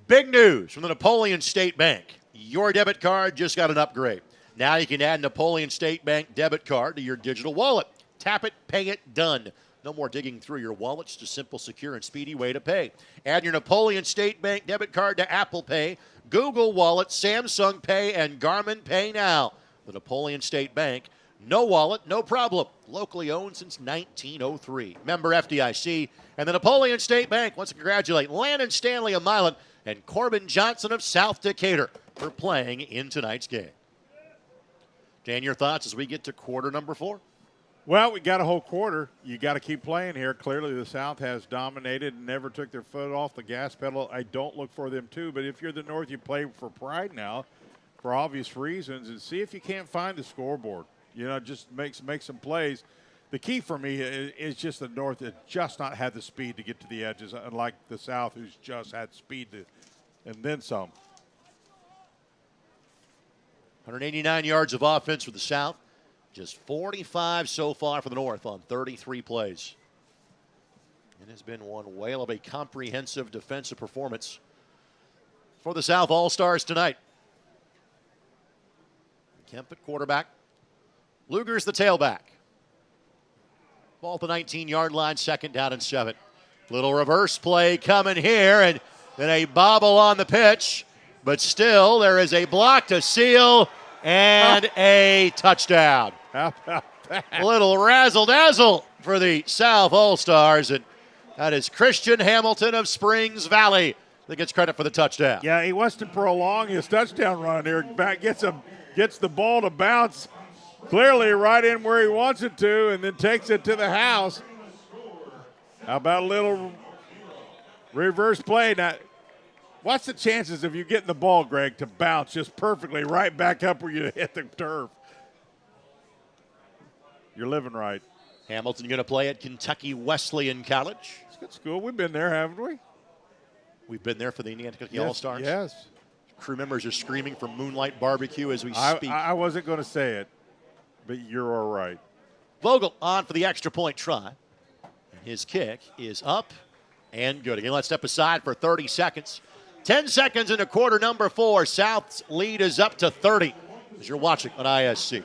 Big news from the Napoleon State Bank. Your debit card just got an upgrade. Now you can add Napoleon State Bank debit card to your digital wallet. Tap it, pay it, done. No more digging through your wallet, just a simple, secure, and speedy way to pay. Add your Napoleon State Bank debit card to Apple Pay, Google Wallet, Samsung Pay, and Garmin Pay now. The Napoleon State Bank, no wallet, no problem. Locally owned since 1903. Member FDIC. And the Napoleon State Bank wants to congratulate Landon Stanley of Milan and Corbin Johnson of South Decatur for playing in tonight's game. Dan, your thoughts as we get to quarter number 4? Well, we got a whole quarter. You got to keep playing here. Clearly, the South has dominated and never took their foot off the gas pedal. I don't look for them to, but if you're the North, you play for pride now for obvious reasons, and see if you can't find the scoreboard. You know, just make some plays. The key for me is just the North has just not had the speed to get to the edges, unlike the South, who's just had speed to, and then some. 189 yards of offense for the South. Just 45 so far for the North on 33 plays. It has been one whale of a comprehensive defensive performance for the South All-Stars tonight. Kemp at quarterback. Luger's the tailback. Ball at the 19-yard line, 2nd down and 7. Little reverse play coming here, and then a bobble on the pitch. But still, there is a block to seal and a touchdown. How about that? A little razzle-dazzle for the South All-Stars, and that is Christian Hamilton of Springs Valley that gets credit for the touchdown. Yeah, he wants to prolong his touchdown run here. Back gets the ball to bounce clearly right in where he wants it to, and then takes it to the house. How about a little reverse play? Now, what's the chances of you getting the ball, Greg, to bounce just perfectly right back up where you hit the turf? You're living right. Hamilton going to play at Kentucky Wesleyan College. It's a good school. We've been there, haven't we? We've been there for the Indiana Kentucky Yes, All-Stars. Yes. Crew members are screaming for Moonlight Barbecue as we speak. I wasn't going to say it, but you're all right. Vogel on for the extra point try. And his kick is up and good. Again, let's step aside for 30 seconds. 10 seconds into quarter number 4. South's lead is up to 30 as you're watching on ISC.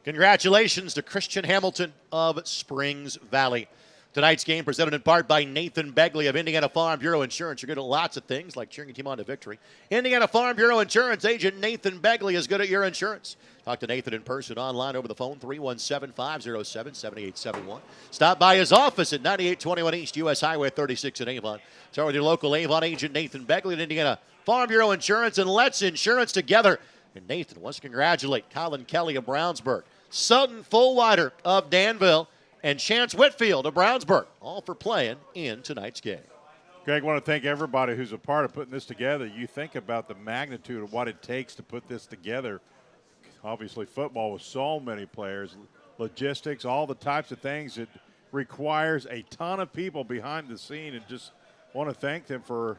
Congratulations to Christian Hamilton of Springs Valley. Tonight's game presented in part by Nathan Begley of Indiana Farm Bureau Insurance. You're good at lots of things like cheering your team on to victory. Indiana Farm Bureau Insurance agent Nathan Begley is good at your insurance. Talk to Nathan in person, online, over the phone, 317-507-7871. Stop by his office at 9821 East US Highway 36 in Avon. Start with your local Avon agent Nathan Begley at Indiana Farm Bureau Insurance, and let's insurance together. And Nathan wants to congratulate Colin Kelly of Brownsburg, Sutton Fullwider of Danville, and Chance Whitfield of Brownsburg, all for playing in tonight's game. Greg, I want to thank everybody who's a part of putting this together. You think about the magnitude of what it takes to put this together. Obviously, football with so many players, logistics, all the types of things. It requires a ton of people behind the scene, and just want to thank them for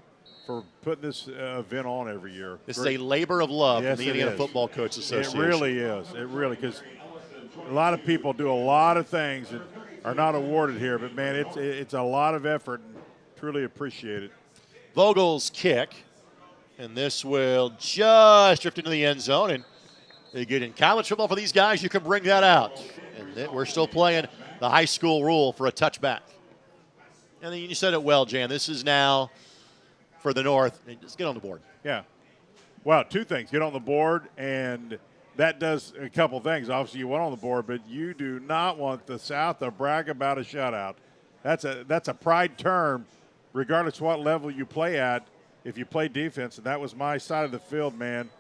putting this event on every year. This is a labor of love Yes, from the Indiana Football Coach Association. It really is. It really, because a lot of people do a lot of things that are not awarded here, but, man, it's a lot of effort, and truly appreciate it. Vogel's kick, and this will just drift into the end zone. And they get in college football for these guys, you can bring that out. And we're still playing the high school rule for a touchback. And then you said it well, Jan. This is now for the North. Just get on the board. Yeah. Well, two things. Get on the board, and that does a couple things. Obviously, you want on the board, but you do not want the South to brag about a shutout. That's a pride term, regardless what level you play at. If you play defense, and that was my side of the field, man,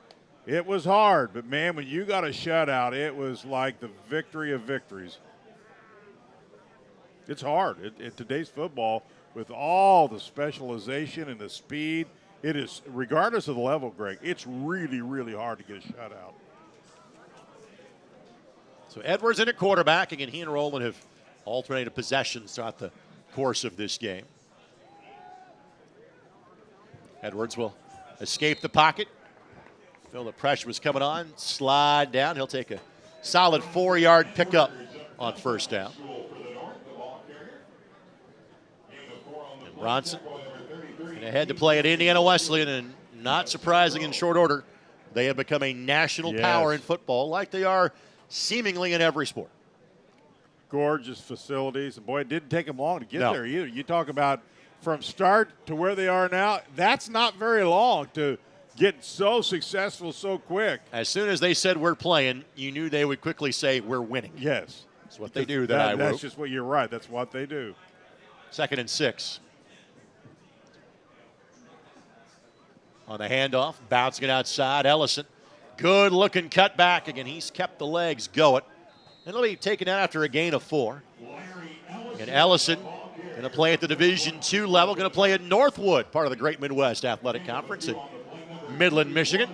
it was hard. But, man, when you got a shutout, it was like the victory of victories. It's hard. In today's football, with all the specialization and the speed, it is, regardless of the level, Greg, it's really, really hard to get a shutout. So Edwards in at quarterback. Again, he and Rowland have alternated possessions throughout the course of this game. Edwards will escape the pocket. Feel the pressure was coming on. Slide down. He'll take a solid 4-yard pickup on first down. And Bronson ahead to play at Indiana Wesleyan, and not surprising in short order, they have become a national power in football like they are seemingly in every sport. Gorgeous facilities. And, boy, it didn't take them long to get there either. You talk about from start to where they are now, that's not very long to get so successful so quick. As soon as they said we're playing, you knew they would quickly say we're winning. Yes. That's what they do. That's just what you're right. That's what they do. 2nd and 6. On the handoff, bouncing it outside, Ellison. Good looking cutback. Again, he's kept the legs going. And he'll be taken out after a gain of 4. And Ellison going to play at the Division II level, going to play at Northwood, part of the Great Midwest Athletic Conference in Midland, Michigan.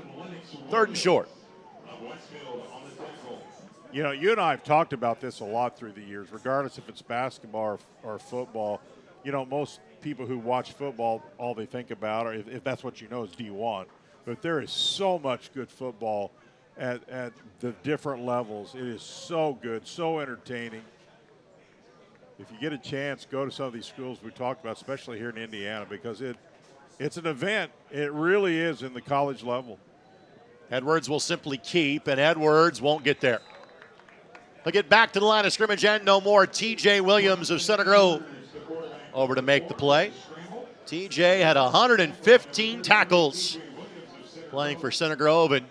3rd and short. You know, you and I have talked about this a lot through the years, regardless if it's basketball or football. You know, most people who watch football, all they think about, or if that's what you know, is D1. But there is so much good football at the different levels. It is so good, so entertaining. If you get a chance, go to some of these schools we talked about, especially here in Indiana, because it's an event. It really is in the college level. Edwards will simply keep, and Edwards won't get there. He'll get back to the line of scrimmage, and no more. T.J. Williams of Center Grove over to make the play. T.J. had 115 tackles playing for Center Grove, and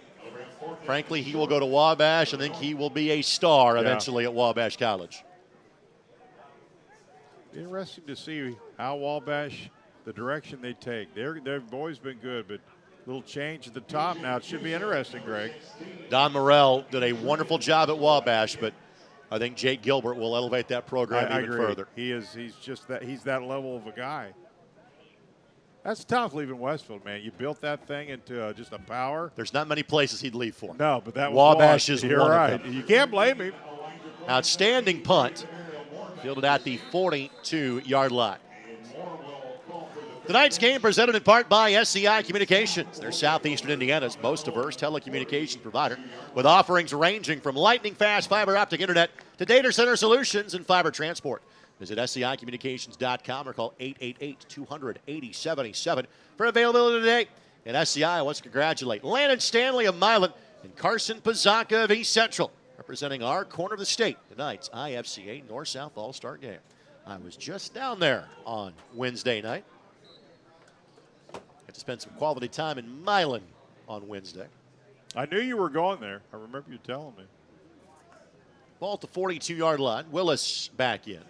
frankly, he will go to Wabash. I think he will be a star eventually at Wabash College. Interesting to see how Wabash, the direction they take. They've always been good, but a little change at the top now. It should be interesting, Greg. Don Morrell did a wonderful job at Wabash, but I think Jake Gilbert will elevate that program even further. He's that level of a guy. That's tough leaving Westfield, man. You built that thing into just a power. There's not many places he'd leave for. No, but that was Wabash is You're one right. of them. You can't blame him. Outstanding punt, fielded at the 42-yard line. Tonight's game presented in part by SCI Communications. They're Southeastern Indiana's most diverse telecommunications provider, with offerings ranging from lightning-fast fiber optic internet to data center solutions and fiber transport. Visit scicommunications.com or call 888-200-8077 for availability today. And SCI wants to congratulate Landon Stanley of Milan and Carson Pizanka of East Central, representing our corner of the state, tonight's IFCA North-South All-Star Game. I was just down there on Wednesday night. Got to spend some quality time in Milan on Wednesday. I knew you were going there. I remember you telling me. Ball at the 42-yard line. Willis back in.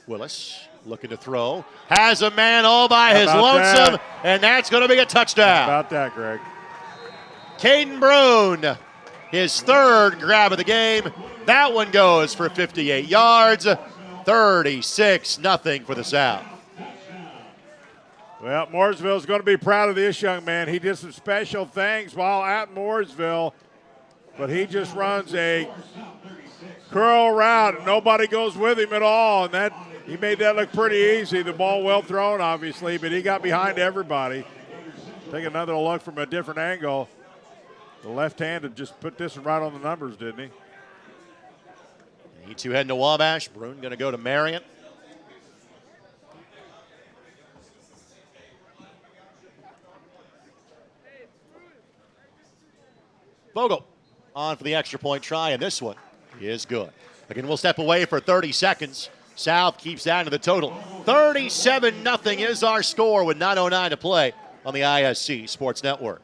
Willis looking to throw. Has a man all by his lonesome, and that's going to be a touchdown. How about that, Greg? Caden Brown, his 3rd grab of the game. That one goes for 58 yards. 36-0 for the South. Well, Mooresville's going to be proud of this young man. He did some special things while at Mooresville, but he just runs a curl route, and nobody goes with him at all, and he made that look pretty easy. The ball well thrown, obviously, but he got behind everybody. Take another look from a different angle. The left-handed just put this right on the numbers, didn't he? He two heading to Wabash. Bruin going to go to Marion. Vogel on for the extra point try, and this one is good. Again, we'll step away for 30 seconds. South keeps adding to the total. 37-0 is our score with 9:09 to play on the ISC Sports Network.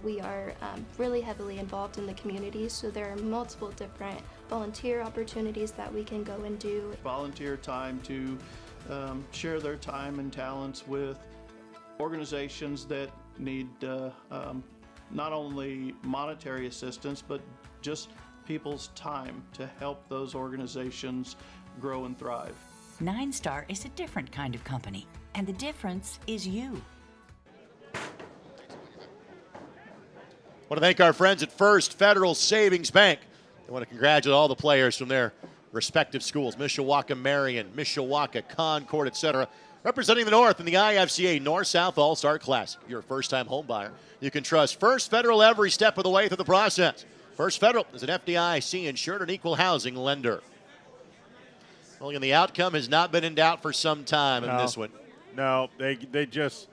We are really heavily involved in the community, so there are multiple different volunteer opportunities that we can go and do. Volunteer time to share their time and talents with organizations that need not only monetary assistance, but just people's time to help those organizations grow and thrive. 9 Star is a different kind of company, and the difference is you. Want to thank our friends at First Federal Savings Bank. I want to congratulate all the players from their respective schools, Mishawaka Marion, Mishawaka Concord, etc., representing the North in the IFCA North-South All-Star Classic. If you're a first-time home buyer, you can trust First Federal every step of the way through the process. First Federal is an FDIC-insured and equal housing lender. Well, and the outcome has not been in doubt for some time in this one. No, they just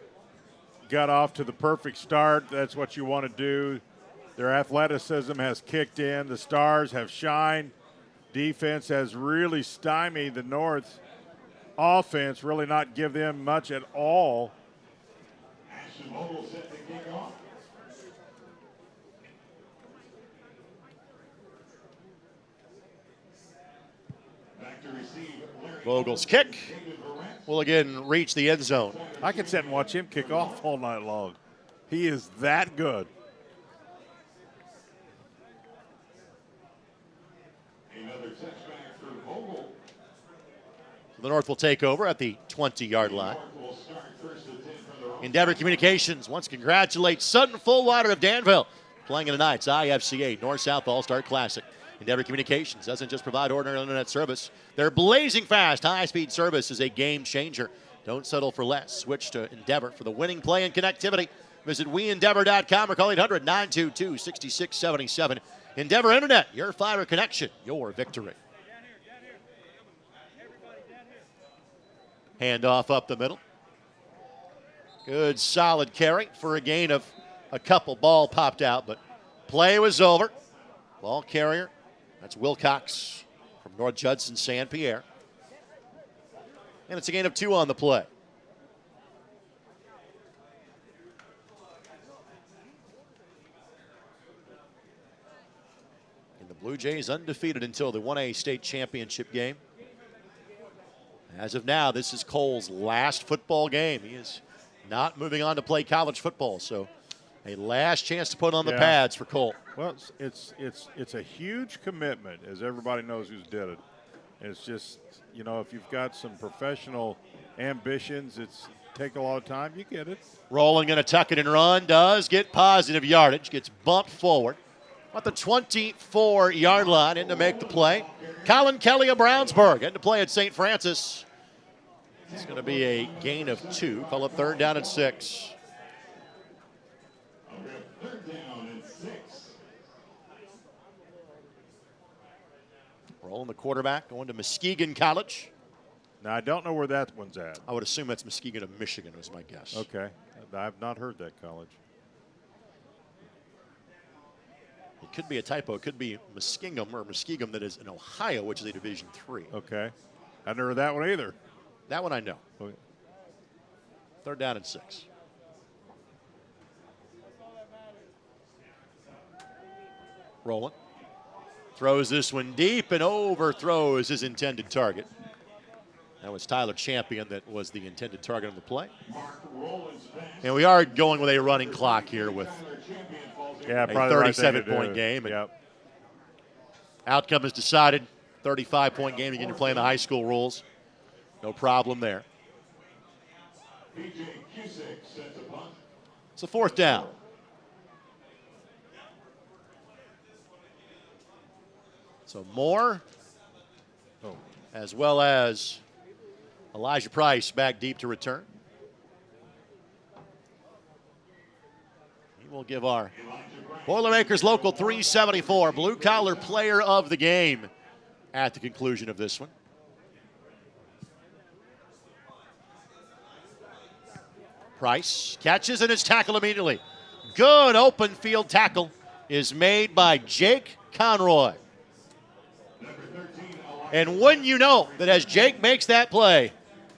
got off to the perfect start. That's what you want to do. Their athleticism has kicked in. The Stars have shined. Defense has really stymied the North offense, really not give them much at all. Vogel's kick will again reach the end zone. I could sit and watch him kick off all night long. He is that good. The North will take over at the 20-yard line. Endeavor Communications wants to congratulate Sutton Fullwater of Danville, playing in tonight's IFCA North-South All-Star Classic. Endeavor Communications doesn't just provide ordinary internet service. Their blazing fast, high-speed service is a game changer. Don't settle for less. Switch to Endeavor for the winning play and connectivity. Visit WeEndeavor.com or call 800-922-6677. Endeavor Internet, your fiber connection, your victory. Handoff up the middle. Good solid carry for a gain of a couple. Ball popped out, but play was over. Ball carrier, that's Wilcox from North Judson St. Pierre. And it's a gain of 2 on the play. And the Blue Jays undefeated until the 1A state championship game. As of now, this is Cole's last football game. He is not moving on to play college football, so a last chance to put on the pads for Cole. Well, it's a huge commitment, as everybody knows who's did it. It's just, you know, if you've got some professional ambitions, it's take a lot of time. You get it. Rowland going to tuck it and run. Does get positive yardage. Gets bumped forward. At the 24-yard line in to make the play. Colin Kelly of Brownsburg in to play at St. Francis. It's going to be a gain of 2. Call it 3rd down and 6. Rolling the quarterback, going to Muskegon College. Now, I don't know where that one's at. I would assume that's Muskegon of Michigan was my guess. Okay. I've not heard that college. It could be a typo. It could be Muskingum or Muskegum that is in Ohio, which is a Division III. Okay. I've never heard that one either. That one I know. Okay. 3rd down and 6. Rowland throws this one deep and overthrows his intended target. That was Tyler Champion that was the intended target on the play. And we are going with a running clock here with a 37-point game. Yep. Outcome is decided. 35-point game. Again, you're playing the high school rules. No problem there. It's a 4th down. So Moore, as well as Elijah Price back deep to return. He will give our Boilermakers Local 374 Blue Collar Player of the Game at the conclusion of this one. Price catches and is tackled immediately. Good open field tackle is made by Jake Conroy. And wouldn't you know that as Jake makes that play,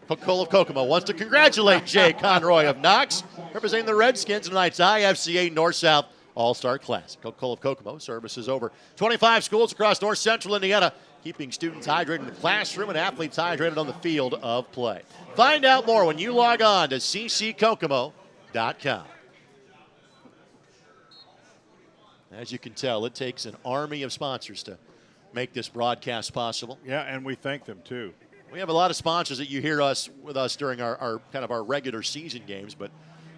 Coca-Cola of Kokomo wants to congratulate Jake Conroy of Knox, representing the Redskins in tonight's IFCA North-South All-Star Classic. Coca-Cola of Kokomo services over 25 schools across North Central Indiana, keeping students hydrated in the classroom and athletes hydrated on the field of play. Find out more when you log on to cckokomo.com. As you can tell, it takes an army of sponsors to make this broadcast possible. Yeah, and we thank them too. We have a lot of sponsors that you hear with us during our kind of our regular season games, but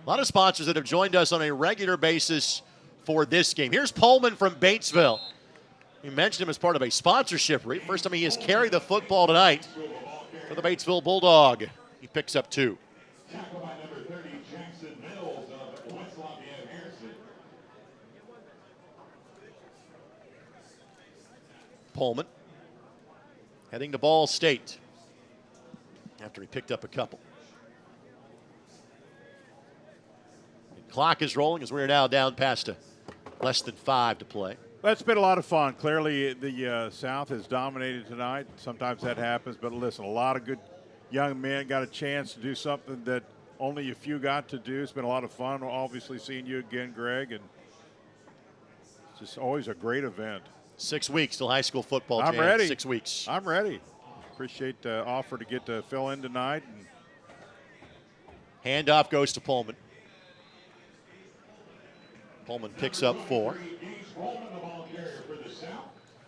a lot of sponsors that have joined us on a regular basis for this game. Here's Pullman from Batesville. We mentioned him as part of a sponsorship. First time he has carried the football tonight for the Batesville Bulldog. He picks up 2. Tackle by number 30, Jackson Mills of West Lafayette Harrison. Pullman heading to Ball State after he picked up a couple. The clock is rolling as we're now down past less than 5 to play. That's been a lot of fun. Clearly, the South has dominated tonight. Sometimes that happens, but listen, a lot of good young men got a chance to do something that only a few got to do. It's been a lot of fun. Obviously, seeing you again, Greg, and it's just always a great event. 6 weeks till high school football. I'm ready. 6 weeks. I'm ready. Appreciate the offer to get to fill in tonight. Handoff goes to Pullman. Pullman picks up 4.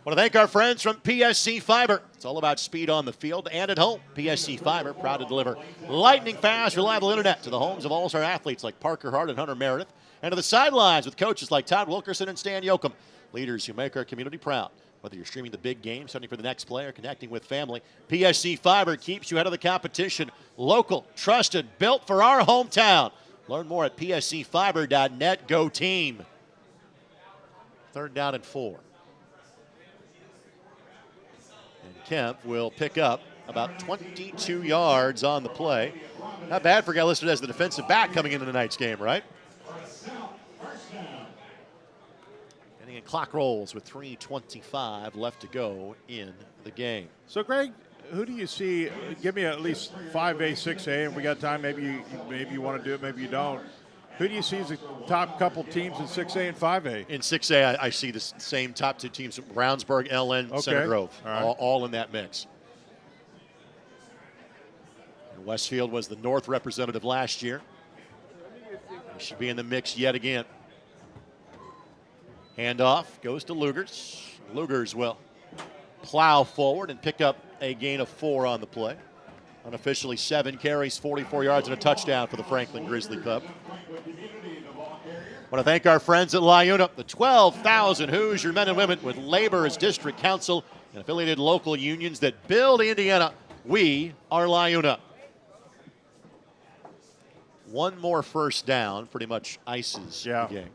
Want to thank our friends from PSC Fiber. It's all about speed on the field and at home. PSC Fiber, proud to deliver lightning fast, reliable internet to the homes of all-star athletes like Parker Hart and Hunter Meredith, and to the sidelines with coaches like Todd Wilkerson and Stan Yoakum, leaders who make our community proud. Whether you're streaming the big game, studying for the next play, or connecting with family, PSC Fiber keeps you ahead of the competition. Local, trusted, built for our hometown. Learn more at pscfiber.net. Go team. 3rd down and 4. And Kemp will pick up about 22 yards on the play. Not bad for a guy listed as the defensive back coming into tonight's game, right? And clock rolls with 3:25 left to go in the game. So, Greg, who do you see? Give me at least 5A, 6A, and if we got time, maybe you want to do it, maybe you don't. Who do you see as the top couple teams in 6A and 5A? In 6A, I see the same top 2 teams: Brownsburg, LN, Center Grove, all in that mix. And Westfield was the North representative last year. He should be in the mix yet again. Handoff goes to Lugers. Lugers will plow forward and pick up a gain of 4 on the play. Unofficially 7 carries, 44 yards, and a touchdown for the Franklin Grizzly Cub. I want to thank our friends at LiUNA, the 12,000 Hoosier men and women with labor as district council and affiliated local unions that build Indiana. We are LiUNA. 1 more first down pretty much ices the game.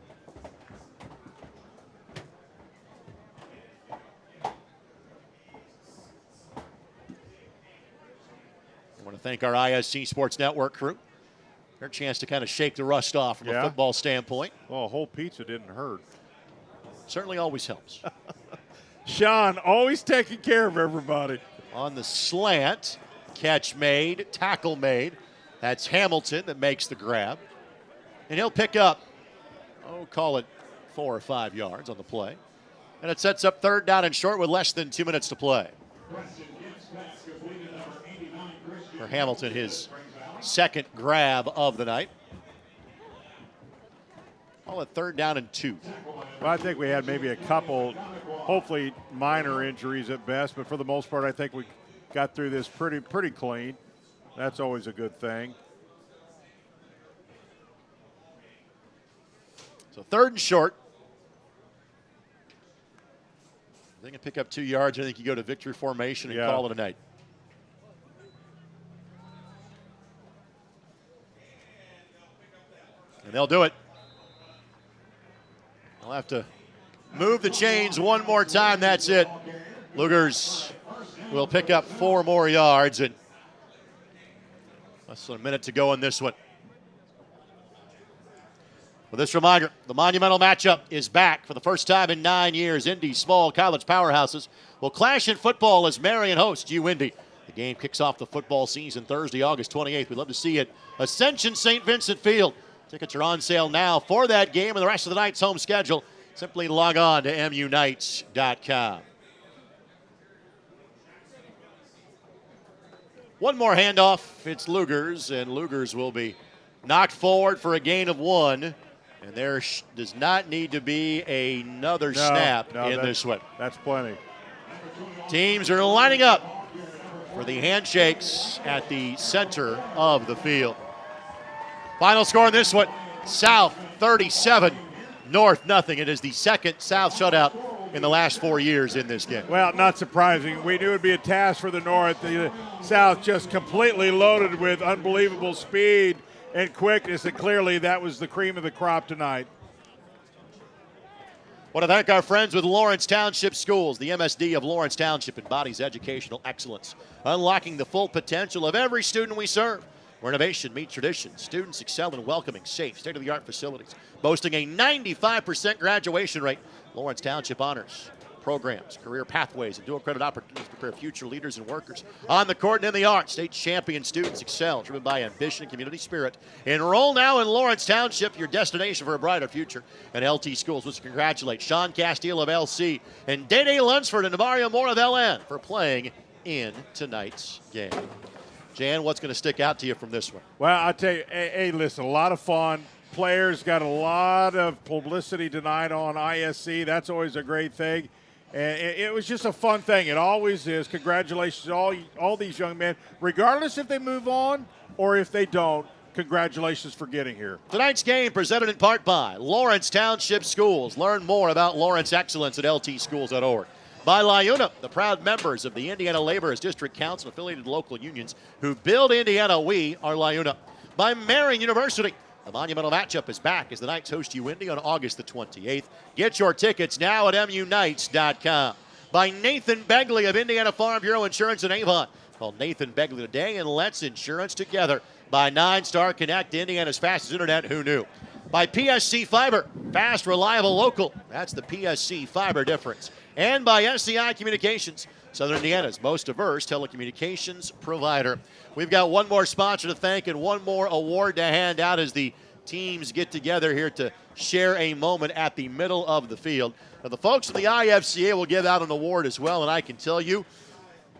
I want to thank our ISC Sports Network crew. Their chance to kind of shake the rust off from a football standpoint. Well, a whole pizza didn't hurt. Certainly always helps. Sean, always taking care of everybody. On the slant, catch made, tackle made. That's Hamilton that makes the grab. And he'll pick up, call it 4 or 5 yards on the play. And it sets up 3rd down and short with less than 2 minutes to play. For Hamilton, his 2nd grab of the night. Call it 3rd down and 2. Well, I think we had maybe a couple, hopefully minor injuries at best, but for the most part, I think we got through this pretty clean. That's always a good thing. So 3rd and short. They can pick up 2 yards. I think you go to victory formation and call it a night. And they'll do it. They'll have to move the chains one more time. That's it. Lugers will pick up 4 more yards, and less than a minute to go in this one. With this reminder, the monumental matchup is back for the first time in 9 years. Indy's small college powerhouses will clash in football as Marion hosts UIndy. The game kicks off the football season Thursday, August 28th. We'd love to see you at Ascension St. Vincent Field. Tickets are on sale now for that game and the rest of the night's home schedule. Simply log on to MUKnights.com. One more handoff. It's Lugers, and Lugers will be knocked forward for a gain of 1. And there does not need to be another snap in this one. That's plenty. Teams are lining up for the handshakes at the center of the field. Final score in this one, South 37, North nothing. It is the second South shutout in the last 4 years in this game. Well, not surprising. We knew it would be a task for the North. The South just completely loaded with unbelievable speed and quickness, and clearly that was the cream of the crop tonight. I want to thank our friends with Lawrence Township Schools. The MSD of Lawrence Township embodies educational excellence, unlocking the full potential of every student we serve. Where innovation meets tradition, students excel in welcoming, safe, state-of-the-art facilities, boasting a 95% graduation rate. Lawrence Township honors programs, career pathways, and dual credit opportunities to prepare future leaders and workers. On the court and in the arts, state champion students excel, driven by ambition and community spirit. Enroll now in Lawrence Township, your destination for a brighter future. And LT Schools wants to congratulate Sean Castile of LC and Dede Lunsford and Mario Moore of LN for playing in tonight's game. Jan, what's going to stick out to you from this one? Well, I'll tell you, hey, listen, a lot of fun. Players got a lot of publicity tonight on ISC. That's always a great thing. And it was just a fun thing. It always is. Congratulations to all these young men, regardless if they move on or if they don't. Congratulations for getting here. Tonight's game presented in part by Lawrence Township Schools. Learn more about Lawrence Excellence at ltschools.org. By LIUNA, the proud members of the Indiana Laborers District Council affiliated local unions who build Indiana. We are LIUNA. By Marian University. The monumental matchup is back as the Knights host UIndy on August the 28th. Get your tickets now at MUKnights.com. By Nathan Begley of Indiana Farm Bureau Insurance in Avon. Call Nathan Begley today and let's insurance together. By 9-Star Connect, Indiana's fastest internet. Who knew? By PSC Fiber, fast, reliable, local. That's the PSC Fiber difference. And by SCI Communications, Southern Indiana's most diverse telecommunications provider. We've got one more sponsor to thank and one more award to hand out as the teams get together here to share a moment at the middle of the field. Now, the folks from the IFCA will give out an award as well, and I can tell you,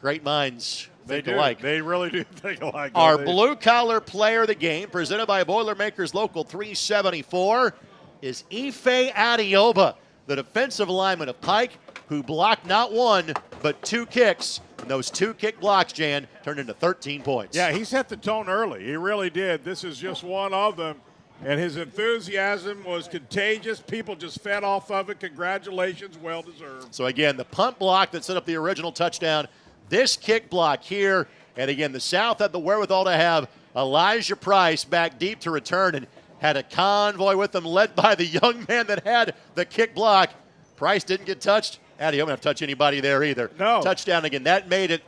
great minds think alike. They really do think alike. Our blue-collar player of the game, presented by Boilermakers Local 374, is Ife Adioba, the defensive lineman of Pike, who blocked not one, but 2 kicks. And those 2 kick blocks, Jan, turned into 13 points. Yeah, he set the tone early. He really did. This is just one of them. And his enthusiasm was contagious. People just fed off of it. Congratulations, well deserved. So again, the punt block that set up the original touchdown, this kick block here, and again, the South had the wherewithal to have Elijah Price back deep to return and had a convoy with them led by the young man that had the kick block. Price didn't get touched. Addy, I'm going to touch anybody there either. No. Touchdown again. That made it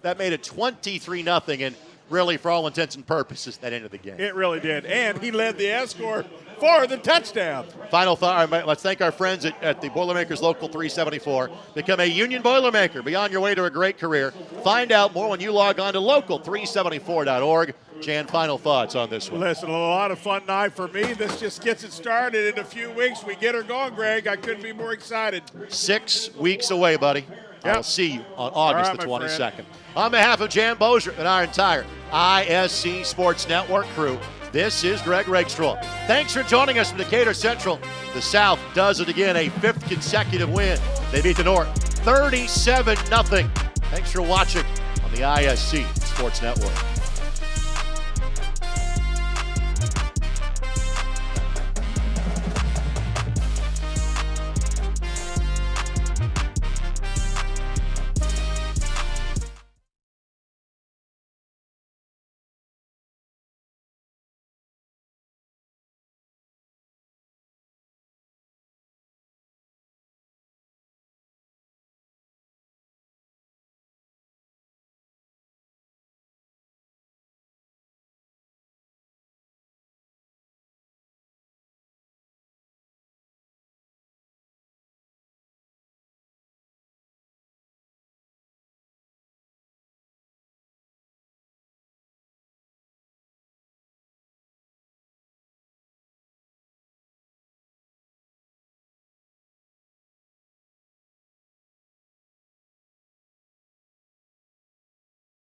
23-0, and really, for all intents and purposes, that ended the game. It really did. And he led the escort for the touchdown. Final thought, let's thank our friends at the Boilermakers Local 374. Become a union Boilermaker. Be on your way to a great career. Find out more when you log on to local374.org. Jan, final thoughts on this one. Listen, a lot of fun night for me. This just gets it started. In a few weeks, we get her going, Greg. I couldn't be more excited. 6 weeks away, buddy. Yep. I'll see you on August right, the my 22nd. friend. On behalf of Jan Bozier and our entire ISC Sports Network crew, this is Greg Rakestraw. Thanks for joining us from Decatur Central. The South does it again, a 5th consecutive win. They beat the North 37-0. Thanks for watching on the ISC Sports Network.